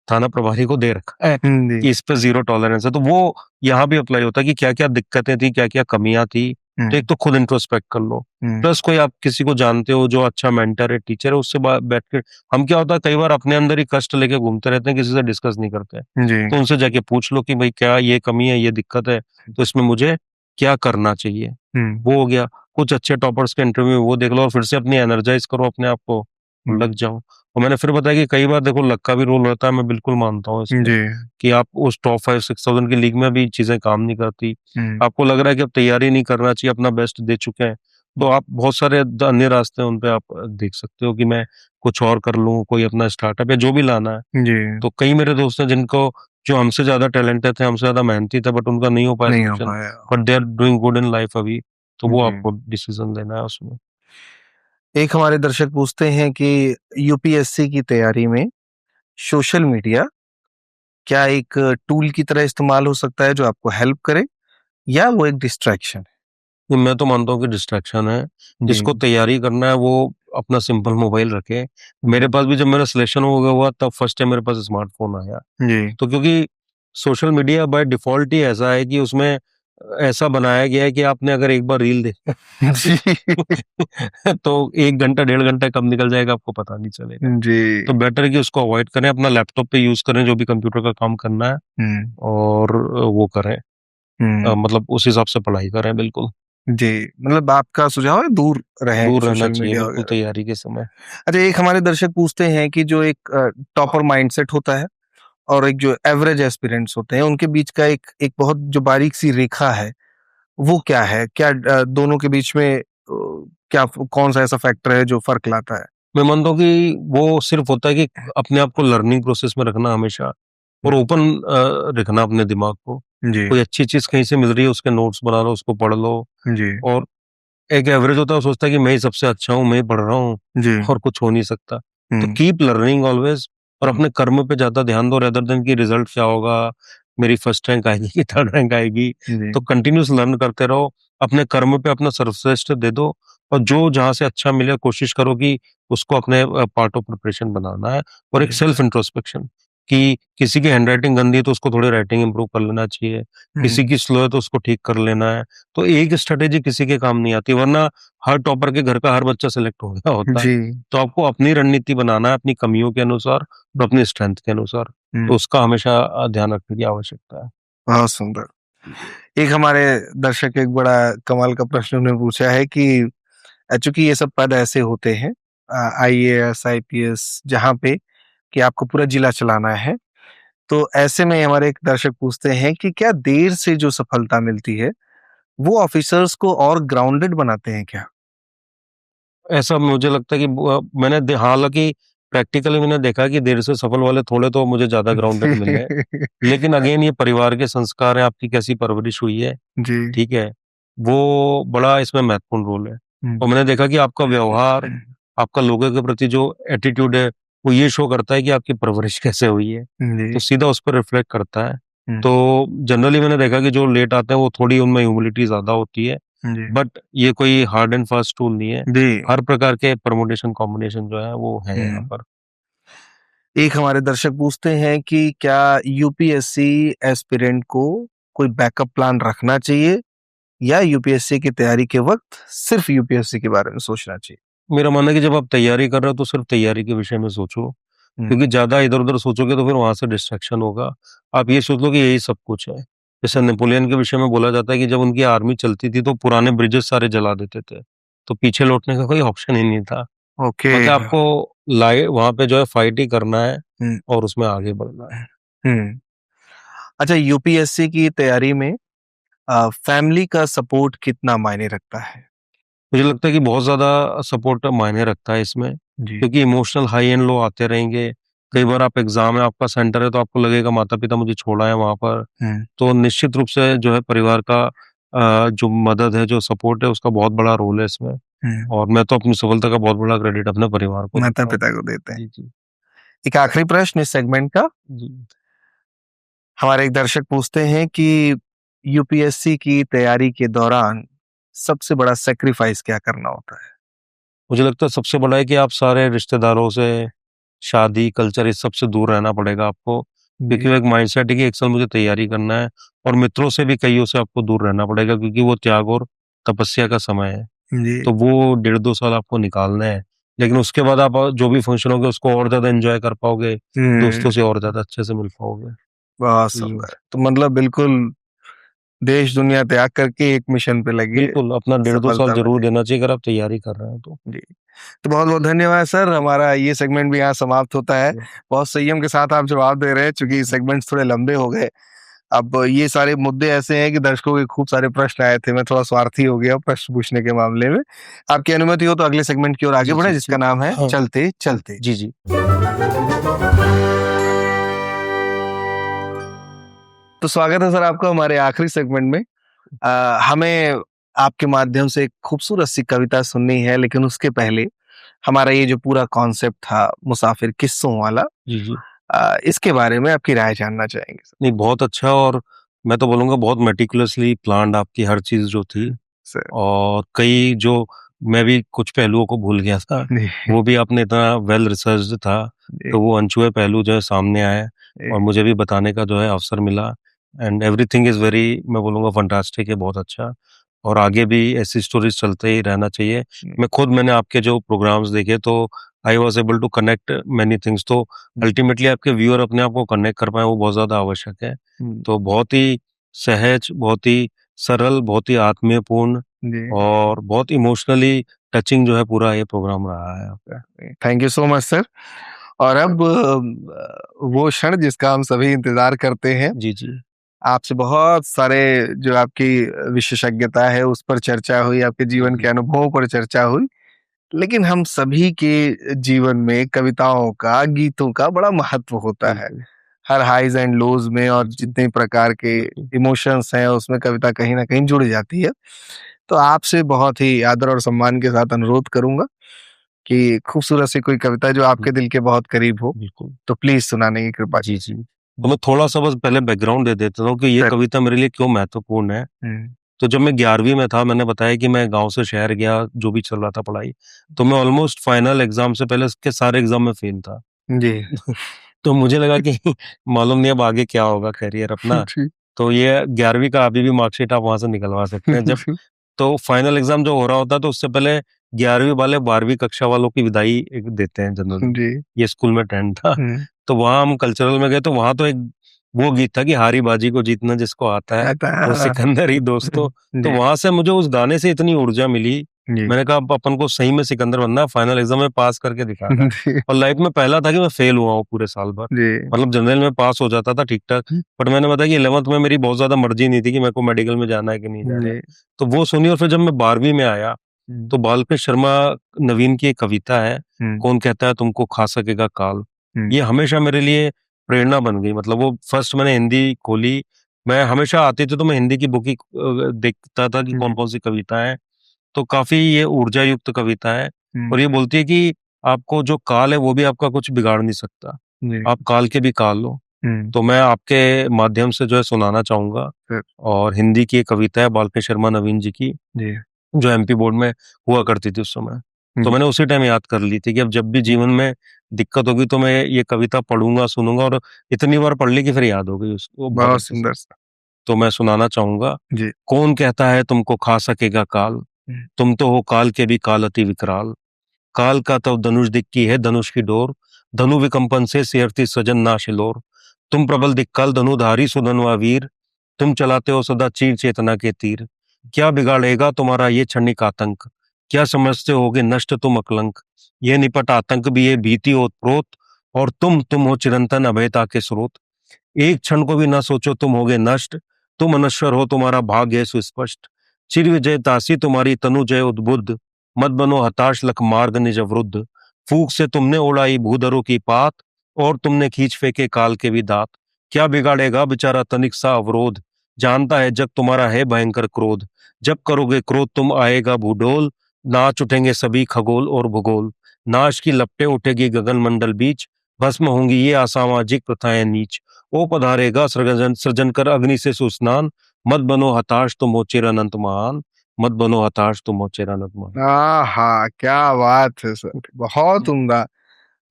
[SPEAKER 1] थाना प्रभारी को दे रखा है कि इस पे 0 टॉलरेंस है। तो वो यहाँ भी अप्लाई होता है कि क्या क्या दिक्कतें थी, क्या क्या कमियां थी। तो एक तो खुद इंट्रोस्पेक्ट कर लो, प्लस कोई आप किसी को जानते हो जो अच्छा मेंटर है, टीचर है, उससे बैठ के। हम क्या होता है कई बार अपने अंदर ही कष्ट लेके घूमते रहते हैं, किसी से डिस्कस नहीं करते। तो उनसे जाके पूछ लो कि भाई क्या ये कमी है, ये दिक्कत है, तो इसमें मुझे क्या करना चाहिए। वो हो गया। कुछ अच्छे टॉपर्स के इंटरव्यू वो देख लो और फिर से अपनी एनर्जाइज करो अपने आप को, लग जाओ। और मैंने फिर बताया कि कई बार देखो लक का भी रोल रहता है, मैं बिल्कुल मानता हूँ इसमें कि आप उस टॉप 5-6,000 की लीग में भी चीजें काम नहीं करती। आपको लग रहा है कि अब तैयारी नहीं करना चाहिए, अपना बेस्ट दे चुके हैं, तो आप बहुत सारे अन्य रास्ते हैं, उन पे आप देख सकते हो कि मैं कुछ और कर लूँ, कोई अपना स्टार्टअप या जो भी लाना है। तो कई मेरे दोस्त हैं जिनको, जो हमसे ज्यादा टैलेंटेड थे, हमसे ज्यादा मेहनती थे, बट उनका नहीं हो पाया selection, but they are doing good in life अभी। तो वो आपको डिसीजन लेना है उसमें।
[SPEAKER 2] एक हमारे दर्शक पूछते हैं कि यूपीएससी की तैयारी में सोशल मीडिया क्या एक टूल की तरह इस्तेमाल हो सकता है जो आपको हेल्प करे, या वो एक डिस्ट्रैक्शन है?
[SPEAKER 1] मैं तो मानता हूँ कि डिस्ट्रैक्शन है। जिसको तैयारी करना है वो अपना सिंपल मोबाइल रखे। मेरे पास भी जब मेरा सिलेक्शन हो गया हुआ तब फर्स्ट टाइम मेरे पास स्मार्टफोन आया। तो क्योंकि सोशल मीडिया बाय डिफॉल्ट ही ऐसा है कि उसमें ऐसा बनाया गया है कि आपने अगर एक बार रील देखा तो 1 घंटा 1.5 घंटा कब निकल जाएगा आपको पता नहीं चलेगा। तो बेटर कि उसको अवॉइड करें, अपना लैपटॉप पे यूज करें जो भी कंप्यूटर का काम करना है, और वो करें, मतलब उस हिसाब से पढ़ाई करें। बिल्कुल
[SPEAKER 2] जी, मतलब आपका सुझाव है दूर रहें
[SPEAKER 1] दूर रहना
[SPEAKER 2] सोशल
[SPEAKER 1] चाहिए
[SPEAKER 2] मीडिया
[SPEAKER 1] बिल्कुल
[SPEAKER 2] वगैरह।
[SPEAKER 1] तैयारी के समय।
[SPEAKER 2] अच्छा, एक हमारे दर्शक पूछते हैं कि जो एक टॉपर माइंडसेट होता है और एक जो एवरेज एस्पिरेंट्स होते हैं, उनके बीच का एक एक बहुत जो बारीक सी रेखा है, वो क्या है? क्या दोनों के बीच में क्या कौन सा ऐसा फैक्टर है जो फर्क लाता है?
[SPEAKER 1] मैं मानता हूँ कि वो सिर्फ होता है कि अपने आप को लर्निंग प्रोसेस में रखना हमेशा, और ओपन रखना अपने दिमाग को।
[SPEAKER 2] जी
[SPEAKER 1] कोई अच्छी चीज कहीं से मिल रही है, उसके नोट्स बना लो, उसको पढ़ लो।
[SPEAKER 2] जी
[SPEAKER 1] और एक एवरेज होता है, वो सोचता है कि मैं ही सबसे अच्छा हूँ, मैं ही पढ़ रहा हूँ
[SPEAKER 2] जी
[SPEAKER 1] और कुछ हो नहीं सकता। तो
[SPEAKER 2] हम्म,
[SPEAKER 1] कीप लर्निंग ऑलवेज, और अपने कर्म पे ज्यादा ध्यान दो रेदर देन कि रिजल्ट क्या होगा, मेरी फर्स्ट रैंक आएगी कि थर्ड रैंक आएगी।
[SPEAKER 2] जी
[SPEAKER 1] तो कंटिन्यूस लर्न करते रहो, अपने कर्म पे अपना सर्वश्रेष्ठ दे दो, और जो जहाँ से अच्छा मिले कोशिश करो कि उसको अपने पार्ट ऑफ प्रिपरेशन बनाना है। और एक
[SPEAKER 2] जी
[SPEAKER 1] सेल्फ इंट्रोस्पेक्शन, कि किसी की हैंडराइटिंग गंदी है तो उसको थोड़ी राइटिंग इंप्रूव कर लेना चाहिए, किसी की स्लो है तो उसको ठीक कर लेना है। तो एक स्ट्रेटेजी किसी के काम नहीं आती, वरना हर टॉपर के घर का हर बच्चा सेलेक्ट हो गया होता है।
[SPEAKER 2] जी
[SPEAKER 1] तो आपको अपनी रणनीति बनाना है, अपनी कमियों के अनुसार और अपनी स्ट्रेंथ के अनुसार। तो
[SPEAKER 2] हम्म,
[SPEAKER 1] उसका हमेशा ध्यान रखने की आवश्यकता है।
[SPEAKER 2] बहुत सुंदर। एक हमारे दर्शक एक बड़ा कमाल का प्रश्न उन्होंने पूछा है कि चूंकि ये सब पद ऐसे होते हैं, आईएएस आईपीएस, जहाँ पे कि आपको पूरा जिला चलाना है, तो ऐसे में हमारे एक दर्शक पूछते हैं कि क्या देर से जो सफलता मिलती है वो ऑफिसर्स को और ग्राउंडेड बनाते हैं क्या?
[SPEAKER 1] ऐसा मुझे लगता है कि हालांकि प्रैक्टिकली मैंने देखा कि देर से सफल वाले थोड़े तो मुझे ज्यादा ग्राउंडेड मिले। लेकिन अगेन ये परिवार के संस्कार है, आपकी कैसी परवरिश हुई है,
[SPEAKER 2] जी
[SPEAKER 1] ठीक है, वो बड़ा इसमें महत्वपूर्ण रोल है।
[SPEAKER 2] हम्म,
[SPEAKER 1] और मैंने देखा कि आपका व्यवहार, आपका लोगों के प्रति जो एटीट्यूड है, वो ये शो करता है कि आपकी परवरिश कैसे हुई है।
[SPEAKER 2] जी
[SPEAKER 1] तो सीधा उस पर रिफ्लेक्ट करता है।
[SPEAKER 2] हम्म,
[SPEAKER 1] तो जनरली मैंने देखा कि जो लेट आते हैं वो थोड़ी उनमें ह्यूमिलिटी ज्यादा होती है।
[SPEAKER 2] जी
[SPEAKER 1] बट ये कोई हार्ड एंड फास्ट टूल नहीं है।
[SPEAKER 2] जी
[SPEAKER 1] हर प्रकार के परमुटेशन कॉम्बिनेशन जो है वो है यहाँ
[SPEAKER 2] हम्म।
[SPEAKER 1] पर।
[SPEAKER 2] एक हमारे दर्शक पूछते हैं कि क्या यूपीएससी एस्पिरेंट को कोई बैकअप प्लान रखना चाहिए या यूपीएससी की तैयारी के वक्त सिर्फ यूपीएससी के बारे में सोचना चाहिए?
[SPEAKER 1] मेरा मानना है कि जब आप तैयारी कर रहे हो तो सिर्फ तैयारी के विषय में सोचो,
[SPEAKER 2] हम्म,
[SPEAKER 1] क्योंकि ज्यादा इधर उधर सोचोगे तो फिर वहां से डिस्ट्रैक्शन होगा। आप ये सोच लो कि यही सब कुछ है। जैसे नेपोलियन के विषय में बोला जाता है कि जब उनकी आर्मी चलती थी तो पुराने ब्रिजेस सारे जला देते थे, तो पीछे लौटने का कोई ऑप्शन ही नहीं था।
[SPEAKER 2] ओके
[SPEAKER 1] मतलब आपको लाइव वहां पे जो है फाइट ही करना है
[SPEAKER 2] हम्म
[SPEAKER 1] और उसमें आगे बढ़ना है।
[SPEAKER 2] हम्म। अच्छा, यूपीएससी की तैयारी में फैमिली का सपोर्ट कितना मायने रखता है?
[SPEAKER 1] मुझे लगता है कि बहुत ज़्यादा सपोर्ट मायने रखता है इसमें,
[SPEAKER 2] जी
[SPEAKER 1] क्योंकि इमोशनल हाई एंड लो आते रहेंगे। कई बार आप एग्ज़ाम है, आपका सेंटर है, तो आपको लगेगा माता-पिता मुझे छोड़ आए वहाँ पर।
[SPEAKER 2] हम्म
[SPEAKER 1] तो निश्चित रूप से जो है परिवार का जो मदद है, जो सपोर्ट है, उसका बहुत बड़ा रोल है इसमें।
[SPEAKER 2] हम्म।
[SPEAKER 1] और मैं तो अपनी सफलता का बहुत बड़ा क्रेडिट अपने परिवार को
[SPEAKER 2] माता
[SPEAKER 1] देता हूँ।
[SPEAKER 2] पिता को देते हैं।
[SPEAKER 1] जी, जी।
[SPEAKER 2] एक आखिरी प्रश्न इस सेगमेंट का।
[SPEAKER 1] जी।
[SPEAKER 2] हमारे एक दर्शक पूछते हैं कि यूपीएससी की तैयारी के दौरान सबसे बड़ा सेक्रीफाइस क्या करना होता है?
[SPEAKER 1] मुझे लगता है सबसे बड़ा है कि आप सारे रिश्तेदारों से, शादी, कल्चर, इस सब से दूर रहना पड़ेगा आपको। क्योंकि
[SPEAKER 2] जी
[SPEAKER 1] वो एक माइंडसेट है कि एक साल मुझे तैयारी करना है, और मित्रों से भी कइयों से आपको दूर रहना पड़ेगा, क्योंकि वो त्याग और तपस्या का समय है।
[SPEAKER 2] जी
[SPEAKER 1] तो वो 1.5-2 साल आपको निकालने हैं। लेकिन उसके बाद आप जो भी फंक्शन होंगे उसको और ज़्यादा एन्जॉय कर पाओगे, दोस्तों से और ज़्यादा अच्छे से मिल पाओगे।
[SPEAKER 2] बहुत
[SPEAKER 1] जी।
[SPEAKER 2] सुंदर। तो मतलब बिल्कुल देश दुनिया त्याग करके एक मिशन पे लगे,
[SPEAKER 1] बिल्कुल, अपना 1.5-2 साल
[SPEAKER 2] सफलता
[SPEAKER 1] ज़रूर
[SPEAKER 2] मिले।
[SPEAKER 1] देना चाहिए अगर आप तैयारी कर रहे हैं तो।
[SPEAKER 2] जी। तो बहुत-बहुत धन्यवाद सर, हमारा ये सेगमेंट भी यहाँ समाप्त होता है। बहुत संयम के साथ आप जवाब दे रहे हैं, चूँकि सेगमेंट्स थोड़े लंबे हो गए। अब ये सारे मुद्दे ऐसे हैं कि दर्शकों के खूब सारे प्रश्न आए थे, मैं थोड़ा स्वार्थी हो गया प्रश्न पूछने के मामले में। आपकी अनुमति हो तो अगले सेगमेंट की ओर आगे
[SPEAKER 1] जी,
[SPEAKER 2] बढ़ें,
[SPEAKER 1] जी,
[SPEAKER 2] जिसका
[SPEAKER 1] जी।
[SPEAKER 2] नाम है
[SPEAKER 1] हाँ।
[SPEAKER 2] चलते चलते।
[SPEAKER 1] जी, जी।
[SPEAKER 2] तो स्वागत है सर आपका हमारे आखिरी सेगमेंट में। हमें आपके माध्यम से एक खूबसूरत सी कविता सुननी है, लेकिन उसके पहले हमारा ये जो पूरा कॉन्सेप्ट था मुसाफिर किस्सों वाला,
[SPEAKER 1] जी, जी।
[SPEAKER 2] इसके बारे में आपकी राय जानना चाहेंगे सर।
[SPEAKER 1] नहीं, बहुत अच्छा, और मैं तो बोलूँगा बहुत मेटिकुलसली प्लान्ड आपकी हर चीज़ जो थी।
[SPEAKER 2] सर
[SPEAKER 1] और कई जो मैं भी कुछ पहलुओं को भूल गया था,
[SPEAKER 2] जी
[SPEAKER 1] वो भी आपने इतना वेल रिसर्च्ड था,
[SPEAKER 2] जी
[SPEAKER 1] तो वो अनछुए पहलू जो है सामने आए
[SPEAKER 2] जी
[SPEAKER 1] और मुझे भी बताने का जो है अवसर मिला। एंड एवरीथिंग इज़ वेरी, मैं बोलूँगा फैंटास्टिक है, बहुत अच्छा। और आगे भी ऐसी स्टोरीज़ चलते ही रहना चाहिए। मैंने आपके जो प्रोग्राम्स देखे तो I was able to connect many things. तो अल्टीमेटली आपके व्यूअर अपने आप को कनेक्ट कर पाएँ, वो बहुत ज़्यादा आवश्यक है।
[SPEAKER 2] जी
[SPEAKER 1] तो बहुत ही सहज, बहुत ही सरल, बहुत ही आत्मीयपूर्ण
[SPEAKER 2] जी
[SPEAKER 1] और बहुत इमोशनली टचिंग जो है पूरा ये प्रोग्राम रहा है आपका।
[SPEAKER 2] Thank you so much sir. और अब वो क्षण जिसका हम सभी इंतजार करते हैं,
[SPEAKER 1] जी, जी।
[SPEAKER 2] आपसे बहुत सारे जो आपकी विशेषज्ञता है उस पर चर्चा हुई, आपके जीवन के अनुभवों पर चर्चा हुई, लेकिन हम सभी के जीवन में कविताओं का, गीतों का बड़ा महत्व होता है।
[SPEAKER 1] बिल्कुल,
[SPEAKER 2] हर हाइज एंड लोज में और जितने प्रकार के
[SPEAKER 1] बिल्कुल।
[SPEAKER 2] इमोशंस हैं उसमें कविता कहीं ना कहीं जुड़ जाती है। तो आपसे बहुत ही आदर और सम्मान के साथ अनुरोध करूंगा कि खूबसूरत सी कोई कविता जो आपके दिल के बहुत करीब हो
[SPEAKER 1] बिल्कुल।
[SPEAKER 2] तो प्लीज सुनाने की कृपा
[SPEAKER 1] जी,
[SPEAKER 2] कीजिए।
[SPEAKER 1] जी। तो मैं थोड़ा-सा बस पहले बैकग्राउंड दे देता हूँ कि ये
[SPEAKER 2] सर।
[SPEAKER 1] कविता मेरे लिए क्यों महत्वपूर्ण है। तो जब मैं 11वीं में था, मैंने बताया कि मैं गाँव से शहर गया, जो भी चल रहा था पढ़ाई, तो मैं ऑलमोस्ट फाइनल एग्ज़ाम से पहले के सारे एग्ज़ाम में फ़ेल था।
[SPEAKER 2] जी।
[SPEAKER 1] तो मुझे लगा कि मालूम नहीं अब आगे क्या होगा करियर अपना।
[SPEAKER 2] जी।
[SPEAKER 1] तो ये 11वीं का अभी भी मार्कशीट आप वहाँ से निकलवा सकते हैं। जब तो फाइनल एग्ज़ाम जो हो रहा होता है, तो उससे पहले 11वीं वाले 12वीं कक्षा वालों की विदाई एक देते हैं जनरली।
[SPEAKER 2] जी।
[SPEAKER 1] ये स्कूल में ट्रेंड था।
[SPEAKER 2] हम्म।
[SPEAKER 1] तो वहाँ हम कल्चरल में गए, तो वहाँ तो एक वो गीत था कि हारी बाजी को जीतना जिसको आता है,
[SPEAKER 2] आता
[SPEAKER 1] वो
[SPEAKER 2] है।
[SPEAKER 1] सिकंदर ही दोस्तों। तो
[SPEAKER 2] जी।
[SPEAKER 1] वहाँ से मुझे उस गाने से इतनी ऊर्जा मिली,
[SPEAKER 2] जी।
[SPEAKER 1] मैंने कहा अब अपन को सही में सिकंदर बनना है, फाइनल एग्ज़ाम में पास करके दिखाना है।
[SPEAKER 2] जी।
[SPEAKER 1] और लाइफ में पहला था कि मैं फेल हुआ हूँ पूरे साल भर।
[SPEAKER 2] जी।
[SPEAKER 1] मतलब जनरल में पास हो जाता था ठीक-ठाक, बट मैंने बताया कि 11th में मेरी बहुत ज़्यादा मर्ज़ी नहीं थी कि मेरे को मेडिकल में जाना है कि नहीं जाना है।
[SPEAKER 2] जी।
[SPEAKER 1] तो वो सुनी, और फिर जब मैं 12वीं में आया, तो बालकृष्ण शर्मा नवीन की एक कविता है, कौन कहता है तुमको खा सकेगा काल। ये हमेशा मेरे लिए प्रेरणा बन गई। मतलब वो फर्स्ट मैंने हिंदी खोली, मैं हमेशा आती थी तो मैं हिंदी की बुक ही देखता था कि कौन-कौन सी कविता है। तो काफ़ी ये ऊर्जा युक्त कविता है, और ये बोलती है कि आपको जो काल है वो भी आपका कुछ बिगाड़ नहीं सकता।
[SPEAKER 2] जी।
[SPEAKER 1] आप काल के भी काल हो। तो मैं आपके माध्यम से जो है सुनाना चाहूँगा,
[SPEAKER 2] सर।
[SPEAKER 1] और हिंदी की एक कविता है बालकृष्ण शर्मा नवीन जी की,
[SPEAKER 2] जी।
[SPEAKER 1] जो एमपी बोर्ड में हुआ करती थी उस समय। तो मैंने उसी टाइम याद कर ली थी कि अब जब भी जीवन में दिक्कत होगी तो मैं ये कविता पढ़ूँगा, सुनूँगा, और इतनी बार पढ़ ली कि फिर याद हो गई उसको बहुत
[SPEAKER 2] बहुत
[SPEAKER 1] अच्छे से।
[SPEAKER 2] सुंदर सा।
[SPEAKER 1] तो मैं सुनाना चाहूँगा,
[SPEAKER 2] जी।
[SPEAKER 1] कौन कहता है तुमको खा सकेगा काल, तुम तो हो काल के भी काल अति विकराल। काल का तव धनुष दिक्की है धनुष की डोर, धनु विकंपन से सियरती सजन नाशिलोर। तुम प्रबल दिक्काल धनुधारी सुधनवा वीर, तुम चलाते हो सदा चीर चेतना के तीर। क्या बिगाड़ेगा तुम्हारा ये क्षणिक आतंक, क्या समझते होगे नष्ट तुम अकलंक। ये निपट आतंक भी है भीति ओतप्रोत, और तुम हो चिरंतन अभयता के स्रोत। एक क्षण को भी न सोचो तुम होगे नष्ट, तुम अनश्वर हो तुम्हारा भाग्य है सुस्पष्ट। चिर विजय तासी तुम्हारी तनु जय उद्बुद्ध, मत बनो हताश लख मार्ग निज अवरुद्ध। फूक से तुमने उड़ाई भूधरों की पात, और तुमने खींच फेंके काल के भी दांत। क्या बिगाड़ेगा बेचारा तनिक सा अवरोध, जानता है जग तुम्हारा है भयंकर क्रोध। जब करोगे क्रोध तुम आएगा भूडोल, नाच उठेंगे सभी खगोल और भूगोल। नाश की लपटें उठेगी गगन मंडल बीच, भस्म होंगी ये असामाजिक प्रथाएं नीच। ओ पधारेगा सृजन सृजन कर अग्नि से सुस्नान, मत बनो हताश तुम हो चिरअनंत महान। मत बनो हताश तुम हो चिरअनंत महान।
[SPEAKER 2] हाँ, क्या बात है सर, बहुत उम्दा।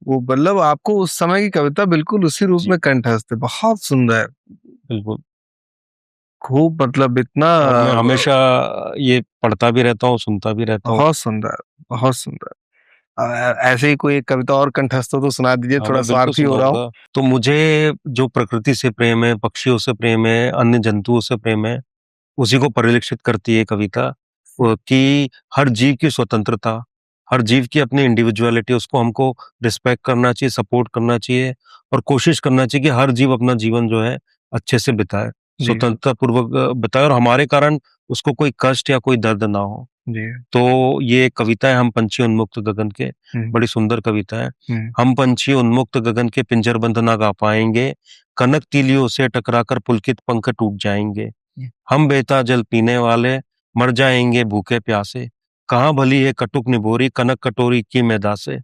[SPEAKER 2] वो मतलब आपको उस समय की कविता बिल्कुल उसी रूप
[SPEAKER 1] जी,
[SPEAKER 2] में कंठस्थ है, बहुत सुंदर,
[SPEAKER 1] बिल्कुल।
[SPEAKER 2] खूब, मतलब इतना
[SPEAKER 1] और मैं हमेशा ये पढ़ता भी रहता हूँ, सुनता भी रहता हूँ।
[SPEAKER 2] बहुत सुंदर, बहुत सुंदर। ऐसे ही कोई एक कविता और कंठस्थ हो तो सुना दीजिए,
[SPEAKER 1] हाँ,
[SPEAKER 2] थोड़ा
[SPEAKER 1] मैं बिल्कुल
[SPEAKER 2] स्वार्थी हो रहा हूँ।
[SPEAKER 1] सुनाऊँगा। तो मुझे जो प्रकृति से प्रेम है, पक्षियों से प्रेम है, अन्य जंतुओं से प्रेम है, उसी को परिलक्षित करती है कविता। कि हर जीव की स्वतंत्रता, हर जीव की अपनी इंडिविजुअलिटी, उसको हमको रिस्पेक्ट करना चाहिए, सपोर्ट करना चाहिए, और कोशिश करना चाहिए कि हर जीव अपना जीवन जो है अच्छे से बिताए,
[SPEAKER 2] जी।
[SPEAKER 1] स्वतंत्रता पूर्वक बिताए, और हमारे कारण उसको कोई कष्ट या कोई दर्द ना हो।
[SPEAKER 2] जी।
[SPEAKER 1] तो ये कविता है हम पंछी उन्मुक्त गगन के,
[SPEAKER 2] हम्म।
[SPEAKER 1] बड़ी सुंदर कविता है।
[SPEAKER 2] हम्म।
[SPEAKER 1] हम पंछी उन्मुक्त गगन के पिंजर बंद ना गा पाएंगे, कनक तीलियों से टकराकर पुलकित पंख टूट जाएंगे। हम बेता जल पीने वाले मर जाएंगे भूखे प्यासे, कहाँ भली है कटुक निभोरी कनक कटोरी की मैदा से।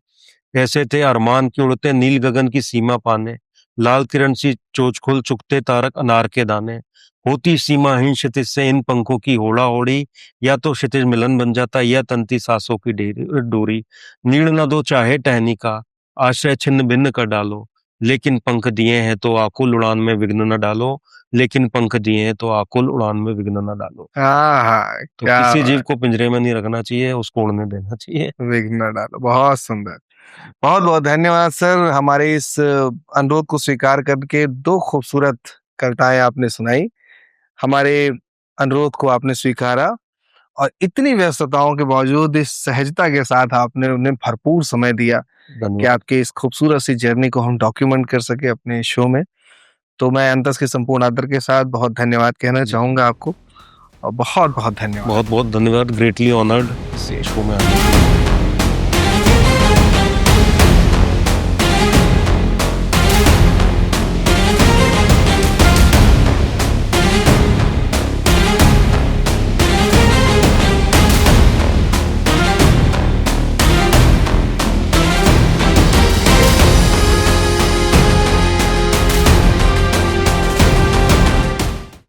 [SPEAKER 1] ऐसे थे अरमान की उड़ते नील गगन की सीमा पाने, लाल किरण सी चोंच खुल चुकते तारक अनार के दाने। होती सीमाहीन क्षितिज से इन पंखों की होड़ा होड़ी, या तो क्षितिज मिलन बन जाता या तंती सांसों की डोरी। नीड़ न दो चाहे टहनी का, आश्रय छिन्न भिन्न कर डालो, लेकिन पंख दिए हैं तो आकुल उड़ान में विघ्न न डालो। लेकिन पंख दिए हैं तो आकुल उड़ान में विघ्न न डालो।
[SPEAKER 2] हाँ हाँ,
[SPEAKER 1] तो
[SPEAKER 2] क्या
[SPEAKER 1] किसी जीव
[SPEAKER 2] बात,
[SPEAKER 1] को पिंजरे में नहीं रखना चाहिए, उसको उड़ने देना चाहिए।
[SPEAKER 2] विघ्न डालो, बहुत सुंदर। बहुत बहुत धन्यवाद सर, हमारे इस अनुरोध को स्वीकार करके दो खूबसूरत कविताएं आपने सुनाई, हमारे अनुरोध को आपने स्वीकारा, और इतनी व्यस्तताओं के बावजूद इस सहजता के साथ आपने उन्हें भरपूर समय दिया कि
[SPEAKER 1] धन्यवाद।
[SPEAKER 2] आपके इस खूबसूरत सी जर्नी को हम डॉक्यूमेंट कर सके अपने शो में। तो मैं अंतस के संपूर्ण आदर के साथ बहुत धन्यवाद कहना चाहूंगा आपको, और बहुत बहुत धन्यवाद।
[SPEAKER 1] बहुत बहुत धन्यवाद, ग्रेटली ऑनर्ड शो में आने के लिए।